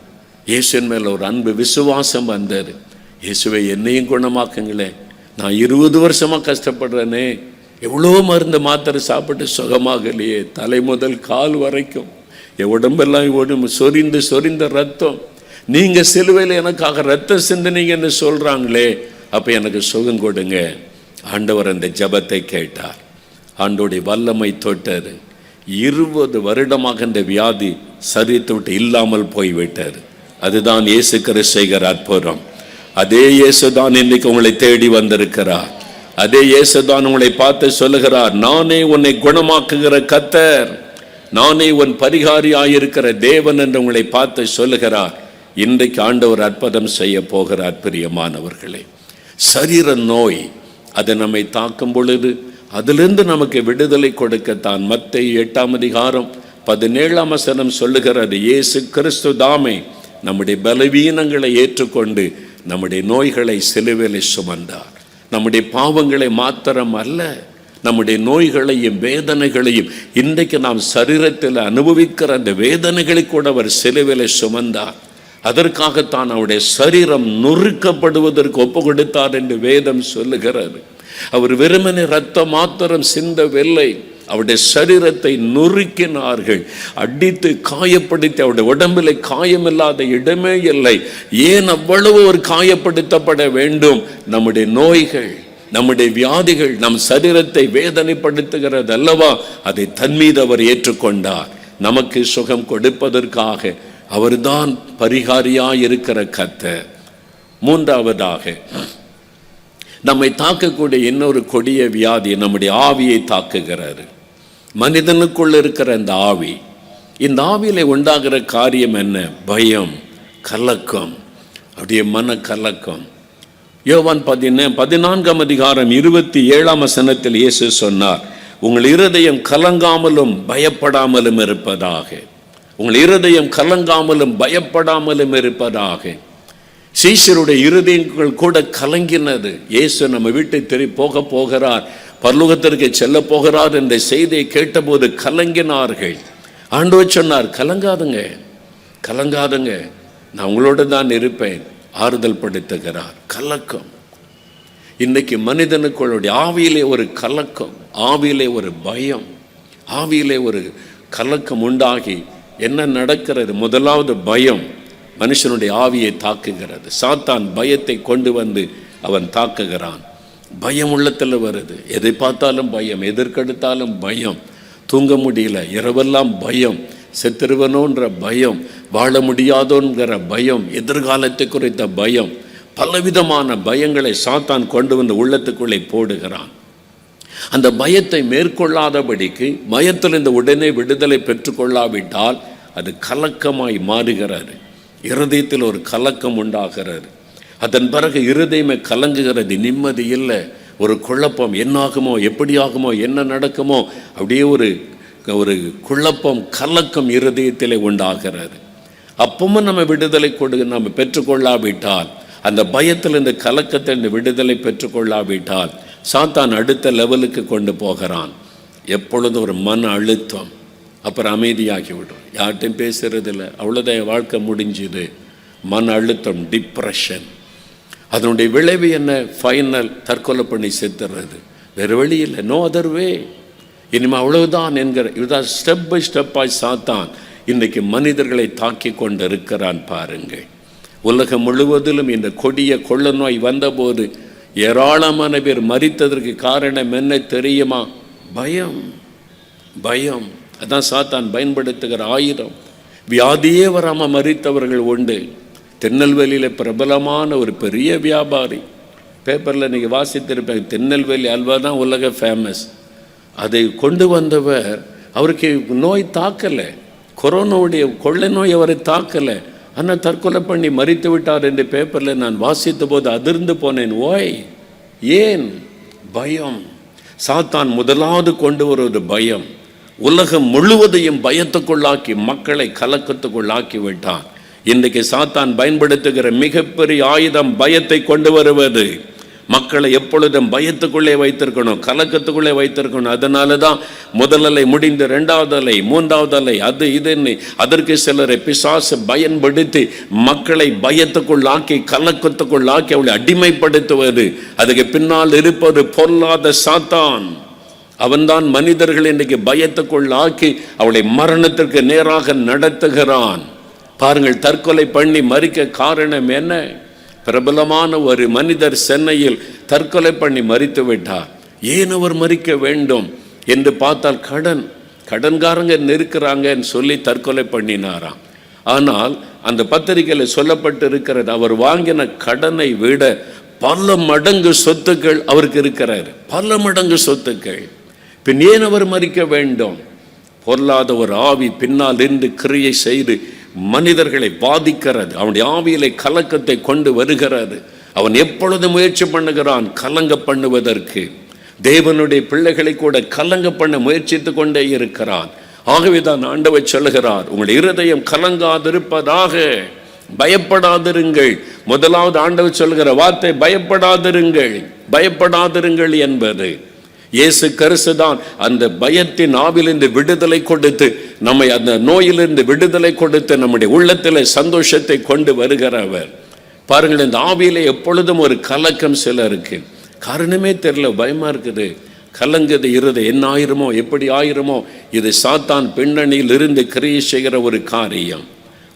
இயேசுவின் மேலே ஒரு அன்பு விசுவாசம் வந்தது. இயேசுவை என்னையும் குணமாக்குங்களே, நான் 20 வருஷமாக கஷ்டப்படுறேனே, எவ்வளோ மருந்து மாத்திரை சாப்பிட்டு சுகமாகலையே, தலை முதல் கால் வரைக்கும் என் உடம்பெல்லாம் சொரிந்து சொரிந்த ரத்தம், நீங்கள் சிலுவையில் எனக்காக ரத்தம் சிந்தினீங்கன்னு சொல்கிறாங்களே, அப்போ எனக்கு சுகம் கொடுங்க. ஆண்டவர் அந்த ஜெபத்தை கேட்டார். ஆண்டோடைய வல்லமை தொட்டது. 20 வருடமாக இந்த வியாதி சரீரத்தை விட்டு இல்லாமல் போய்விட்டார். அதுதான் இயேசு கிறிஸ்து செய்கிற அற்புதம். அதே இயேசுதான் இன்னைக்கு உங்களை தேடி வந்திருக்கிறார். அதே இயேசுதான் உங்களை பார்த்து சொல்லுகிறார், நானே உன்னை குணமாக்குகிற கர்த்தர், நானே உன் பரிகாரியாயிருக்கிற தேவன் என்று உங்களை பார்த்து சொல்லுகிறார். இன்றைக்கு ஆண்டவர் அற்புதம் செய்ய போகிறார். பிரியமானவர்களே, சரீர நோய் அது நம்மை தாக்கும் பொழுது அதிலிருந்து நமக்கு விடுதலை கொடுக்கத்தான் மத்தேயு 8:17 சொல்லுகிறது, இயேசு கிறிஸ்து தாமே நம்முடைய பலவீனங்களை ஏற்றுக்கொண்டு நம்முடைய நோய்களை சிலுவையில் சுமந்தார். நம்முடைய பாவங்களை மாத்திரம் அல்ல, நம்முடைய நோய்களையும் வேதனைகளையும், இன்றைக்கு நாம் சரீரத்தில் அனுபவிக்கிற அந்த வேதனைகளை கூட அவர் சிலுவையில் சுமந்தார். அதற்காகத்தான் அவருடைய சரீரம் நொறுக்கப்படுவதற்கு ஒப்பு கொடுத்தார் என்று வேதம் சொல்லுகிறது. அவர் வெறுமனே ரத்தம் மாத்திரம் சிந்தவில்லை, அவருடைய சரீரத்தை நொறுக்கினார்கள், அடித்து காயப்படுத்தி. அவருடைய உடம்பில் காயமில்லாத இடமே இல்லை. ஏன் அவ்வளவு ஒரு காயப்படுத்தப்பட வேண்டும்? நம்முடைய நோய்கள், நம்முடைய வியாதிகள் நம் சரீரத்தை வேதனைப்படுத்துகிறது அல்லவா? அதை தன்மீது அவர் ஏற்றுக்கொண்டார். நமக்கு சுகம் கொடுப்பதற்காக அவர்தான் பரிகாரியாய் இருக்கிற கர்த்தர். மூன்றாவதாக, நம்மை தாக்கக்கூடிய இன்னொரு கொடிய வியாதி நம்முடைய ஆவியை தாக்குகிறார். மனிதனுக்குள்ள இருக்கிற இந்த ஆவி, இந்த ஆவியில உண்டாகிற காரியம் என்ன? பயம், கலக்கம், அப்படியே மன கலக்கம். யோவான் 14:27 இயேசு சொன்னார், உங்கள் இருதயம் கலங்காமலும் பயப்படாமலும் இருப்பதாக. உங்கள் இருதயம் கலங்காமலும் பயப்படாமலும் இருப்பதாக. சீஷருடைய இருதயங்கள் கூட கலங்கினது. இயேசு நம்ம வீட்டை போக போகிறார், பரலோகத்திற்கு செல்ல போகிறார் என்ற செய்தியை கேட்டபோது கலங்கினார்கள். ஆண்டவர் சொன்னார், கலங்காதுங்க, கலங்காதுங்க, நான் உங்களோடு தான் இருப்பேன். ஆறுதல் படுத்துகிறார். கலக்கம். இன்னைக்கு மனிதனுக்குள்ளுடைய ஆவியிலே ஒரு கலக்கம், ஆவியிலே ஒரு பயம், ஆவியிலே ஒரு கலக்கம் உண்டாகி என்ன நடக்கிறது? முதலாவது பயம் மனுஷனுடைய ஆவியை தாக்குகிறது. சாத்தான் பயத்தை கொண்டு வந்து அவன் தாக்குகிறான். பயம் உள்ளத்தில் வருது. எதை பார்த்தாலும் பயம், எதற்கெடுத்தாலும் பயம், தூங்க முடியல, இரவெல்லாம் பயம், செத்துருவனோன்ற பயம், வாழ முடியாதோங்கிற பயம், எதிர்காலத்தை குறித்த பயம், பலவிதமான பயங்களை சாத்தான் கொண்டு வந்து உள்ளத்துக்குள்ளே போடுகிறான். அந்த பயத்தை மேற்கொள்ளாதபடிக்கு, பயத்திலிருந்து உடனே விடுதலை பெற்றுக்கொள்ளாவிட்டால் அது கலக்கமாய் மாறுகிறது. இருதயத்தில் ஒரு கலக்கம் உண்டாகிறது. அதன் பிறகு இருதயமே கலங்குகிறது, நிம்மதி இல்லை, ஒரு குழப்பம், என்னாகுமோ, எப்படி ஆகுமோ, என்ன நடக்குமோ, அப்படியே ஒரு குழப்பம், கலக்கம் இருதயத்திலே உண்டாகிறது. அப்பவும் நம்ம விடுதலை நம்ம பெற்றுக்கொள்ளாவிட்டால், அந்த பயத்தில் இந்த கலக்கத்தில் விடுதலை பெற்றுக்கொள்ளாவிட்டால் சாத்தான் அடுத்த லெவலுக்கு கொண்டு போகிறான். எப்பொழுதும் ஒரு மன அழுத்தம், அப்புறம் அமைதியாகி விடும், யார்கிட்டையும் பேசுறதில்ல, அவ்வளோதான், வாழ்க்கை முடிஞ்சுது. மன அழுத்தம், டிப்ரெஷன். அதனுடைய விளைவு என்ன? ஃபைனல், தற்கொலை பண்ணி செத்துறது. வேறு வழி இல்லை, நோ அதர் வே. இனிமேல் அவ்வளவுதான் என்கிற இதுதான் ஸ்டெப் பை ஸ்டெப்பாய் சாத்தான் இன்றைக்கு மனிதர்களை தாக்கி கொண்டு இருக்கிறான். பாருங்கள், உலகம் முழுவதிலும் இந்த கொடிய கொள்ள நோய் வந்தபோது ஏராளமான பேர் மரித்ததற்கு காரணம் என்ன தெரியுமா? பயம், பயம். அதான் சாத்தான் பயன்படுத்துகிற ஆயுதம். வியாதியே வராமல் மரித்தவர்கள் உண்டு. திருநெல்வேலியில் பிரபலமான ஒரு பெரிய வியாபாரி, பேப்பரில் நீங்கள் வாசித்திருப்பேன், திருநெல்வேலி அல்வா தான் உலக ஃபேமஸ். அதை கொண்டு வந்தவர், அவருக்கு நோய் தாக்கலை, கொரோனாவுடைய கொள்ளை நோய் அவரை தாக்கலை, ஆனால் தற்கொலை பண்ணி மரித்து விட்டார் என்று பேப்பரில் நான் வாசித்த போது அதிர்ந்து போனேன். ஓய், ஏன்? பயம். சாத்தான் முதலாவது கொண்டு வருவது பயம். உலகம் முழுவதையும் பயத்துக்குள்ளாக்கி மக்களை கலக்கத்துக்குள்ளாக்கி விட்டான். இன்றைக்கு சாத்தான் பயன்படுத்துகிற மிகப்பெரிய ஆயுதம் பயத்தை கொண்டு வருவது. மக்களை எப்பொழுதும் பயத்துக்குள்ளே வைத்திருக்கணும், கலக்கத்துக்குள்ளே வைத்திருக்கணும். அதனால தான் முதல் அலை முடிந்த இரண்டாவது அலை, மூன்றாவது அலை, அது இதுன்னு அதற்கு சிலரை பிசாசு பயன்படுத்தி மக்களை பயத்துக்குள்ளாக்கி கலக்கத்துக்குள்ளாக்கி அவளை அடிமைப்படுத்துவது. அதுக்கு பின்னால் இருப்பது பொல்லாத சாத்தான். அவன்தான் மனிதர்கள் இன்றைக்கு பயத்துக்குள்ளாக்கி அவளை மரணத்திற்கு நேராக நடத்துகிறான். பாருங்கள், தற்கொலை பண்ணி மரிக்க காரணம் என்ன? பிரபலமான ஒரு மனிதர் சென்னையில் தற்கொலை பண்ணி மரித்து விட்டார். ஏன் அவர் மரிக்க வேண்டும் என்று பார்த்தால் கடன்காரங்க இருக்கிறாங்கன்னு சொல்லி தற்கொலை பண்ணினாராம். ஆனால் அந்த பத்திரிகையில் சொல்லப்பட்டு இருக்கிறது, அவர் வாங்கின கடனை விட பல மடங்கு சொத்துக்கள் அவருக்கு இருக்கிறார், பல மடங்கு சொத்துக்கள். பின் ஏன் அவர் மரிக்க வேண்டும்? பொல்லாத ஒரு ஆவி பின்னால் இருந்து கிரியை செய்து மனிதர்களை பாதிக்கிறது. அவனுடைய ஆவியிலே கலக்கத்தை கொண்டு வருகிறது. அவன் எப்பொழுது முயற்சி பண்ணுகிறான் கலங்க பண்ணுவதற்கு. தேவனுடைய பிள்ளைகளை கூட கலங்க பண்ண முயற்சித்து கொண்டே இருக்கிறான். ஆகவே தான் ஆண்டவர் சொல்லுகிறார், உங்கள் இருதயம் கலங்காதிருப்பதாக, பயப்படாதிருங்கள். முதலாவது ஆண்டவர் சொல்லுகிற வார்த்தை பயப்படாதிருங்கள், பயப்படாதிருங்கள் என்பது. இயேசு கிறிஸ்து தான் அந்த பயத்தின் ஆவிலிருந்து விடுதலை கொடுத்து நம்மை அந்த நோயிலிருந்து விடுதலை கொடுத்து நம்முடைய உள்ளத்தில் சந்தோஷத்தை கொண்டு வருகிறவர். பாருங்கள், இந்த ஆவியிலே எப்பொழுதும் ஒரு கலக்கம் சிலருக்கு, காரணமே தெரியல, பயமா இருக்குது, கலங்குது இருது, என்ன ஆயிருமோ எப்படி ஆயிருமோ. இது சாத்தான் பின்னணியில் இருந்து கிரியை செய்கிற ஒரு காரியம்.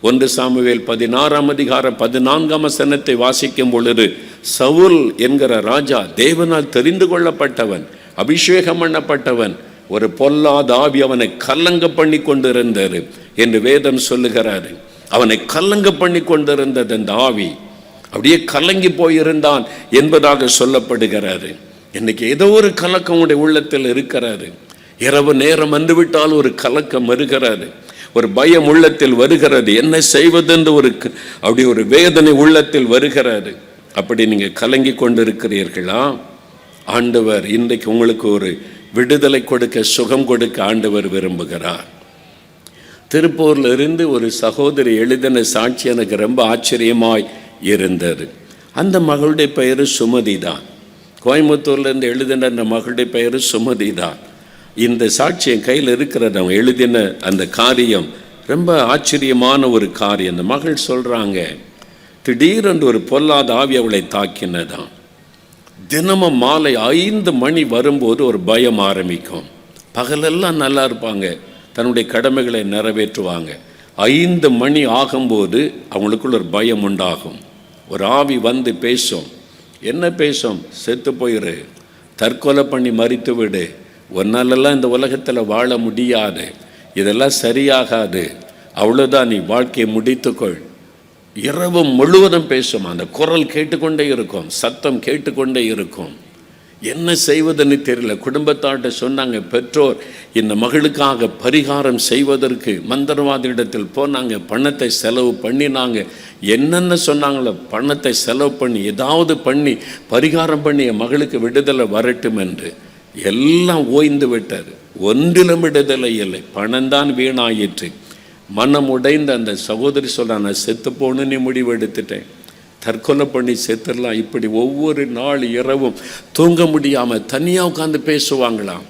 1 சாமுவேல் 16:14 வாசிக்கும் பொழுது, சவுல் என்கிற ராஜா தேவனால் தெரிந்து கொள்ளப்பட்டவன், அபிஷேகம் பண்ணப்பட்டவன், ஒரு பொல்லாத ஆவி அவனை கலங்க பண்ணி கொண்டிருந்தது என்று வேதம் சொல்லுகிறாரு. அவனை கலங்க பண்ணி கொண்டிருந்தது அந்த ஆவி, அப்படியே கலங்கி போயிருந்தான் என்பதாக சொல்லப்படுகிறாரு. இன்னைக்கு ஏதோ ஒரு கலக்கம் உடைய உள்ளத்தில் இருக்கிறாரு. இரவு நேரம் வந்துவிட்டால் ஒரு கலக்கம் வருகிறது, ஒரு பயம் உள்ளத்தில் வருகிறது, என்ன செய்வதென்று அப்படி ஒரு வேதனை உள்ளத்தில் வருகிறது. அப்படி நீங்க கலங்கி கொண்டிருக்கிறீர்களா? ஆண்டவர் இன்றைக்கு உங்களுக்கு ஒரு விடுதலை கொடுக்க, சுகம் கொடுக்க ஆண்டவர் விரும்புகிறார். திருப்பூர்ல இருந்து ஒரு சகோதரி எழுதின சாட்சி எனக்கு ரொம்ப ஆச்சரியமாய் இருந்தது. அந்த மகளுடைய பெயரு சுமதி தான். கோயம்புத்தூர்லேருந்து எழுதின அந்த மகளுடைய பெயரு சுமதி தான். இந்த சாட்சி என் கையில் இருக்கிறது. அவங்க எழுதின அந்த காரியம் ரொம்ப ஆச்சரியமான ஒரு காரியம். அந்த மகள் சொல்கிறாங்க, திடீரென்று ஒரு பொல்லாத ஆவி அவளை தாக்கினதான். தினமும் மாலை 5 மணி வரும்போது ஒரு பயம் ஆரம்பிக்கும். பகலெல்லாம் நல்லா இருப்பாங்க, தன்னுடைய கடமைகளை நிறைவேற்றுவாங்க. 5 மணி ஆகும்போது அவங்களுக்குள்ள ஒரு பயம் உண்டாகும். ஒரு ஆவி வந்து பேசும். என்ன பேசும்? செத்து போயிரு, தற்கொலை பண்ணி மறித்து விடு, ஒன்னாலெல்லாம் இந்த உலகத்தில் வாழ முடியாது, இதெல்லாம் சரியாகாது, அவ்வளோதான், நீ வாழ்க்கையை முடித்துக்கொள். இரவு முழுவதும் பேசும். அந்த குரல் கேட்டுக்கொண்டே இருக்கும், சத்தம் கேட்டுக்கொண்டே இருக்கும். என்ன செய்வதுன்னு தெரியல. குடும்பத்தார்கிட்ட சொன்னாங்க. பெற்றோர் இந்த மகளுக்காக பரிகாரம் செய்வதற்கு மந்திரவாதியிடத்தில் போனாங்க, பணத்தை செலவு பண்ணினாங்க, என்னென்ன சொன்னாங்களோ பணத்தை செலவு பண்ணி ஏதாவது பண்ணி பரிகாரம் பண்ணி என் மகளுக்கு விடுதலை வரட்டும் என்று. எல்லாம் ஓய்ந்து விட்டார், ஒன்றிலும் விடுதலை இல்லை, பணம்தான் வீணாயிற்று. மனம் உடைந்த அந்த சகோதரி சொல்கிறான், நான் செத்து போகணுன்னு முடிவு எடுத்துட்டேன், தற்கொலை பண்ணி செத்துடலாம். இப்படி ஒவ்வொரு நாள் இரவும் தூங்க முடியாமல் தனியாக உட்காந்து பேசுவாங்களாம்.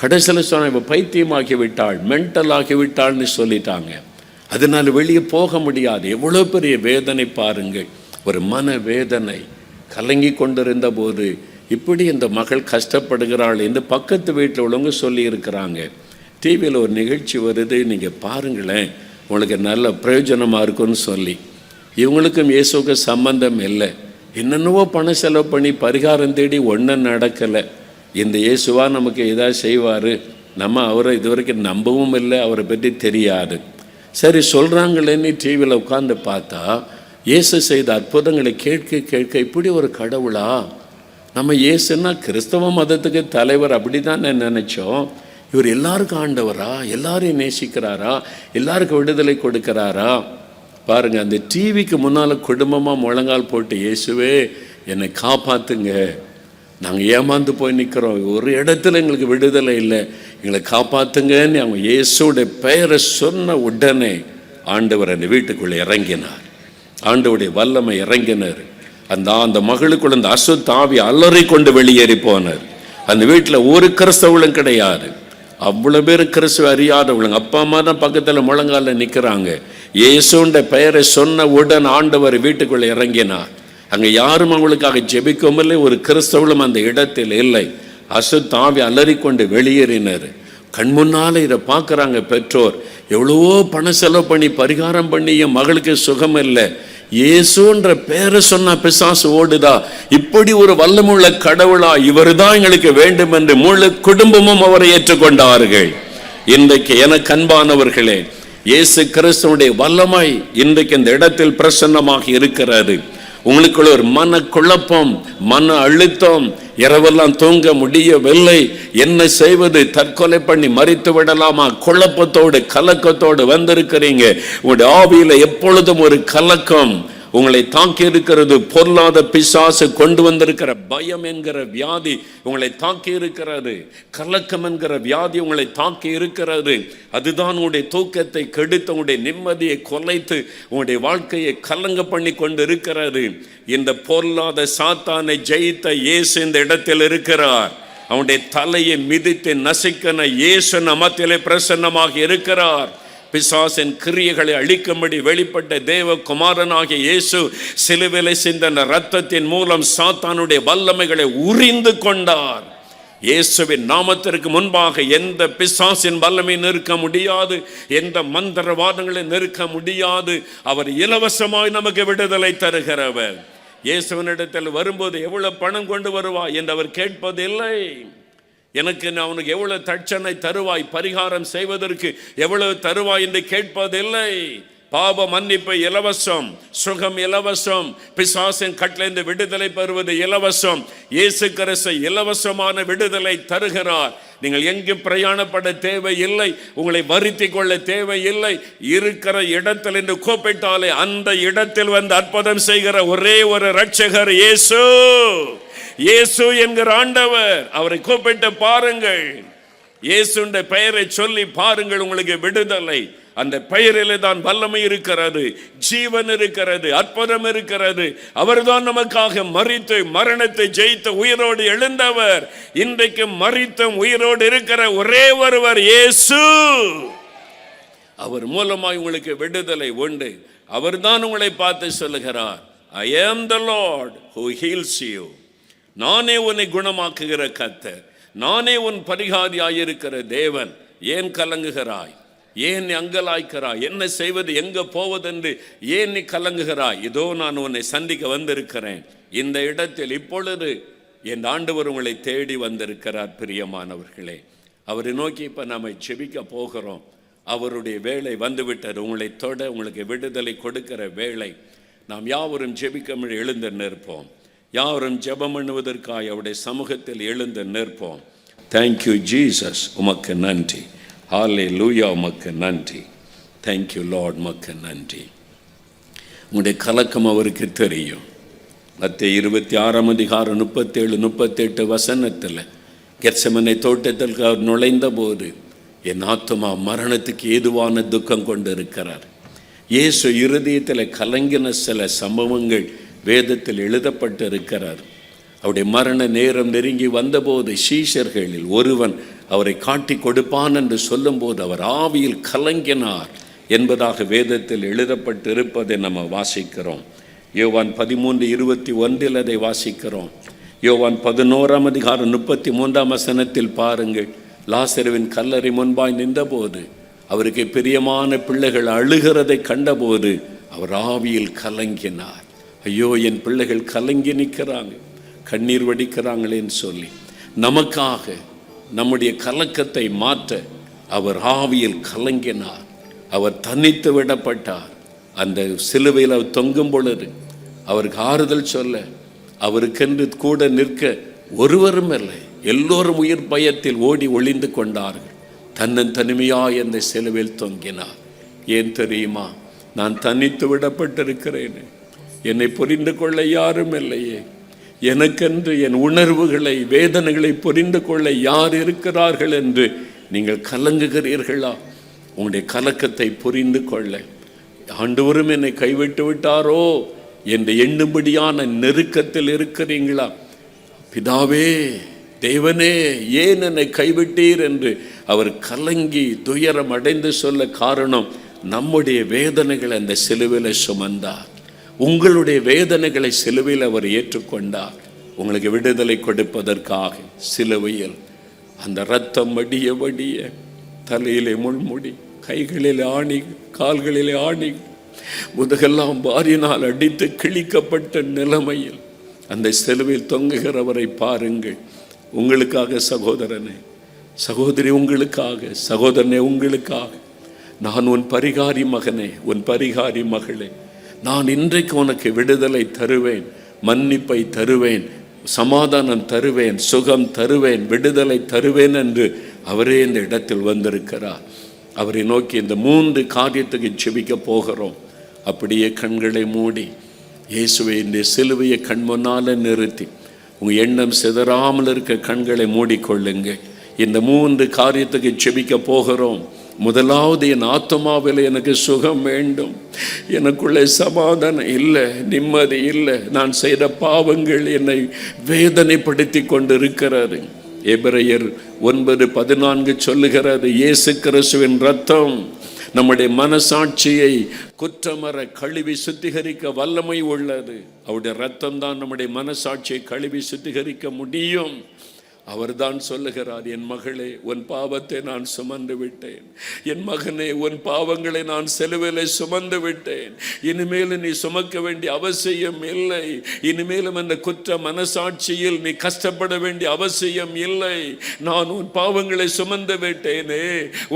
கடைசியில் சொன்ன, இப்போ பைத்தியமாகி விட்டாள், மென்டல் ஆகி விட்டாள்னு சொல்லிட்டாங்க. அதனால் வெளியே போக முடியாது. எவ்வளோ பெரிய வேதனை பாருங்கள், ஒரு மன வேதனை. கலங்கி கொண்டிருந்த போது இப்படி இந்த மகள் கஷ்டப்படுகிறாள் என்று பக்கத்து வீட்டில் உள்ளவங்க சொல்லியிருக்கிறாங்க. டிவியில் ஒரு நிகழ்ச்சி வருது, நீங்கள் பாருங்களேன், உங்களுக்கு நல்ல பிரயோஜனமாக இருக்குன்னு சொல்லி. இவங்களுக்கும் இயேசுக்கு சம்பந்தம் இல்லை. என்னென்னவோ பணம் செலவு பண்ணி பரிகாரம் தேடி ஒன்றும் நடக்கலை. இந்த இயேசுவா நமக்கு எதாவது செய்வார், நம்ம அவரை இதுவரைக்கும் நம்பவும் இல்லை, அவரை பற்றி தெரியாது. சரி சொல்கிறாங்களேன்னு டிவியில் உட்காந்து பார்த்தா இயேசு செய்த அற்புதங்களை கேட்க கேட்க இப்படி ஒரு கடவுளா? நம்ம இயேசுன்னா கிறிஸ்தவ மதத்துக்கு தலைவர், அப்படி தான் நினச்சோம். இவர் எல்லாருக்கும் ஆண்டவரா, எல்லாரையும் நேசிக்கிறாரா, எல்லாருக்கும் விடுதலை கொடுக்கிறாரா? பாருங்கள், அந்த டிவிக்கு முன்னால் குடும்பமாக முழங்கால் போட்டு, இயேசுவே என்னை காப்பாற்றுங்க, நாங்கள் ஏமாந்து போய் நிற்கிறோம், ஒரு இடத்துல எங்களுக்கு விடுதலை இல்லை, எங்களை காப்பாற்றுங்கன்னு அவங்க இயேசுடைய பெயரை சொன்ன உடனே ஆண்டவர் அந்த வீட்டுக்குள்ளே இறங்கினார். ஆண்டவருடைய வல்லமை இறங்கினார். அந்த மகளுக்குள்ள அந்த அசுத்த ஆவி அலறி கொண்டு வெளியேறி போனார். அந்த வீட்டில் ஒரு கிறிஸ்தவளும் கிடையாது. அவ்வளோ பேர் கிறிஸ்துவ அறியாதவளுங்க. அப்பா அம்மா தான் பக்கத்தில் முழங்கால நிற்கிறாங்க. இயேசுன்ற பெயரை சொன்ன உடன் ஆண்டவர் வீட்டுக்குள்ளே இறங்கினார். அங்கே யாரும் அவங்களுக்காக ஜெபிக்கவும் இல்லை, ஒரு கிறிஸ்தவளும் அந்த இடத்தில் இல்லை. அசுத்த ஆவி அலறிக்கொண்டு வெளியேறினார். கண்முன்னால் இதை பார்க்குறாங்க பெற்றோர். எவ்வளவோ பணம் செலவு பண்ணி பரிகாரம் பண்ணி என் மகளுக்கு சுகம் இல்லை, இயேசுன்ற பேரை சொன்ன பிசாசு ஓடுதா? இப்படி ஒரு வல்லமுள்ள கடவுளா? இவர் தான் எங்களுக்கு வேண்டும் என்று முழு குடும்பமும் அவரை ஏற்றுக்கொண்டார்கள். இன்றைக்கு எனக்கு அன்பானவர்களே, இயேசு கிறிஸ்துவுடைய வல்லமை இன்றைக்கு இந்த இடத்தில் பிரசன்னமாக இருக்கிறது. உங்களுக்குள்ள ஒரு மன குழப்பம், மன அழுத்தம், இரவெல்லாம் தூங்க முடியவில்லை, என்ன செய்வது, தற்கொலை பண்ணி மறித்து விடலாமா, குழப்பத்தோடு கலக்கத்தோடு வந்திருக்கிறீங்க. உங்களுடைய ஆவியில எப்பொழுதும் ஒரு கலக்கம் உங்களை தாக்கி இருக்கிறது. பொல்லாத பிசாசு கொண்டு வந்திருக்கிற பயம் என்கிற வியாதி உங்களை தாக்கி இருக்கிறது. கலக்கம் என்கிற வியாதி உங்களை தாக்கி இருக்கிறது. அதுதான் உங்களுடைய தூக்கத்தை கெடுத்து, உங்களுடைய நிம்மதியை கொலைத்து, உங்களுடைய வாழ்க்கையை கலங்க பண்ணி கொண்டு இருக்கிறது. இந்த பொல்லாத சாத்தானை ஜெயித்த இயேசு இந்த இடத்தில் இருக்கிறார். அவனுடைய தலையை மிதித்து நசுக்கின இயேசு நமத்திலே பிரசன்னமாக இருக்கிறார். பிசாசின் கிரியைகளை அழிக்கும்படி வெளிப்பட்ட தேவகுமாரனாகிய இயேசு சிலுவையிலே சிந்தின இரத்தத்தின் மூலம் சாத்தானுடைய வல்லமைகளை உரிந்து கொண்டார். இயேசுவின் நாமத்திற்கு முன்பாக எந்த பிசாசின் வல்லமை நிற்க முடியாது, எந்த மந்திரவாதங்களை நிற்க முடியாது. அவர் இலவசமாய் நமக்கு விடுதலை தருகிறவர். இயேசுவினிடத்தில் வரும்போது எவ்வளவு பணம் கொண்டு வருவாய் என்று அவர் கேட்பதில்லை. எனக்கு அவனுக்கு எவ்வளவு தட்சணை தருவாய், பரிகாரம் செய்வதற்கு எவ்வளவு தருவாய் என்று கேட்பதில்லை. பாவ மன்னிப்பு இலவசம், சுகம் இலவசம், பிசாசின் கட்டளையிலிருந்து விடுதலை பெறுவது இலவசம். இயேசு கிறிஸ்து இலவசமான விடுதலை தருகிறார். நீங்கள் எங்கும் பிரயாணப்பட தேவையில்லை, உங்களை வருத்தி கொள்ள தேவையில்லை. இருக்கிற இடத்தில் என்று கூப்பிட்டாலே அந்த இடத்தில் வந்து அற்புதம் செய்கிற ஒரே ஒரு இரட்சகர் இயேசு. இயேசு என்கிற ஆண்டவர். அவரை கூப்பிட்டு பாருங்கள், இயேசுடைய பெயரை சொல்லி பாருங்கள், உங்களுக்கு விடுதலை. அந்த பெயரிலே தான் வல்லமை இருக்கிறது, ஜீவன் இருக்கிறது, அற்புதம் இருக்கிறது. அவர்தான் நமக்காக மரித்து மரணத்தை ஜெயித்து உயிரோடு எழுந்தவர். இன்றைக்கு மரித்தும் உயிரோடு இருக்கிற ஒரே ஒருவர் இயேசு. அவர் மூலமாய் உங்களுக்கு விடுதலை உண்டு. அவர்தான் உங்களை பார்த்து சொல்லுகிறார், I am the Lord who heals you. நானே உன்னை குணமாக்குகிற கர்த்தர், நானே உன் பரிகாரியாயிருக்கிற தேவன். ஏன் கலங்குகிறாய்? ஏன் நீ அங்கலாய்க்கிறாய்? என்ன செய்வது, எங்க போவதென்று ஏன் நீ கலங்குகிறாய்? இதோ நான் உன்னை சந்திக்க வந்திருக்கிறேன். இந்த இடத்தில் இப்பொழுது என் ஆண்டவர் உங்களை தேடி வந்திருக்கிறார். பிரியமானவர்களே, அவரை நோக்கி இப்ப நாம ஜெபிக்க போகிறோம். அவருடைய வேலை வந்துவிட்டது. உங்களை தொட, உங்களுக்கு விடுதலை கொடுக்கிற வேலை. நாம் யாவரும் ஜெபிக்க எழுந்து நிற்போம். யாவரும் ஜெபம் பண்ணுவதற்காக அவருடைய சமூகத்தில் எழுந்து நிற்போம். தேங்க்யூ ஜீசஸ், உமக்கு நன்றி. ஹல்லேலூயா, உமக்கு நன்றி. தேங்க்யூ லார்ட், உமக்கு நன்றி. உங்களுடைய கலக்கம் அவருக்கு தெரியும். மத்தேயு 26:37-38 கெத்செமனே தோட்டத்தில் அவர் நுழைந்த போது என் ஆத்துமா மரணத்துக்கு ஏதுவான துக்கம் கொண்டு இருக்கிறார். இயேசு இருதயத்தில் கலங்கின சில சம்பவங்கள் வேதத்தில் எழுதப்பட்டு இருக்கிறார். அவருடைய மரண நேரம் நெருங்கி வந்தபோது சீஷர்களில் ஒருவன் அவரை காட்டி கொடுப்பான் என்று சொல்லும்போது அவர் ஆவியில் கலங்கினார் என்பதாக வேதத்தில் எழுதப்பட்டு இருப்பதை நம்ம வாசிக்கிறோம். யோவான் 13:21 அதை வாசிக்கிறோம். யோவான் 11:33 பாருங்கள். லாசருவின் கல்லறை முன்பாய் நின்றபோது அவருக்கு பிரியமான பிள்ளைகள் அழுகிறதை கண்டபோது அவர் ஆவியில் கலங்கினார். ஐயோ, என் பிள்ளைகள் கலங்கி நிற்கிறாங்க, கண்ணீர் வடிக்கிறாங்களேன்னு சொல்லி நமக்காக நம்முடைய கலக்கத்தை மாற்ற அவர் ஆவியில் கலங்கினார். அவர் தனித்து விடப்பட்டார். அந்த சிலுவையில் அவர் தொங்கும் பொழுது அவருக்கு ஆறுதல் சொல்ல அவருக்கென்று கூட நிற்க ஒருவரும் இல்லை. எல்லோரும் உயிர் பயத்தில் ஓடி ஒளிந்து கொண்டார்கள். தன்னன் தனிமையாய் அந்த சிலுவையில் தொங்கினார். ஏன் தெரியுமா? நான் தனித்து விடப்பட்டிருக்கிறேன், என்னை புரிந்து கொள்ள யாரும் இல்லையே, எனக்கென்று என் உணர்வுகளை வேதனைகளை புரிந்து கொள்ள யார் இருக்கிறார்கள் என்று நீங்கள் கலங்குகிறீர்களா? உங்களுடைய கலக்கத்தை புரிந்து கொள்ள ஆண்டவரும் என்னை கைவிட்டு விட்டாரோ என்று எண்ணும்படியான நெருக்கத்தில் இருக்கிறீங்களா? பிதாவே, தேவனே, ஏன் என்னை கைவிட்டீர் என்று அவர் கலங்கி துயரம் அடைந்து சொல்ல காரணம், நம்முடைய வேதனைகளை அந்த சிலுவையில் சுமந்தார். உங்களுடைய வேதனைகளை சிலுவையில் அவர் ஏற்றுக்கொண்டார். உங்களுக்கு விடுதலை கொடுப்பதற்காக சிலுவையில் அந்த இரத்தம் வடிய வடிய, தலையிலே முள்முடி, கைகளிலே ஆணி, கால்களிலே ஆணி, முதுகெல்லாம் வாரினால் அடித்து கிழிக்கப்பட்ட நிலைமையில் அந்த சிலுவையில் தொங்குகிறவரை பாருங்கள். உங்களுக்காக சகோதரனே, சகோதரி உங்களுக்காக, சகோதரனே உங்களுக்காக, நான் உன் பரிகாரி மகனே, உன் பரிகாரி மகளே, நான் இன்றைக்கு உனக்கு விடுதலை தருவேன், மன்னிப்பை தருவேன், சமாதானம் தருவேன், சுகம் தருவேன், விடுதலை தருவேன் என்று அவரே இந்த இடத்தில் வந்திருக்கிறார். அவரை நோக்கி இந்த 3 காரியத்துக்கு ஜெபிக்க போகிறோம். அப்படியே கண்களை மூடி இயேசுவை இந்த சிலுவையை கண் முன்னால நிறுத்தி உங்கள் எண்ணம் சிதறாமல் இருக்க கண்களை மூடிக்கொள்ளுங்க. இந்த 3 காரியத்துக்கு ஜெபிக்க போகிறோம். முதலாவது, என் ஆத்மாவில் எனக்கு சுகம் வேண்டும், எனக்குள்ளே சமாதானம் இல்லை, நிம்மதி இல்லை, நான் செய்த பாவங்கள் என்னை வேதனைப்படுத்தி கொண்டு இருக்கிறது, எபிரெயர் 9:14 சொல்லுகிறது, இயேசு கிறிஸ்துவின் இரத்தம் நம்முடைய மனசாட்சியை குற்றமற கழுவி சுத்திகரிக்க வல்லமை உள்ளது. அவருடைய இரத்தம் தான் நம்முடைய மனசாட்சியை கழுவி சுத்திகரிக்க முடியும். அவர்தான் சொல்லுகிறார், என் மகளே, உன் பாவத்தை நான் சுமந்து விட்டேன். என் மகனே, உன் பாவங்களை நான் சிலுவையிலே சுமந்து விட்டேன். இனிமேல் நீ சுமக்க வேண்டிய அவசியம் இல்லை. இனிமேலும் அந்த குற்ற மனசாட்சியில் நீ கஷ்டப்பட வேண்டிய அவசியம் இல்லை. நான் உன் பாவங்களை சுமந்து விட்டேனே.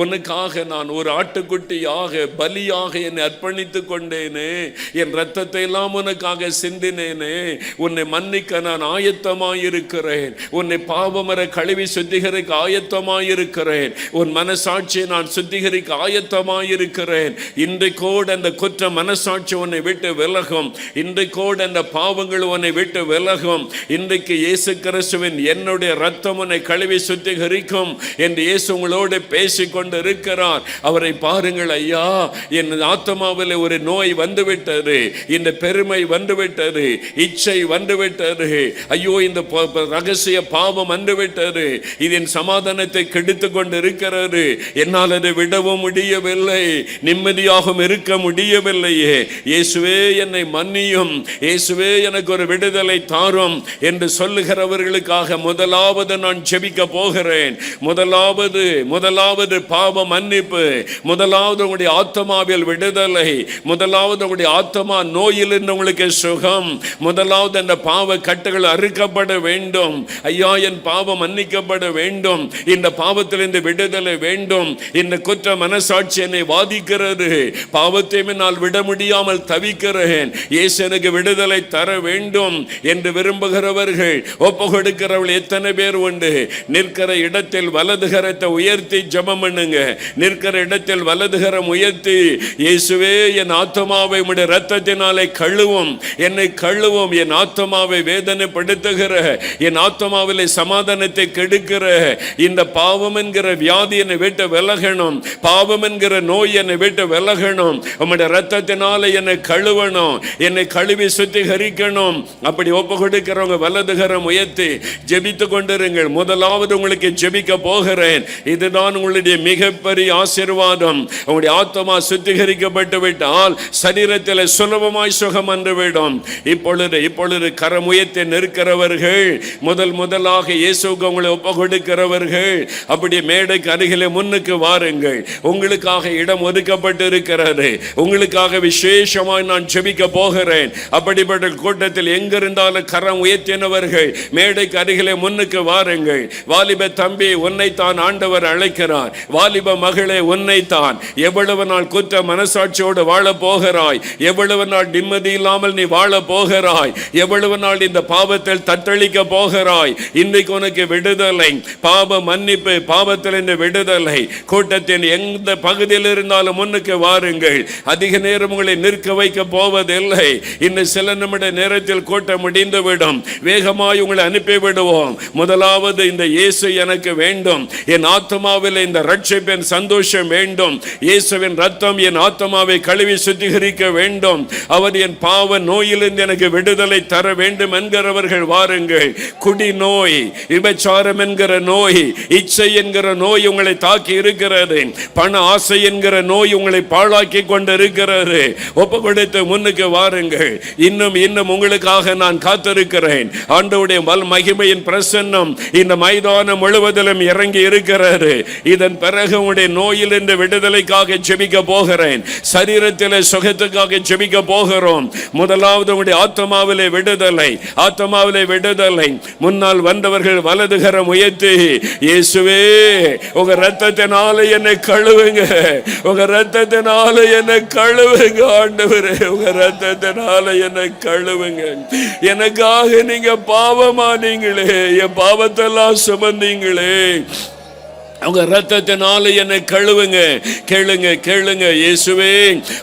உனக்காக நான் ஒரு ஆட்டுக்குட்டியாக பலியாக என்னை அர்ப்பணித்து கொண்டேனே. என் இரத்தத்தை எல்லாம் உனக்காக சிந்தினேனே. உன்னை மன்னிக்க நான் ஆயத்தமாயிருக்கிறேன். உன்னை பாவமர கழுவி சுத்திகரிக்க ஆயத்தமாயிருக்கிறேன். உன் மனசாட்சியை நான் சுத்திகரிக்க ஆயத்தமாயிருக்கிறேன். இன்றைக்கோடு அந்த குற்ற மனசாட்சி உன்னை விட்டு விலகும். இன்றைக்கோடு அந்த பாவங்கள் உன்னை விட்டு விலகும். இன்றைக்கு இயேசு கிறிஸ்துவின் என்னுடைய இரத்தம் உன்னை கழுவி சுத்திகரிக்கும் என்று இயேசு உங்களோடு பேசிக் கொண்டு இருக்கிறார். அவரை பாருங்கள், ஐயா, என் ஆத்மாவில் ஒரு நோய் வந்துவிட்டது, இந்த பெருமை வந்துவிட்டது, இச்சை வந்துவிட்டது, ஐயோ இந்த ரகசிய பாவம் வந்துவிட்டது, இது என் சமாதானத்தை கெடுத்து கொண்டு இருக்கிறது, என்னால் அதை விடவும் முடியவில்லை, நிம்மதியாகவும் இருக்க முடியவில்லையே. இயேசுவே என்னை மன்னியும், இயேசுவே எனக்கு ஒரு விடுதலை தாரும் என்று சொல்லுகிறவர்களுக்காக முதலாவது நான் ஜெபிக்க போகிறேன். முதலாவது பாவ மன்னிப்பு, முதலாவது உங்களுடைய ஆத்மாவில் விடுதலை, முதலாவது உங்களுடைய ஆத்மா நோயில் உங்களுக்கு சுகம், முதலாவது அந்த பாவ கட்டுகள் அறுக்கப்பட வேண்டும். ஐயா, என் பாவம் மன்னிக்கப்பட வேண்டும், இந்த பாவத்திலிருந்து விடுதலை வேண்டும். இந்த குற்ற மனசாட்சி என்னை வாதிக்கிறது, பாவத்தை நான் விட முடியாமல் தவிக்கிறேன், இயேசு எனக்கு விடுதலை தர வேண்டும் என்று விரும்புகிறவர்கள், ஒப்பு கொடுக்கிறவர்கள் எத்தனை பேர் உண்டு? நிற்கிற இடத்தில் வலது கரத்தை உயர்த்தி ஜெபம் பண்ணுங்க. நிற்கிற இடத்தில் வலது கரம் உயர்த்தி, இயேசுவே என் ஆத்மாவை உம்முடைய இரத்தத்தினாலே கழுவும், என்னை கழுவும், என் ஆத்மாவை வேதனைப்படுத்துகிற, என் ஆத்மாவிலே சமாதானத்தை கெடுக்கிற இந்த பாவம் என்கிற வியாதி என்னை விட்டு விலகணும், பாவம் என்கிற நோய் என்னை விட்டு விலகணும், உம்முடைய இரத்தத்தினால என்னை கழுவணும், என்னை கழுவி சுத்திகரிக்கணும். அப்படி ஒப்பு கொடுக்கிறவங்க வலது கரம் உயர்த்தி ஜெபித்து கொண்டிருங்கள். முதலாவது உங்களுக்கு ஜெபிக்க போகிறேன். இதுதான் உங்களுடைய மிகப்பெரிய ஆசீர்வாதம். உங்களுடைய ஆத்மா சுத்திகரிக்கப்பட்டு விட்டால் சரீரத்தில் சுலபமாய் சுகம் வந்துவிடும். இப்பொழுது கரம் உயர்த்தி நிற்கிறவர்கள், முதலாக இயேசுவுக்கு உங்களை ஒப்பு கொடுக்கிறவர்கள், அப்படியே மேடைக்கு அருகிலே முன்னுக்கு வாருங்கள். உங்களுக்காக இடம் ஒதுக்கப்பட்டு இருக்கிறது. உங்களுக்காக விசேஷமாய் நான் ஜெபிக்க போகிறேன். அப்படிப்பட்ட கூட்டத்தில் எங்கிருந்தாலும் கரம் உயர்த்தினவர்கள் மேடைக்கு அருகிலே முன்னுக்கு வாருங்கள். வாலிப தம்பி, உன்னைத்தான் ஆண்டவர் அழைக்கிறார். வாலிப மகளே, உன்னைத்தான். எவ்வளவு நாள் குற்ற மனசாட்சியோடு வாழ போகிறாய்? எவ்வளவு நாள் நிம்மதி இல்லாமல் நீ வாழ போகிறாய்? எவ்வளவு நாள் இந்த பாவத்தில் தத்தளிக்க போகிறாய்? இன்றைக்கு உனக்கு விடுதலை, பாவ மன்னிப்பு, பாவத்திலிருந்து விடுதலை. கூட்டத்தின் எந்த பகுதியில் இருந்தாலும் முன்னுக்கு வாருங்கள். அதிக நேரம் உங்களை நிற்க வைக்க போவதில்லை. இன்னும் சில நிமிட நேரத்தில் கூட்டம் முடிந்துவிடும். வேகமாய் உங்களை அனுப்பிவிடுவோம். முதலாவது இந்த இயேசு எனக்கு வேண்டும். என் ஆத்மாவில் இந்த ரட்சிப்பின் சந்தோஷம் வேண்டும். இயேசுவின் ரத்தம் என் ஆத்மாவை கழுவி சுத்திகரிக்க வேண்டும். அவர் என் பாவ நோயிலிருந்து எனக்கு விடுதலை தர வேண்டும் என்கிறவர்கள் வாருங்கள். குடி நோய், விபச்சாரம் என்கிற நோய், இச்சை என்கிற நோய் உங்களை தாக்கி இருக்கிறது. பண ஆசை என்கிற நோய் உங்களை பாழாக்கி கொண்டு இருக்கிறது. ஒப்பு கொடுத்து முன்னுக்கு வாருங்கள். இன்னும் உங்களுக்காக நான் காத்திருக்கிறேன். ஆண்டவருடைய மகிமையின் பிரசன்னம் இந்த மைதானம் முழுவதிலும் இறங்கி இருக்கிறது. இதன் பிறகு உங்களுடைய நோயிலிருந்து விடுதலைக்காக ஜெபிக்க போகிறேன். சரீரத்திலே சுகத்துக்காக ஜெபிக்க போகிறோம். முதலாவது உங்களுடைய ஆத்மாவிலே விடுதலை, ஆத்மாவிலே விடுதலை. முன்னால் வந்தவர்கள் வலது கரம் உயர்த்தி, இயேசுவே உங்க இரத்தத்தினால என்னை கழுவுங்க, உங்க இரத்தத்தினால என்னை கழுவுங்க ஆண்டவரே, உங்க இரத்தத்தினால என்னை கழுவுங்க. எனக்காக நீங்க பாவமானீங்களே, என் பாவத்தெல்லாம் சுமந்தீங்களே, உங்க ரத்தத்தினால என்னை கழுவுங்க. கேளுங்க கேளுங்க, இயேசுவே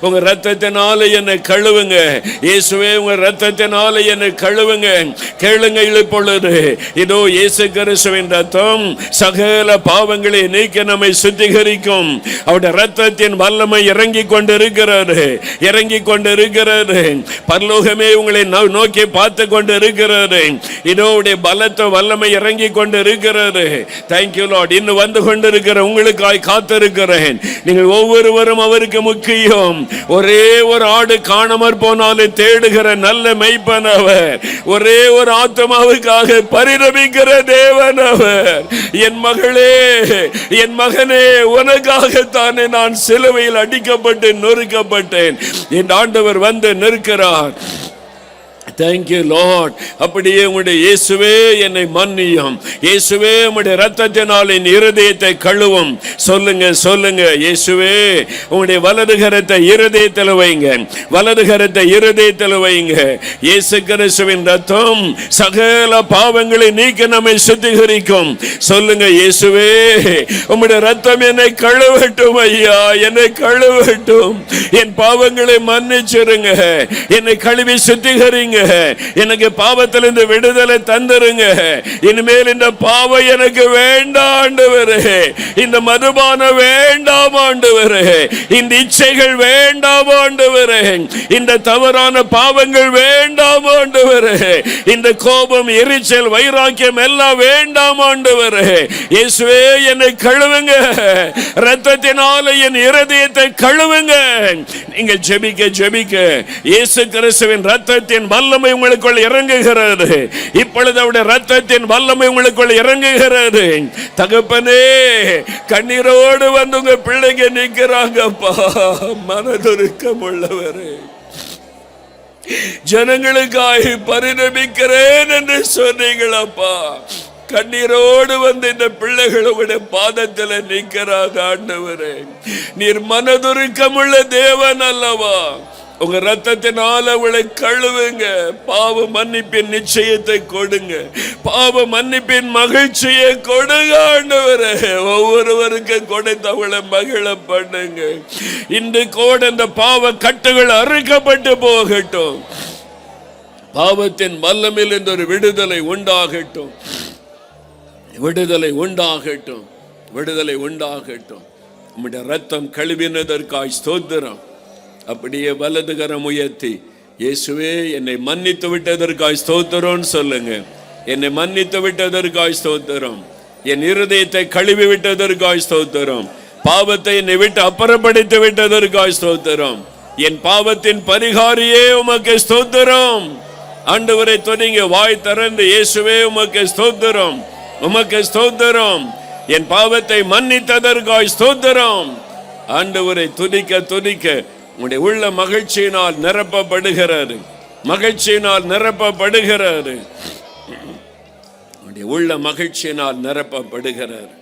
உங்க ரத்தத்தினால என்னை கழுவுங்க. இயேசுவே உங்க ரத்தத்தினால என்னை கழுவுங்க. கேளுங்க இப்பொழுது. இதோ இயேசு கிறிஸ்துவின் ரத்தம் சகல பாவங்களை நீக்க நம்மை சுத்திகரிக்கும். அவருடைய ரத்தத்தின் வல்லமை இறங்கி கொண்டிருக்கிறது, இறங்கி கொண்டிருக்கிறது. பரலோகமே உங்களை நோக்கி பார்த்து கொண்டிருக்கிறது. இதோ பலத்த வல்லமை இறங்கி கொண்டிருக்கிறது. Thank you Lord. இன்னும் வந்து கொண்டிருக்கிற உங்களுக்காய் காத்திருக்கிறேன். நீங்கள் ஒவ்வொருவரும் அவருக்கு முக்கியம். ஒரே ஒரு ஆடு காணாமற் போனாலும் தேடுகிற நல்ல மெய்ப்பன் அவர். ஒரே ஒரு ஆத்மாவுக்காக பரிதபிக்கிற தேவன் அவர். என் மகளே, என் மகனே, உனக்காகத்தானே நான் சிலுவையில் அடிக்கப்பட்டு நொறுக்கப்பட்டேன். என் ஆண்டவர் வந்து நிற்கிறார். Thank you Lord. அப்படியே உம்முடைய இயேசுவே என்னை மன்னியும். இயேசுவே உம்முடைய இரத்தத்தினால் என் இருதயத்தை கழுவும். சொல்லுங்க சொல்லுங்க, இயேசுவே உம்முடைய வலது கரத்தை இருதயத்தில் வைங்க, வலது கரத்தை இருதயத்தில் வைங்க. இயேசு கிறிஸ்துவின் இரத்தம் சகல பாவங்களை நீக்க நம்மை சுத்திகரிக்கும். சொல்லுங்க, இயேசுவே உம்முடைய இரத்தம் என்னை கழுவட்டும் ஐயா, என்னை கழுவட்டும். என் பாவங்களை மன்னிச்சிருங்க, என்னை கழுவி சுத்திகரிங்க. எனக்கு பாவத்திலிருந்து விடுதலை தந்துருங்க. இனிமேல் இந்த பாவம் எனக்கு வேண்டாம் ஆண்டவரே, இந்த மதுபானம் வேண்டாம் ஆண்டவரே, இந்த இச்சைகள் வேண்டாம் ஆண்டவரே, இந்த தவறான பாவங்கள் வேண்டாம் ஆண்டவரே, இந்த கோபம், எரிச்சல், வைராக்கியம் எல்லாம் வேண்டாம் ஆண்டவரே. இயேசுவே என்னை கழுவுங்க, இரத்தத்தினால என் இருதயத்தை கழுவுங்க. நீங்கள் ஜெபிக்க ஜெபிக்க இயேசு கிறிஸ்துவின் இரத்தத்தின் வல்லமை உங்களுக்குள் இறங்குகிறது. இப்பொழுது அவருடைய இரத்தத்தின் வல்லமை உங்களுக்குள் இறங்குகிறது. தகப்பனே, கண்ணீரோடு வந்து உங்க பிள்ளைங்க நிற்கிறாங்கப்பா. மனதுருக்கம் உள்ளவரே, ஜனங்களுக்காக பரிதபிக்கிறேன் என்று சொன்னீங்களப்பா. கண்ணீரோடு வந்து இந்த பிள்ளைகள் உங்களுடைய பாதத்தில் நிற்கிறாங்க ஆண்டவரே. நீர் மனதுருக்கமுள்ள தேவன் அல்லவா? உங்க ரத்தத்தினால உங்களை கழுவுங்க. பாவ மன்னிப்பின் நிச்சயத்தை கொடுங்க, பாவ மன்னிப்பின் மகிழ்ச்சியை கொடுங்க ஆண்டவரே. ஒவ்வொருவருக்கு கொடுத்து அவளை மகிழ பண்ணுங்க. இன்று கூட இந்த பாவ கட்டுகள் அறுக்கப்பட்டு போகட்டும். பாவத்தின் வல்லமையில் இந்த ஒரு விடுதலை உண்டாகட்டும், விடுதலை உண்டாகட்டும், விடுதலை உண்டாகட்டும். உம்முடைய ரத்தம் கழுவினதற்காய் ஸ்தோத்திரம். அப்படியே வலது கரம் உயர்த்தி, இயேசுவே என்னை மன்னித்து விட்டதற்காய் ஸ்தோத்திரம் சொல்லுங்க. என்னை மன்னித்து விட்டதற்காய் ஸ்தோத்திரம், என் இருதயத்தை கழுவி விட்டதற்காய் ஸ்தோத்திரம், பாவத்தை என்னை விட்டு அப்புறப்படுத்தி விட்டதற்காய் ஸ்தோத்திரம், என் பாவத்தின் பரிகாரியே உமக்கு ஸ்தோத்திரம். ஆண்டவரை தொனிங்க, வாய் திறந்து, இயேசுவே உமக்கு ஸ்தோத்திரம், உமக்கு ஸ்தோத்திரம், என் பாவத்தை மன்னித்ததற்காய் ஸ்தோத்திரம். ஆண்டவரை துதிக்க துதிக்க உங்களுடைய உள்ள மகிழ்ச்சியினால் நிரப்பப்படுகிறது, மகிழ்ச்சியினால் நிரப்பப்படுகிறது, உங்களுடைய உள்ள மகிழ்ச்சியினால் நிரப்பப்படுகிறது.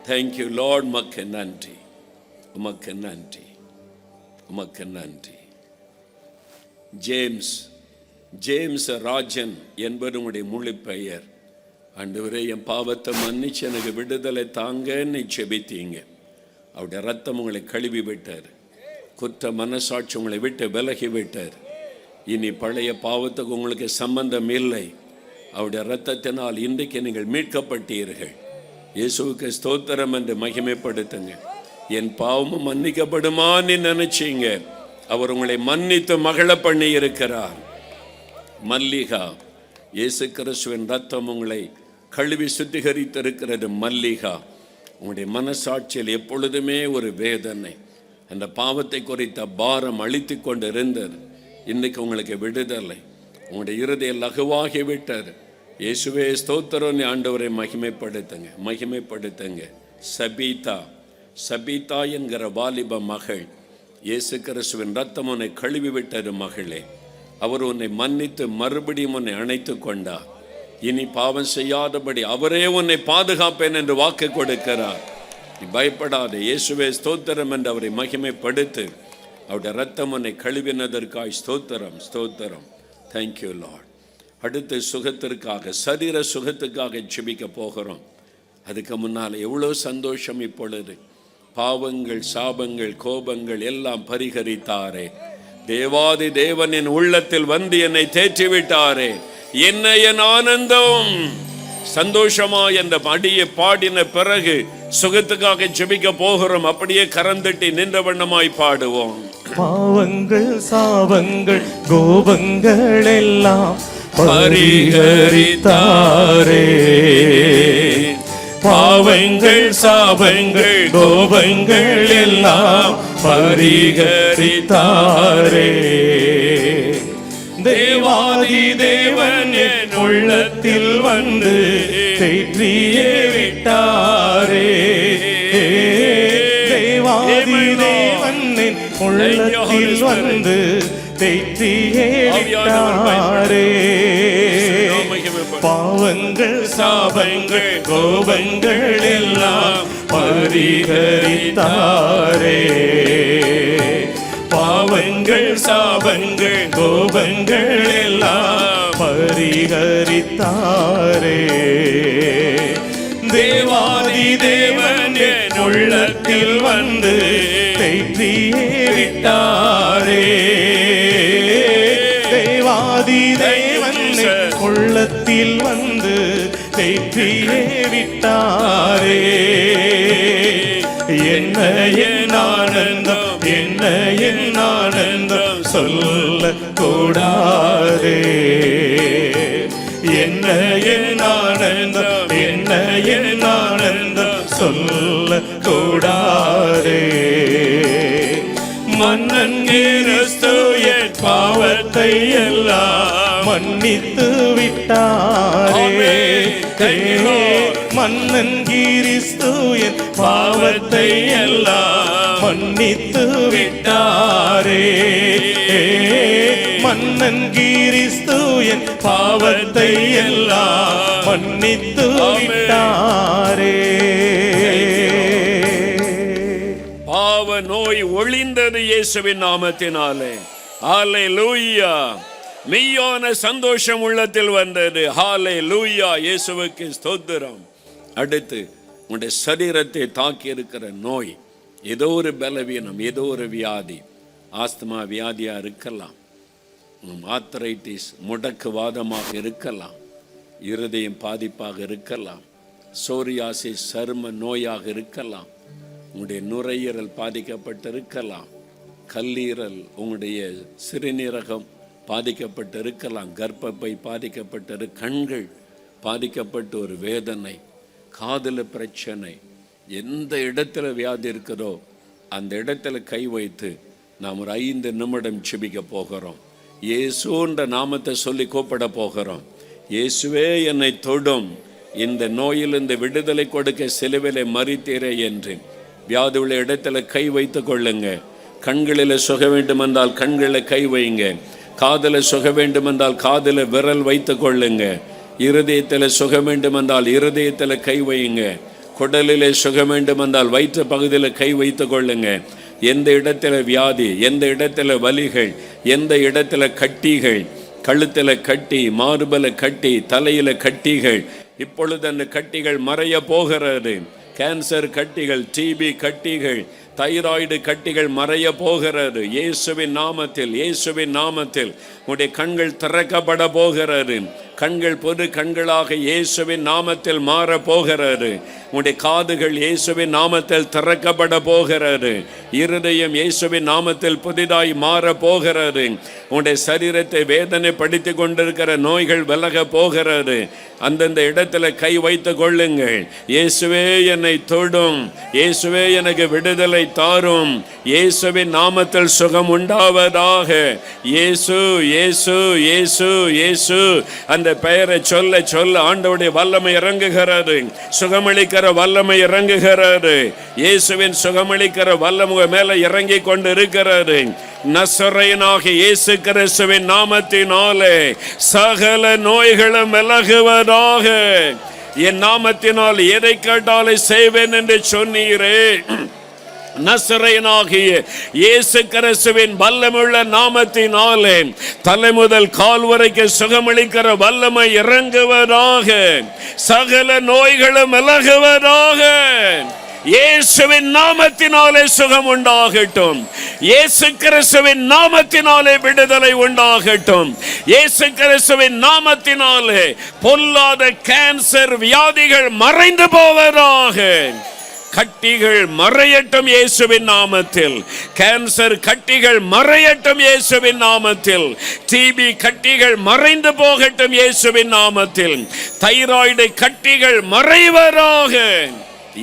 Thank you Lord. உமக்கு நன்றி, உமக்கு நன்றி, உமக்கு நன்றி. ஜேம்ஸ் ராஜன் என்பது உங்களுடைய முழு பெயர். ஆண்டவரே, என் பாவத்தை மன்னிச்சு எனக்கு விடுதலை தாங்கன்னு செபித்தீங்க. அவருடைய ரத்தம் உங்களை கழுவி விட்டார். குற்ற மனசாட்சி உங்களை விட்டு விலகி விட்டார். இனி பழைய பாவத்துக்கு உங்களுக்கு சம்பந்தம் இல்லை. அவருடைய இரத்தத்தினால் இன்றைக்கு நீங்கள் மீட்கப்பட்டீர்கள். இயேசுவுக்கு ஸ்தோத்திரம் என்று மகிமைப்படுத்துங்க. என் பாவமும் மன்னிக்கப்படுமான்னு நினைச்சீங்க, அவர் உங்களை மன்னித்து மகிழ பண்ணி இருக்கிறார். மல்லிகா, இயேசு கிறிஸ்துவின் ரத்தம் உங்களை கழுவி சுத்திகரித்திருக்கிறது. மல்லிகா, உங்களுடைய மனசாட்சியில் எப்பொழுதுமே ஒரு வேதனை, அந்த பாவத்தை குறித்த பாரம் அழித்து கொண்டு இருந்தது. இன்னைக்கு உங்களுக்கு விடுதலை, உங்களுடைய இருதயம் லகுவாகி விட்டார். இயேசுவே ஸ்தோத்திரம். ஆண்டவரை மகிமைப்படுத்துங்க, மகிமைப்படுத்துங்க. சபீதா என்கிற வாலிப மகள், இயேசு கிறிஸ்துவின் ரத்தம் உன்னை கழுவி விட்டது மகளே. அவர் உன்னை மன்னித்து மறுபடியும் உன்னை அணைத்து கொண்டார். இனி பாவம் செய்யாதபடி அவரே உன்னை பாதுகாப்பேன் என்று வாக்கு கொடுக்கிறார். நீ பயப்படாத. இயேசுவே ஸ்தோத்திரம் என்று அவரை மகிமைப்படுத்து. அவருடைய ரத்தம் உன்னை கழுவினதற்காய் ஸ்தோத்திரம், ஸ்தோத்திரம். Thank you Lord. அடுத்த சுகத்திற்காக, சரீர சுகத்துக்காக ஜெபிக்க போகிறோம். அதுக்கு முன்னால் எவ்வளோ சந்தோஷம் இப்பொழுது. பாவங்கள், சாபங்கள், கோபங்கள் எல்லாம் பரிகரித்தாரே. தேவாதி தேவனின் உள்ளத்தில் வந்து என்னை தேற்றிவிட்டாரே. என்ன என் ஆனந்தம்! சந்தோஷமா என்ற அடியை பாடின பிறகு சுகத்துக்காக ஜெபிக்க போகிறோம். அப்படியே கரந்தட்டி நின்ற வண்ணமாய் பாடுவோம். பாவங்கள், சாபங்கள், கோபங்கள் எல்லாம் பரிகரித்தாரே. பாவங்கள், சாபங்கள், கோபங்கள் எல்லாம் பரிகரித்தாரே. தேவாதி தேவன் என் உள்ளத்தில் வந்து தேற்றியே விட்டாரே. தேவாதி தேவன் என் உள்ளத்தில் வந்து தேற்றியே விட்டாரே. பாவங்கள், சாபங்கள், கோபங்கள் எல்லாம் பரிகரித்தாரே. பாவங்கள், சாபங்கள், கோபங்கள் எல்லாம் பரிகரித்தாரே. தேவாதி தேவன் என் உள்ளத்தில் வந்து தேற்றியே விட்டாரே. தேவாதி தேவன் என் உள்ளத்தில் வந்து தேற்றியே விட்டாரே. என்ன என் ஆனந்தம், என்ன என் ஆனந்தம் சொல்ல கூடாதே. என்ன என் ஆனந்தம், என்ன என் ஆனந்தம் சொல்ல கூடாதே. மன்னன் கிறிஸ்து என் பாவத்தை எல்லாம் மன்னித்து விட்டாரே. மன்னன் கிறிஸ்து என் பாவத்தை எல்லாம் மன்னித்து விட்டாரே. மன்னன் கிறிஸ்து என் பாவத்தை எல்லாம் மன்னித்து விட்டாரே. பாவ நோய் ஒளிந்தது இயேசுவின் நாமத்தினாலே. ஹல்லேலூயா. மெய்யான சந்தோஷம் உள்ளத்தில் வந்தது. ஹல்லேலூயா. இயேசுவுக்கு ஸ்தோத்திரம். அடுத்து உங்களுடைய சரீரத்தை தாக்கி இருக்கிற நோய், ஏதோ ஒரு பலவீனம், ஏதோ ஒரு வியாதி, ஆஸ்துமா வியாதியா இருக்கலாம், ஆர்த்ரைட்டிஸ் முடக்குவாதமாக இருக்கலாம், இருதயம் பாதிப்பாக இருக்கலாம், சோரியாசிஸ் சரும நோயாக இருக்கலாம், உங்களுடைய நுரையீரல் பாதிக்கப்பட்டிருக்கலாம், கல்லீரல், உங்களுடைய சிறுநீரகம் பாதிக்கப்பட்டிருக்கலாம், கர்ப்பப்பை பாதிக்கப்பட்டிரு, கண்கள் பாதிக்கப்பட்ட ஒரு வேதனை, காதில் பிரச்சனை, எந்த இடத்துல வியாதி இருக்கிறதோ அந்த இடத்துல கை வைத்து நாம் ஒரு 5 நிமிடம் ஜெபிக்க போகிறோம். இயேசுன்ற நாமத்தை சொல்லி கூப்பிட போகிறோம். இயேசுவே என்னை தொடும், இந்த நோயில் இந்த விடுதலை கொடுக்க சிலுவிலே மரித்தீரே என்று வியாதி உள்ள இடத்துல கை வைத்து கொள்ளுங்க. கண்களில் சுக வேண்டுமென்றால் கண்களில் கை வைங்க. காதில் சுக வேண்டுமென்றால் காதில் விரல் வைத்து கொள்ளுங்க. இருதயத்தில் சுக வேண்டுமென்றால் இருதயத்தில் கை வையுங்க. குடலிலே சுக வேண்டுமென்றால் வயிற்று பகுதியில் கை வைத்து கொள்ளுங்க. எந்த இடத்துல வியாதி, எந்த இடத்துல வலிகள், எந்த இடத்துல கட்டிகள், கழுத்தில் கட்டி, மார்பல கட்டி, தலையில கட்டிகள், இப்பொழுது அந்த கட்டிகள் மறைய போகிறது. கேன்சர் கட்டிகள், டிபி கட்டிகள், தைராய்டு கட்டிகள் மறைய போகிறது. இயேசுவின் நாமத்தில், இயேசுவின் நாமத்தில் உடைய கண்கள் திறக்கப்பட போகிறது. கண்கள் பொது கண்களாக இயேசுவின் நாமத்தில் மாற போகிறது. உடைய காதுகள் இயேசுவின் நாமத்தில் திறக்கப்பட போகிறது. இருதயம் இயேசுவின் நாமத்தில் புதிதாய் மாற போகிறது. உடைய சரீரத்தை வேதனை படுத்தி கொண்டிருக்கிற நோய்கள் விலக போகிறது. அந்தந்த இடத்துல கை வைத்து கொள்ளுங்கள். இயேசுவே என்னை தொடும், இயேசுவே எனக்கு விடுதலை தாரும், இயேசுவின் நாமத்தில் சுகம் உண்டாவதாக. இயேசு இயேசு இயேசு இயேசு அந்த பெயரை சொல்ல சொல்ல ஆண்டவருடைய வல்லமை இறங்குகிறது. சுகமளிக்கிற வல்லமை இறங்குகிறது. இயேசுவின் சுகமளிக்கிற வல்லமை மேல இறங்கி கொண்டு இருக்கிறது. நசரேயனாகிய இயேசு கிறிஸ்துவின் நாமத்தினாலே சகல நோய்களும் விலகுவதாக. என் நாமத்தினால் எதை கேட்டாலும் செய்வேன் என்று சொன்னீரே. நசரேயனாகிய இயேசு கிறிஸ்துவின் வல்லமுள்ள நாமத்தினாலே தலைமுதல் கால் வரைக்கும் சுகமளிக்கிற வல்லமை இறங்குவதாக. சகல நோய்களும் விலகுவதாக. இயேசுவின் நாமத்தினாலே சுகம் உண்டாகட்டும். இயேசு கிறிஸ்துவின் நாமத்தினாலே விடுதலை உண்டாகட்டும். இயேசு கிறிஸ்துவின் நாமத்தினாலே பொல்லாத கேன்சர் வியாதிகள் மறைந்து போவதாக. கட்டிகள் மறையட்டும் இயேசுவின் நாமத்தில். கேன்சர் கட்டிகள் மறையட்டும் இயேசுவின் நாமத்தில். டிபி கட்டிகள் மறைந்து போகட்டும் இயேசுவின் நாமத்தில். தைராய்டு கட்டிகள் மறைவராக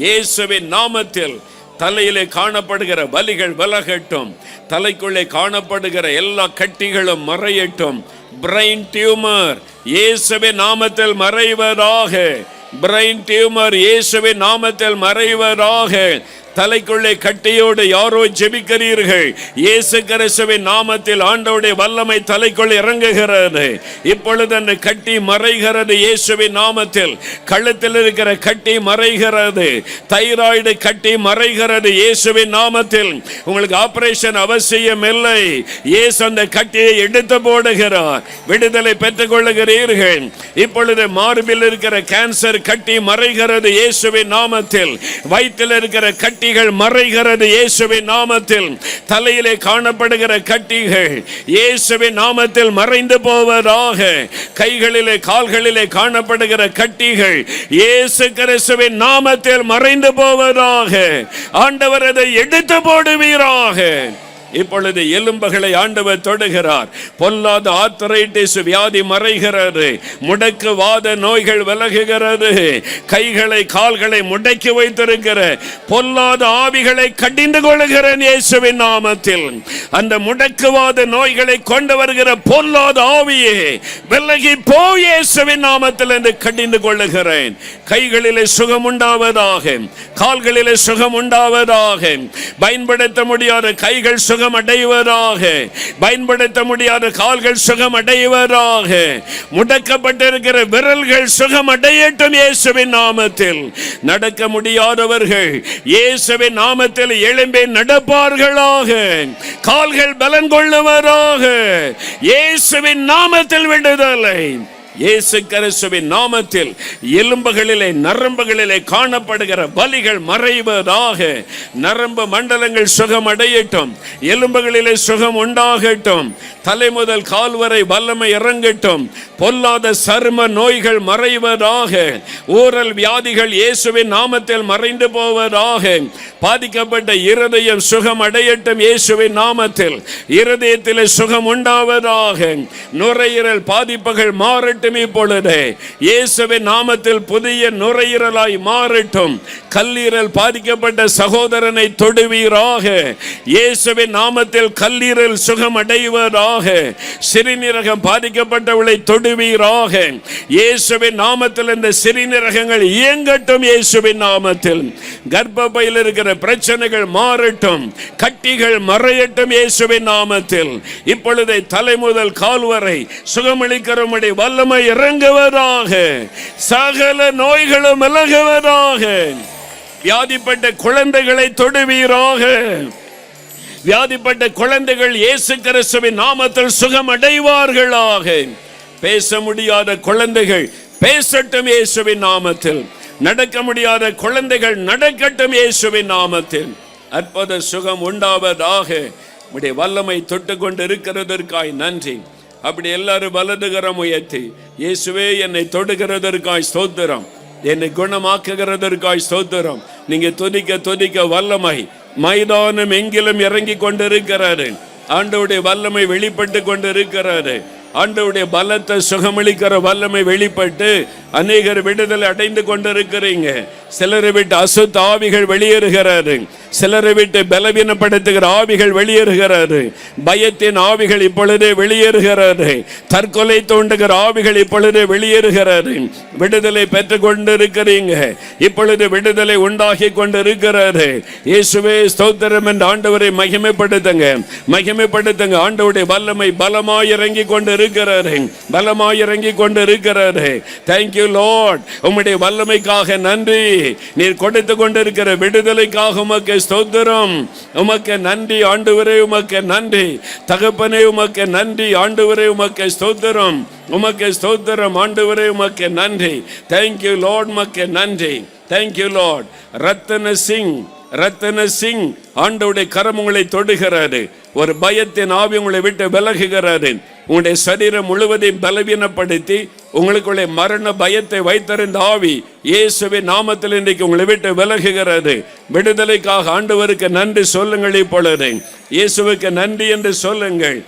இயேசுவின் நாமத்தில். தலையிலே காணப்படுகிற வலிகள் விலகட்டும். தலைக்குள்ளே காணப்படுகிற எல்லா கட்டிகளும் மறையட்டும். பிரெயின் டியூமர் இயேசுவின் நாமத்தில் மறைவதாக. பிரெயின் டியூமர் இயேசுவின் நாமத்தில் மறைவதாக. தலைக்குள்ளே கட்டியோடு யாரோ ஜெபிக்கிறீர்கள். இயேசு கிறிஸ்துவின் நாமத்தில் ஆண்டவருடைய வல்லமை தலைக்குள் இறங்குகிறது. இப்பொழுது அந்த கட்டி மறைகிறது இயேசுவின் நாமத்தில். கழுத்தில் இருக்கிற கட்டி மறைகிறது. தைராய்டு கட்டி மறைகிறது இயேசுவின் நாமத்தில். உங்களுக்கு ஆபரேஷன் அவசியம் இல்லை. இயேசு அந்த கட்டியை எடுத்து போடுகிறார். விடுதலை பெற்றுக் கொள்ளுகிறீர்கள். இப்பொழுது மார்பில் இருக்கிற கேன்சர் கட்டி மறைகிறது இயேசுவின் நாமத்தில். வயிற்றில் இருக்கிற கட்டி மறைகிறது இயேசுவின் நாமத்தில். தலையிலே காணப்படுகிற கட்டிகள் இயேசுவின் நாமத்தில் மறைந்து போவதாக. கைகளிலே கால்களிலே காணப்படுகிற கட்டிகள் இயேசு கிறிஸ்துவின் நாமத்தில் மறைந்து போவதாக. ஆண்டவர் அதை எடுத்து போடுவீராக. இப்பொழுது எலும்புகளை ஆண்டவர் தொடுகிறார். பொல்லாத ஆர்த்ரைட்டிஸ் வியாதி மறைகிறது. முடக்குவாத நோய்கள் விலகுகிறது. கைகளை கால்களை முடக்கி வைத்திருக்கிற பொல்லாத ஆவிகளை கடிந்து கொள்கிறேன் இயேசுவின் நாமத்தில். அந்த முடக்குவாத நோய்களை கொண்டு வருகிற பொல்லாத ஆவியே விலகி போ இயேசுவின் நாமத்தில் என்று கடிந்து கொள்ளுகிறேன். கைகளிலே சுகம் உண்டாவதாக. கால்களிலே சுகம் உண்டாவதாக. பயன்படுத்த முடியாத கைகள் சுகம் அடைவதாக. பயன்படுத்த முடியாத கால்கள் சுகம் அடைவதாக. முடக்கப்பட்டிருக்கிற விரல்கள் சுகம் அடையட்டும் இயேசுவின் நாமத்தில். நடக்க முடியாதவர்கள் இயேசுவின் நாமத்தில் எழும்பி நடப்பார்களாக. கால்கள் பலன் கொள்ளுவராக. இயேசுவின் நாமத்தில் விடுதலை. இயேசு கிறிஸ்துவின் நாமத்தில் எலும்புகளிலே நரம்புகளிலே காணப்படுகிற வலிகள் மறைவதாக. நரம்பு மண்டலங்கள் சுகம் அடையட்டும். எலும்புகளிலே சுகம் உண்டாகட்டும். தலை முதல் கால் வரை வல்லமை இறங்கட்டும். பொல்லாத சரும நோய்கள் மறைவதாக. ஊரல் வியாதிகள் இயேசுவின் நாமத்தில் மறைந்து போவதாக. பாதிக்கப்பட்ட இருதயம் சுகம் அடையட்டும் இயேசுவின் நாமத்தில். இருதயத்தில் சுகம் உண்டாவதாக. நுரையீரல் பாதிப்புகள் மாறட்டும். இப்பொழுது இயேசுவின் நாமத்தில் புதிய நுரையீரலாய் மாறட்டும். கல்லீரல் பாதிக்கப்பட்ட சகோதரனை தொடுவீராக. இயேசுவின் நாமத்தில் கல்லீரல் சுகம் அடைவதாக. சிறுநீரகம் பாதிக்கப்பட்டவளை தொடுவீராக. இயேசுவின் நாமத்தில் இந்த சிறுநீரகங்கள் இயங்கட்டும் இயேசுவின் நாமத்தில். கர்ப்பப்பையில் இருக்கிற பிரச்சனைகள் மாறட்டும். கட்டிகள் மறையட்டும் இயேசுவின் நாமத்தில். இப்பொழுது தலை முதல் கால் வரை சுகமளிக்கிறபடி வல்லமை இறங்குவதாக. சகல நோய்களும் விலகுவதாக. வியாதிப்பட்ட குழந்தைகளை தொடுவீராக. வியாதிப்பட்ட குழந்தைகள் இயேசு கிறிஸ்துவின் நாமத்தில் சுகம் அடைவார்களாக. பேச முடியாத குழந்தைகள் பேசட்டும் இயேசுவின் நாமத்தில். நடக்க முடியாத குழந்தைகள் நடக்கட்டும் இயேசுவின் நாமத்தில். அற்புத சுகம் உண்டாவதாக. உடைய வல்லமை தொட்டு கொண்டு இருக்கிறதற்காய் நன்றி. அப்படி எல்லாரும் வலதுகரம் உயர்த்தி, இயேசுவே என்னை தொடுகிறதற்காய் ஸ்தோத்திரம், என்னை குணமாக்குகிறதற்காய் ஸ்தோத்திரம். நீங்க துதிக்க துதிக்க வல்லமை மைதானம் எங்கிலும் இறங்கி கொண்டிருக்கிறாரு. ஆண்டவருடைய வல்லமை வெளிப்பட்டு கொண்டிருக்கிறாரு. ஆண்டவருடைய பலத்தை சுகமளிக்கிற வல்லமை வெளிப்பட்டு அநேகர் விடுதலை அடைந்து கொண்டிருக்கிறீங்க. சிலரை விட்டு அசுத்த ஆவிகள் வெளியேறுகிறாரு. சிலரை விட்டு பலவீனப்படுத்துகிற ஆவிகள் வெளியேறுகிறாரு. பயத்தின் ஆவிகள் இப்பொழுதே வெளியேறுகிறாரு. தற்கொலை தோண்டுகிற ஆவிகள் இப்பொழுதே வெளியேறுகிறாரு. விடுதலை பெற்றுக் கொண்டிருக்கிறீங்க. இப்பொழுது விடுதலை உண்டாகி கொண்டிருக்கிறாரு. இயேசுவே ஸ்தோத்திரம் என்று ஆண்டவரை மகிமைப்படுத்துங்க, மகிமைப்படுத்துங்க. ஆண்டவருடைய வல்லமை பலமாய் இறங்கி கொண்டிருக்கிறாரு. பலமாய் இறங்கி கொண்டிருக்கிறாரு. Thank you Lord. உம்முடைய வல்லமைக்காக நன்றி. நீர் கொடுத்து கொண்டிருக்கிற விடுதலைக்காக உமக்கு ஸ்தோத்திரம். உமக்கு நன்றி ஆண்டவரே, உமக்கு நன்றி தகப்பனே, உமக்கு நன்றி ஆண்டவரே, உமக்கு ஸ்தோத்திரம். உமக்கு ஸ்தோத்திரம் ஆண்டவரே, உமக்கு நன்றி. தேங்க்யூ லார்ட், உமக்கு நன்றி. Thank you Lord. ரத்தன சிங் ஆண்டவருடைய கரம் உங்களை தொடுகிறாரு. ஒரு பயத்தின் ஆவி உங்களை விட்டு விலகுகிறாரு. உங்களுடைய சரீரம் முழுவதையும் பலவீனப்படுத்தி உங்களுக்குள்ளே மரண பயத்தை வைத்திருந்த ஆவி இயேசுவின் நாமத்தில் இன்றைக்கு உங்களை விட்டு விலகுகிறது. விடுதலைக்காக ஆண்டவருக்கு நன்றி சொல்லுங்கள். இப்பொழுது இயேசுவுக்கு நன்றி என்று சொல்லுங்கள்.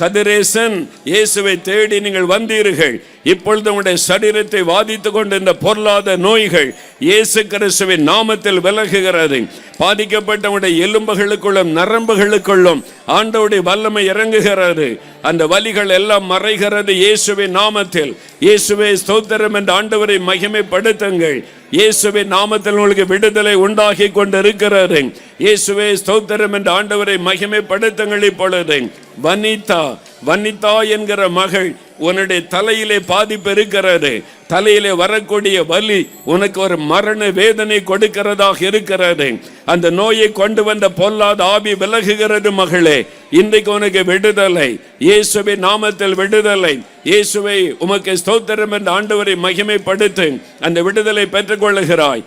கதிரேசன் இயேசுவை தேடி நீங்கள் வந்தீர்கள். இப்பொழுது உங்களுடைய சரீரத்தை வாதித்துக் கொண்டிருந்த பொருளாத நோய்கள் இயேசு கிறிஸ்துவின் நாமத்தில் விலகுகிறது. பாதிக்கப்பட்ட உங்களுடைய எலும்புகளுக்குள்ளும் நரம்புகளுக்குள்ளும் ஆண்டவருடைய வல்லமை இறங்குகிறது. அந்த வலிகள் எல்லாம் மறைகிறது இயேசுவின் நாமத்தில். இயேசுவே ஸ்தோத்திரம் என்று ஆண்டவரை மகிமைப்படுத்துங்கள். இயேசுவின் நாமத்தில் உங்களுக்கு விடுதலை உண்டாகி கொண்டிருக்கிறது. இயேசுவே ஸ்தோத்திரம் என்று ஆண்டவரை மகிமைப்படுத்துங்கள். இப்பொழுது வனிதா என்கிற மகள், உன்னுடைய தலையிலே பாதிப்பு இருக்கிறது. தலையிலே வரக்கூடிய வலி உனக்கு ஒரு மரண வேதனை கொடுக்கிறதாக இருக்கிறது. அந்த நோயை கொண்டு வந்த பொல்லாத ஆவி விலகுகிறது மகளே. இன்றைக்கு உனக்கு விடுதலை, இயேசுவின் நாமத்தில் விடுதலை. இயேசுவை உமக்கு ஸ்தோத்திரம் என்று ஆண்டவரை மகிமைப்படுத்து அந்த விடுதலை பெற்றுக்கொள்ளுகிறாய்.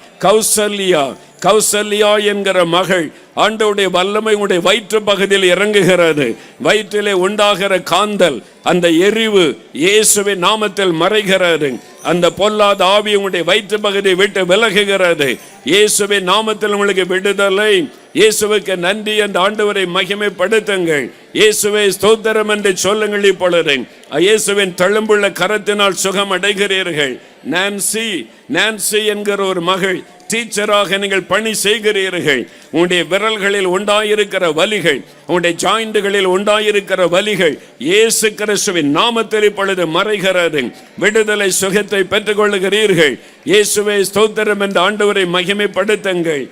கௌசல்யா என்கிற மகள், ஆண்டவருடைய வல்லமை உடைய வயிற்று பகுதியில் இறங்குகிறது. வயிற்றிலே உண்டாகிற காந்தல், அந்த எரிவு இயேசுவின் நாமத்தில் மறைகிறது. அந்த பொல்லாத ஆவி உங்களுடைய வயிற்று பகுதியை விட்டு விலகுகிறது. இயேசுவின் நாமத்தில் உங்களுக்கு விடுதலை. இயேசுவுக்கு நன்றி என்று ஆண்டவரை மகிமைப்படுத்துங்கள். இயேசுவை ஸ்தோத்திரம் என்று சொல்லுங்கள். இப்பொழுது இயேசுவின் தழும்புள்ள கரத்தினால் சுகம் அடைகிறீர்கள். நான்சி என்கிற ஒரு மகள், டீச்சராக நீங்கள் பணி செய்கிறீர்கள். உங்களுடைய விரல்களில் உண்டாயிருக்கிற வலிகள், உங்களுடைய ஜாயிண்டுகளில் உண்டாயிருக்கிற வலிகள் இயேசு கிறிஸ்துவின் நாமத்தில் இப்பொழுது மறைகிறது. விடுதலை சுகத்தை பெற்றுக் கொள்ளுகிறீர்கள். இயேசுவை ஸ்தோத்திரம் என்று ஆண்டவரை மகிமைப்படுத்துங்கள்.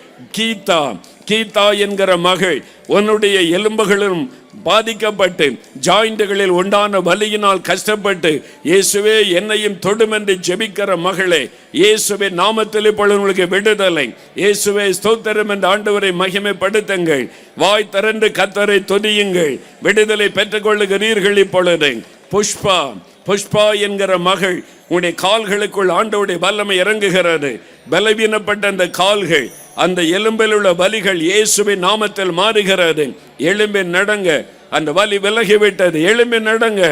கீதா என்கிற மகள், உன்னுடைய எலும்புகளும் பாதிக்கப்பட்டு ஜாயிண்டுகளில் உண்டான வலியினால் கஷ்டப்பட்டு இயேசுவே என்னையும் தொடும் என்று ஜெபிக்கிற மகளே, இயேசுவின் நாமத்தில் இப்பொழுது உங்களுக்கு விடுதலை. இயேசுவே ஸ்தோத்திரம் என்று ஆண்டவரை மகிமைப்படுத்துங்கள். வாய் திறந்து கர்த்தரை துதியுங்கள். விடுதலை பெற்றுக் கொள்ளுகிறீர்கள். இப்பொழுது புஷ்பா என்கிற மகள், உன்னுடைய கால்களுக்குள் ஆண்டவருடைய வல்லமை இறங்குகிறது. பலவீனப்பட்ட அந்த கால்கள், அந்த எலும்பில் உள்ள வலிகள் இயேசுவின் நாமத்தில் மாறுகிறது. எலும்பின் நடங்க, அந்த வலி விலகிவிட்டது. எலும்பின் நடங்க.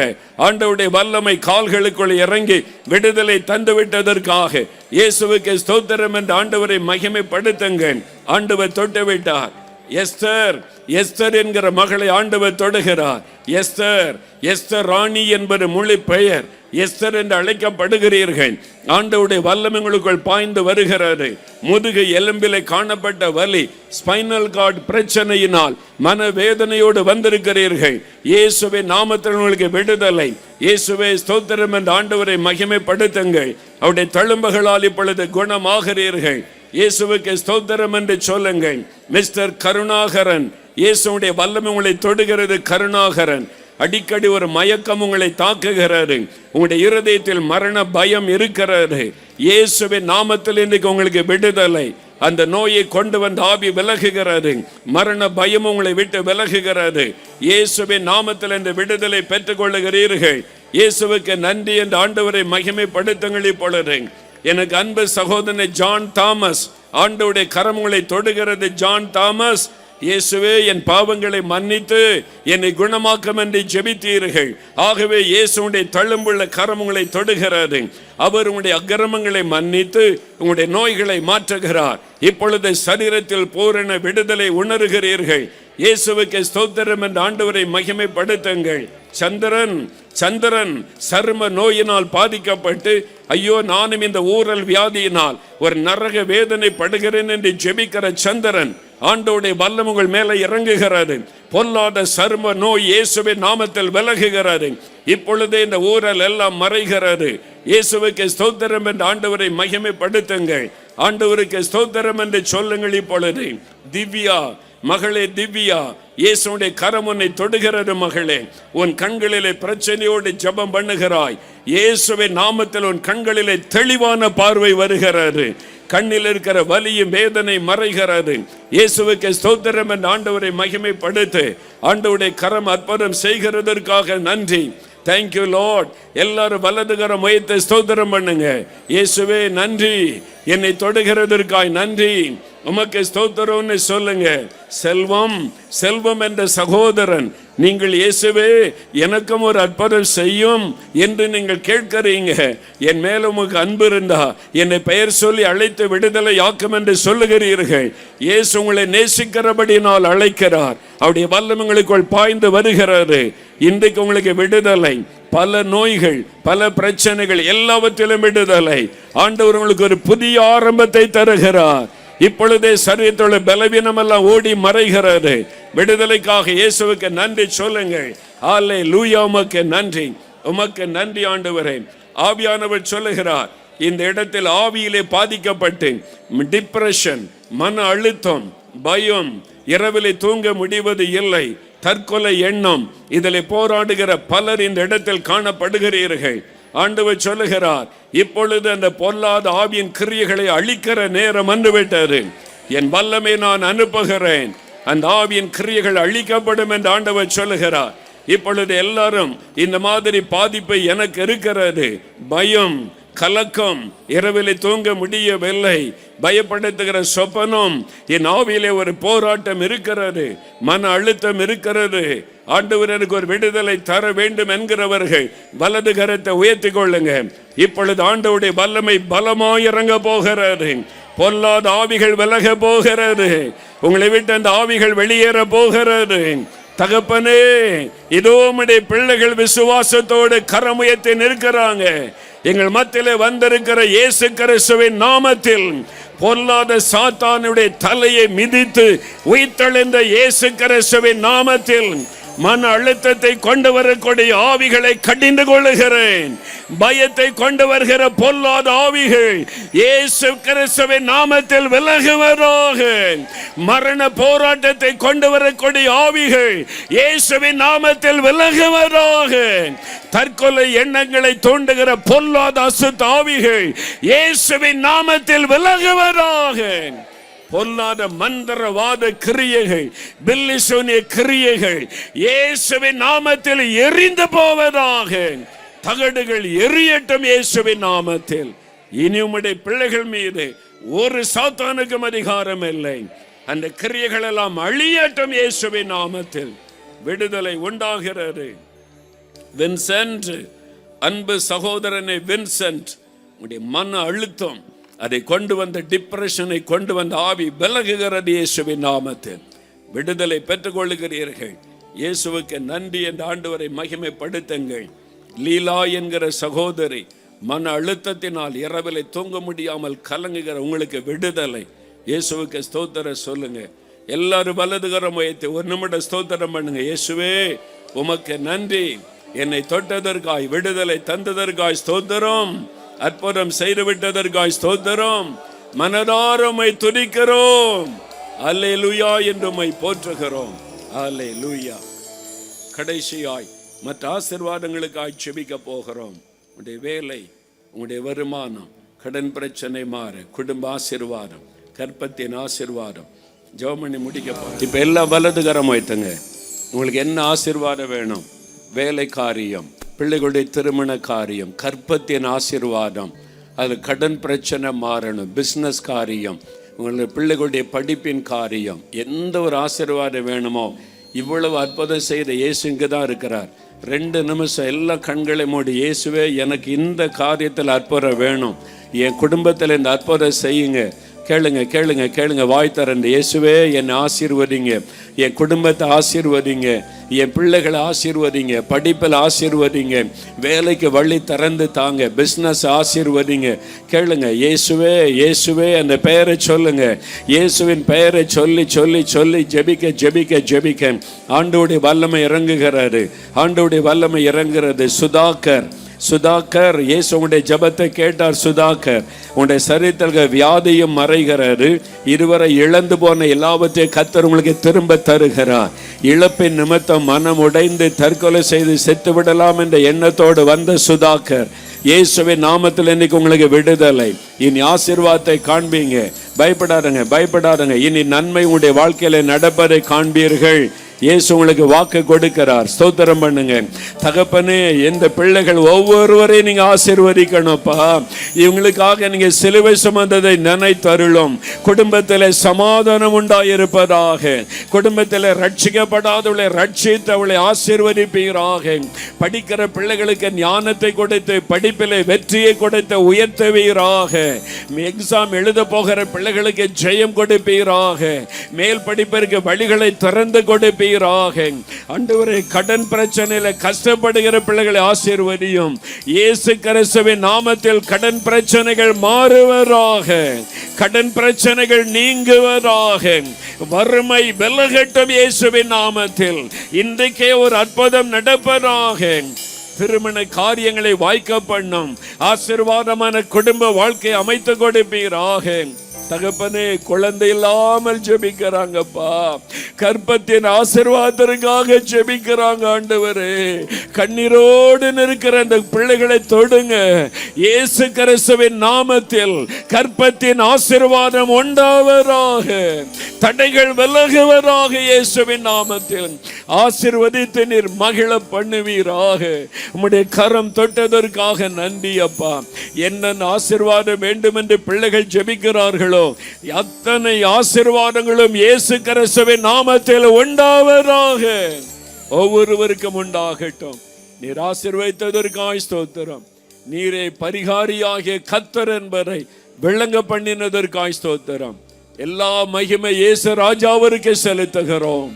ஆண்டவருடைய வல்லமை கால்களுக்குள் இறங்கி விடுதலை தந்து விட்டதற்காக இயேசுவுக்கு ஸ்தோத்திரம் என்று ஆண்டவரை மகிமைப்படுத்துங்கள். ஆண்டவர் தொட்டு விட்டார். எஸ்தர் என்கிற மகளை ஆண்டவர் தொடுகிறார். எஸ்தர் ராணி என்பது மொழி பெயர். எஸ்தர் என்று அழைக்கப்படுகிறீர்கள். ஆண்டவருடைய வல்லமை உங்களுக்குள் பாய்ந்து வருகிறது. முதுகு எலும்பிலே காணப்பட்ட வலி, ஸ்பைனல் கார்டு பிரச்சனையினால் மனவேதனையோடு வந்திருக்கிறீர்கள். இயேசுவின் நாமத்தில் உங்களுக்கு விடுதலை. இயேசுவே ஸ்தோத்திரம் என்று ஆண்டவரை மகிமைப்படுத்துங்கள். அவருடைய தழும்புகளால் இப்பொழுது குணமாகிறீர்கள். இயேசுவுக்கு ஸ்தோத்திரம் என்று சொல்லுங்கள். மிஸ்டர் கருணாகரன், இயேசுடைய வல்லமை உங்களை தொடுகிறது. கருணாகரன், அடிக்கடி ஒரு மயக்கம் உங்களை தாக்குகிறது. உங்களுடைய இருதயத்தில் மரண பயம் இருக்கிறது. இயேசுவின் நாமத்தில் இன்றைக்கு உங்களுக்கு விடுதலை. அந்த நோயை கொண்டு வந்த ஆவி விலகுகிறது. மரண பயம் உங்களை விட்டு விலகுகிறது. இயேசுவின் நாமத்தில் இந்த விடுதலை பெற்றுக் கொள்ளுகிறீர்கள். இயேசுவுக்கு நன்றி என்று ஆண்டவரை மகிமைப்படுத்துங்கள். இப்பொழுது எனக்கு அன்பு சகோதரன் ஜான் தாமஸ், ஆண்டவருடைய கரம் உங்களை தொடுகிறது. ஜான் தாமஸ், இயேசுவே என் பாவங்களை மன்னித்து என்னை குணமாக்கும் என்று ஜெபித்தீர்கள். ஆகவே இயேசுடைய தழும்புள்ள கரம் உங்களை தொடுகிறது. அவர் உங்களுடைய அக்கிரமங்களை மன்னித்து உங்களுடைய நோய்களை மாற்றுகிறார். இப்பொழுது சரீரத்தில் பூரண விடுதலை உணர்கிறீர்கள். இயேசுவுக்கு ஸ்தோத்திரம் என்று ஆண்டவரை மகிமைப்படுத்துங்கள். சந்திரன் சரும நோயினால் பாதிக்கப்பட்டு, ஐயோ நானும் இந்த ஊரல் வியாதியினால் ஒரு நரக வேதனை படுகிறேன் என்று ஜெபிக்கிற சந்திரன், ஆண்டவருடைய வல்லமை உங்கள் மேலே இறங்குகிறது. பொல்லாத சரும நோய் இயேசுவின் நாமத்தில் விலகுகிறது. இப்பொழுதே இந்த ஊரல் எல்லாம் மறைகிறது. இயேசுவுக்கு ஸ்தோத்திரம் என்று ஆண்டவரை மகிமைப்படுத்துங்கள். ஆண்டவருக்கு ஸ்தோத்திரம் என்று சொல்லுங்கள். இப்பொழுது மகளே திவ்யா, இயேசுடைய கரம் உன்னை தொடுகிறது. மகளே, உன் கண்களிலே பிரச்சனையோடு ஜெபம் பண்ணுகிறாய். இயேசுவின் நாமத்தில் உன் கண்களிலே தெளிவான பார்வை வருகிறது. கண்ணில் இருக்கிற வலியும் வேதனை மறைகிறது. இயேசுவுக்கு ஸ்தோத்திரம் என்று ஆண்டவரை மகிமைப்படுத்து. ஆண்டவருடைய கரம் அற்புதம் செய்கிறதற்காக நன்றி. Thank you Lord. எல்லாரும் வலதுகரம் உயர்த்தி ஸ்தோத்திரம் பண்ணுங்க. இயேசுவே நன்றி, என்னை தொடுகிறதற்காய் நன்றி, உமக்கு ஸ்தோத்திரம்னு சொல்லுங்க. செல்வம், செல்வம் என்ற சகோதரன், நீங்கள் இயேசுவே எனக்கும் ஒரு அற்புதம் செய்யும் என்று நீங்கள் கேட்கிறீங்க. என் மேல உமக்கு அன்பு இருந்தா என்னை பெயர் சொல்லி அழைத்து விடுதலை ஆக்கும் என்று சொல்லுகிறீர்கள். இயேசு உங்களை நேசிக்கிறபடினால் அழைக்கிறார். அவருடைய வல்லமை உங்களுக்குள் பாய்ந்து வருகிறது. இன்றைக்கு உங்களுக்கு விடுதலை. பல நோய்கள், பல பிரச்சனைகள் எல்லாவற்றிலும் விடுதலை. ஆண்டவர் உங்களுக்கு ஒரு புதிய ஆரம்பத்தை தருகிறார். இப்பொழுதே சரீரத்தோட பலவீனம் எல்லாம் ஓடி மறைகிறது. விடுதலைக்காக இயேசுவுக்கு நன்றி சொல்லுங்கள். அல்லேலூயா. உமக்கு நன்றி, உமக்கு நன்றி ஆண்டவரே. ஆவியானவர் சொல்லுகிறார், இந்த இடத்தில் ஆவியிலே பாதிக்கப்பட்டு டிப்ரெஷன், மன அழுத்தம், பயம், இரவிலே தூங்க முடிவது இல்லை, தற்கொலை எண்ணம், இதில் போராடுகிற பலர் இந்த இடத்தில் காணப்படுகிறீர்கள். ஆண்டவர் சொல்லுகிறார், இப்பொழுது அந்த பொல்லாத ஆவியின் கிரியைகளை அழிக்கிற நேரம் வந்துவிட்டது. என் வல்லமை நான் அனுப்புகிறேன். அந்த ஆவியின் கிரியைகள் அழிக்கப்படும் என்று ஆண்டவர் சொல்லுகிறார். இப்பொழுது எல்லாரும் இந்த மாதிரி பாதிப்பு எனக்கு இருக்கிறது. பயம், கலக்கம், இரவிலே தூங்க முடியவில்லை, பயப்படுத்துகிற சொப்பனம், என் ஆவியிலே ஒரு போராட்டம் இருக்கிறது, மன அழுத்தம் இருக்கிறது. ஆண்டவர் எனக்கு ஒரு விடுதலை தர வேண்டும் என்கிறவர்கள் வலது கரத்தை உயர்த்தி கொள்ளுங்க. இப்பொழுது ஆண்டவருடைய வல்லமை பலமாய் இறங்க போகிறது. பொல்லாத ஆவிகள் விலக போகிறது. உங்களை விட்டு அந்த ஆவிகள் வெளியேற போகிறது. தகப்பனே, இதோ உம்முடைய பிள்ளைகள் விசுவாசத்தோடு கரம் உயர்த்தி நிற்கிறாங்க. எங்கள் மத்தியிலே வந்திருக்கிற இயேசு கிறிஸ்துவின் நாமத்தில் பொல்லாத சாத்தானுடைய தலையை மிதித்து உயிர்த்தெழுந்த இயேசு கிறிஸ்துவின் நாமத்தில் மன அழுத்தத்தை கொண்டு வரக்கூடிய ஆவிகளை கடிந்து கொள்ளுகிறேன். பயத்தை கொண்டு வருகிற பொல்லாத ஆவிகள் இயேசு கிறிஸ்துவின் நாமத்தில் விலகுவதாக. மரண போராட்டத்தை கொண்டு வரக்கூடிய ஆவிகள் இயேசுவின் நாமத்தில் விலகுவதாக. தற்கொலை எண்ணங்களை தூண்டுகிற பொல்லாத அசுத்த ஆவிகள் இயேசுவின் நாமத்தில் விலகுவதாக. பொல்லாத மந்திரவாத கிரியைகள், பில்லிசூனிய கிரியைகள் இயேசுவின் நாமத்தில் எரிந்து போவதாக. தகடுகள் எரியட்டும் இயேசுவின் நாமத்தில். இனி உம்முடைய பிள்ளைகள் மீது ஒரு சாத்தானுக்கும் அதிகாரம் இல்லை. அந்த கிரியைகள் எல்லாம் அழியட்டும் இயேசுவின் நாமத்தில். விடுதலை உண்டாகிறது. வின்சென்ட், அன்பு சகோதரனே வின்சென்ட், உடைய மன அழுத்தம், அதை கொண்டு வந்த டிப்ரெஷனை கொண்டு வந்த ஆவி விலகுகிறது இயேசுவின் நாமத்தில். விடுதலை பெற்றுக் கொள்ளுகிறீர்கள். இயேசுவுக்கு நன்றி என்ற ஆண்டவரை மகிமைப்படுத்துங்கள். லீலா என்கிற சகோதரி, மன அழுத்தத்தினால் இரவிலே தூங்க முடியாமல் கலங்குகிற உங்களுக்கு விடுதலை. இயேசுவுக்கு ஸ்தோத்திரம் சொல்லுங்க. எல்லாரும் வலதுகரம் உயர்த்தி ஒரு நிமிடம் ஸ்தோத்திரம் பண்ணுங்க. இயேசுவே உமக்கு நன்றி, என்னை தொட்டதற்காய், விடுதலை தந்ததற்காய் ஸ்தோத்திரம், அற்புதம் செய்து விட்டதற்காய் ஸ்தோத்திரம், மனதார உம்மை துதிக்கிறோம். அல்லேலூயா என்று உம்மை போற்றுகிறோம். அல்லேலூயா. கடைசியாய் மற்ற ஆசீர்வாதங்களுக்காய் செபிக்க போகிறோம். உங்களுடைய வேலை, உங்களுடைய வருமானம், கடன் பிரச்சனை மாற, குடும்ப ஆசீர்வாதம், கற்பத்தின் ஆசீர்வாதம் ஜெபம் பண்ணி முடிக்க போறோம். இப்ப எல்லாம் வலதுகரம் வைத்துங்க. உங்களுக்கு என்ன ஆசீர்வாதம் வேணும்? வேலை காரியம், பிள்ளைகளுடைய திருமண காரியம், கற்பத்தின் ஆசீர்வாதம், அது கடன் பிரச்சனை மாறணும், பிஸ்னஸ் காரியம், உங்களுடைய பிள்ளைகளுடைய படிப்பின் காரியம், எந்த ஒரு ஆசீர்வாதம் வேணுமோ இவ்வளவு அற்புதம் செய்த இயேசு இங்கே தான் இருக்கிறார். 2 நிமிஷம் எல்லா கண்களை மூடி, இயேசுவே எனக்கு இந்த காரியத்தில் அற்புதம் வேணும், என் குடும்பத்தில் இந்த அற்புதம் செய்யுங்க. கேளுங்க கேளுங்க கேளுங்க, வாய் திறந்து. இயேசுவே என்னை ஆசீர்வதிங்க, என் குடும்பத்தை ஆசீர்வதிங்க, என் பிள்ளைகளை ஆசீர்வதிங்க, படிப்பில் ஆசீர்வதிங்க, வேலைக்கு வழி திறந்து தாங்க, பிஸ்னஸ் ஆசீர்வதிங்க. கேளுங்க. இயேசுவே இயேசுவே அந்த பெயரை சொல்லுங்க. இயேசுவின் பெயரை சொல்லி சொல்லி சொல்லி ஜெபிக்க ஜெபிக்க ஜெபிக்க ஆண்டவருடைய வல்லமை இறங்குகிறாரு. ஆண்டவருடைய வல்லமை இறங்குறது. சுதாகர், சுதாகர், இயேசு உங்களுடைய ஜெபத்தை கேட்டார். சுதாகர், உங்களுடைய சரீரத்தில் வியாதியும் மறைகிறாரு. இதுவரை இழந்து போன எல்லாவற்றையும் கர்த்தர் உங்களுக்கு திரும்ப தருகிறார். இழப்பின் நிமித்தம் மனம் உடைந்து தற்கொலை செய்து செத்து விடலாம் என்ற எண்ணத்தோடு வந்த சுதாகர், இயேசுவின் நாமத்தில் இன்னைக்கு உங்களுக்கு விடுதலை. இனி ஆசீர்வாதத்தை காண்பீங்க. பயப்படாதுங்க. இனி நன்மை உங்களுடைய வாழ்க்கையில நடப்பதை காண்பீர்கள். இயேசு உங்களுக்கு வாக்கு கொடுக்கிறார். ஸ்தோத்திரம் பண்ணுங்க. தகப்பனே, இந்த பிள்ளைகள் ஒவ்வொருவரையும் நீங்க ஆசீர்வதிக்கணும்ப்பா. இவங்களுக்காக நீங்க சிலுவை சுமந்ததை நினைத்தருளும். குடும்பத்தில் சமாதானம் உண்டாயிருப்பதாக. குடும்பத்தில் ரட்சிக்கப்படாதவளை ரட்சித்து அவளை ஆசீர்வதிப்பீராக. படிக்கிற பிள்ளைகளுக்கு ஞானத்தை கொடுத்து படிப்பிலே வெற்றியை கொடுத்து உயர்த்துவீராக. எக்ஸாம் எழுத போகிற பிள்ளைகளுக்கு ஜெயம் கொடுப்பீராக. மேல் படிப்பிற்கு வழிகளை திறந்து கொடுப்பீராக. ஆண்டவரே, கடன் பிரச்சனையில கஷ்டப்படுகிற பிள்ளைகளை ஆசீர்வதியும். இயேசு கிறிஸ்துவின் நாமத்தில் கடன் பிரச்சனைகள் மாறுவதாக. கடன் பிரச்சனைகள் நீங்குவதாக. வறுமை விலகட்டும் இயேசுவின் நாமத்தில். இன்றைக்கே ஒரு அற்புதம் நடப்பதாக. திருமண காரியங்களை வாய்க்க பண்ணும். ஆசீர்வாதமான குடும்ப வாழ்க்கை அமைத்து கொடுப்பீராக. தகப்பனே, குழந்தை இல்லாமல் ஜெபிக்கிறாங்கப்பா. கர்ப்பத்தின் ஆசீர்வாதத்திற்காக ஜெபிக்கிறாங்க. ஆண்டவரே, கண்ணீரோடு இருக்கிற அந்த பிள்ளைகளை தொடுங்க. இயேசு கிறிஸ்துவின் நாமத்தில் கர்ப்பத்தின் ஆசீர்வாதம் உண்டாவதாக. தடைகள் விலகுவதாக. இயேசுவின் நாமத்தில் ஆசீர்வதித்து நீர் மகிழ பண்ணுவீராக. உம்முடைய கரம் தொட்டதற்காக நன்றி அப்பா. என்ன ஆசீர்வாதம் வேண்டும் என்று பிள்ளைகள் ஜெபிக்கிறார்களோ அத்தனை ஆசீர்வாதங்களும் இயேசு கிறிஸ்துவின் நாமத்தில் உண்டாவதாக. ஒவ்வொருவருக்கும் உண்டாகட்டும். நீர் ஆசீர்வதித்ததற்காக ஸ்தோத்திரம். நீரே பரிகாரியாகிய கர்த்தர் என்பதை விளங்க பண்ணினதற்காக ஸ்தோத்திரம். எல்லா மகிமை இயேசு ராஜாவிற்கு செலுத்துகிறோம்.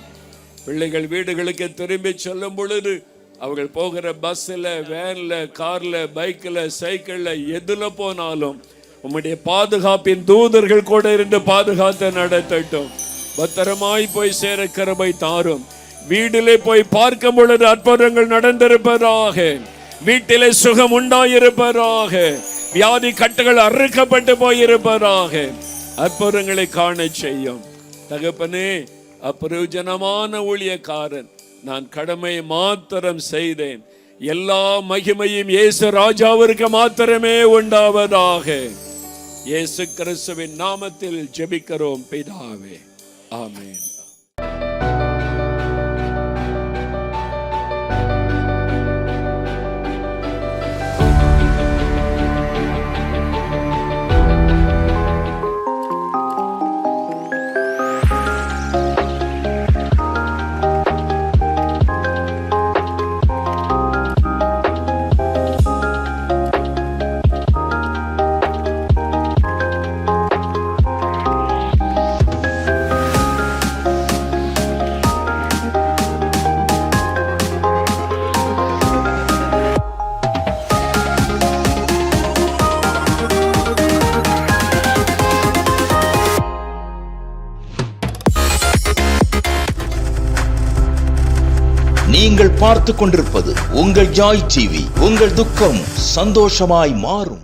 பிள்ளைகள் வீடுகளுக்கு திரும்பி செல்லும் பொழுது அவர்கள் போகிற பஸ்ல, வேன்ல, கார்ல, பைக்ல, சைக்கிள்ல, எதுல போனாலும் உம்முடைய பாதுகாப்பின் தூதர்கள் கூட இருந்து பாதுகாத்து நடத்தட்டும். பத்திரமாய் போய் சேர கிருபை தாரும். வீட்டிலே போய் பார்க்கும் பொழுது அற்புதங்கள் நடந்திருப்பதாக. வீட்டிலே சுகம் உண்டாயிருப்பதாக. வியாதி கட்டுகள் அறுக்கப்பட்டு போயிருப்பதாக. அற்புதங்களை காண செய்யும். தகப்பனே, அப்பிரயோஜனமான ஊழியக்காரன், நான் கடமை மாத்திரம் செய்தேன். எல்லா மகிமையும் இயேசு ராஜாவிற்கு மாத்திரமே உண்டாவதாக. இயேசு கிறிஸ்துவின் நாமத்தில் ஜெபிக்கிறோம் பிதாவே. ஆமென். நீங்கள் பார்த்துக் கொண்டிருப்பது உங்கள் ஜாய் டிவி. உங்கள் துக்கம் சந்தோஷமாய் மாறும்.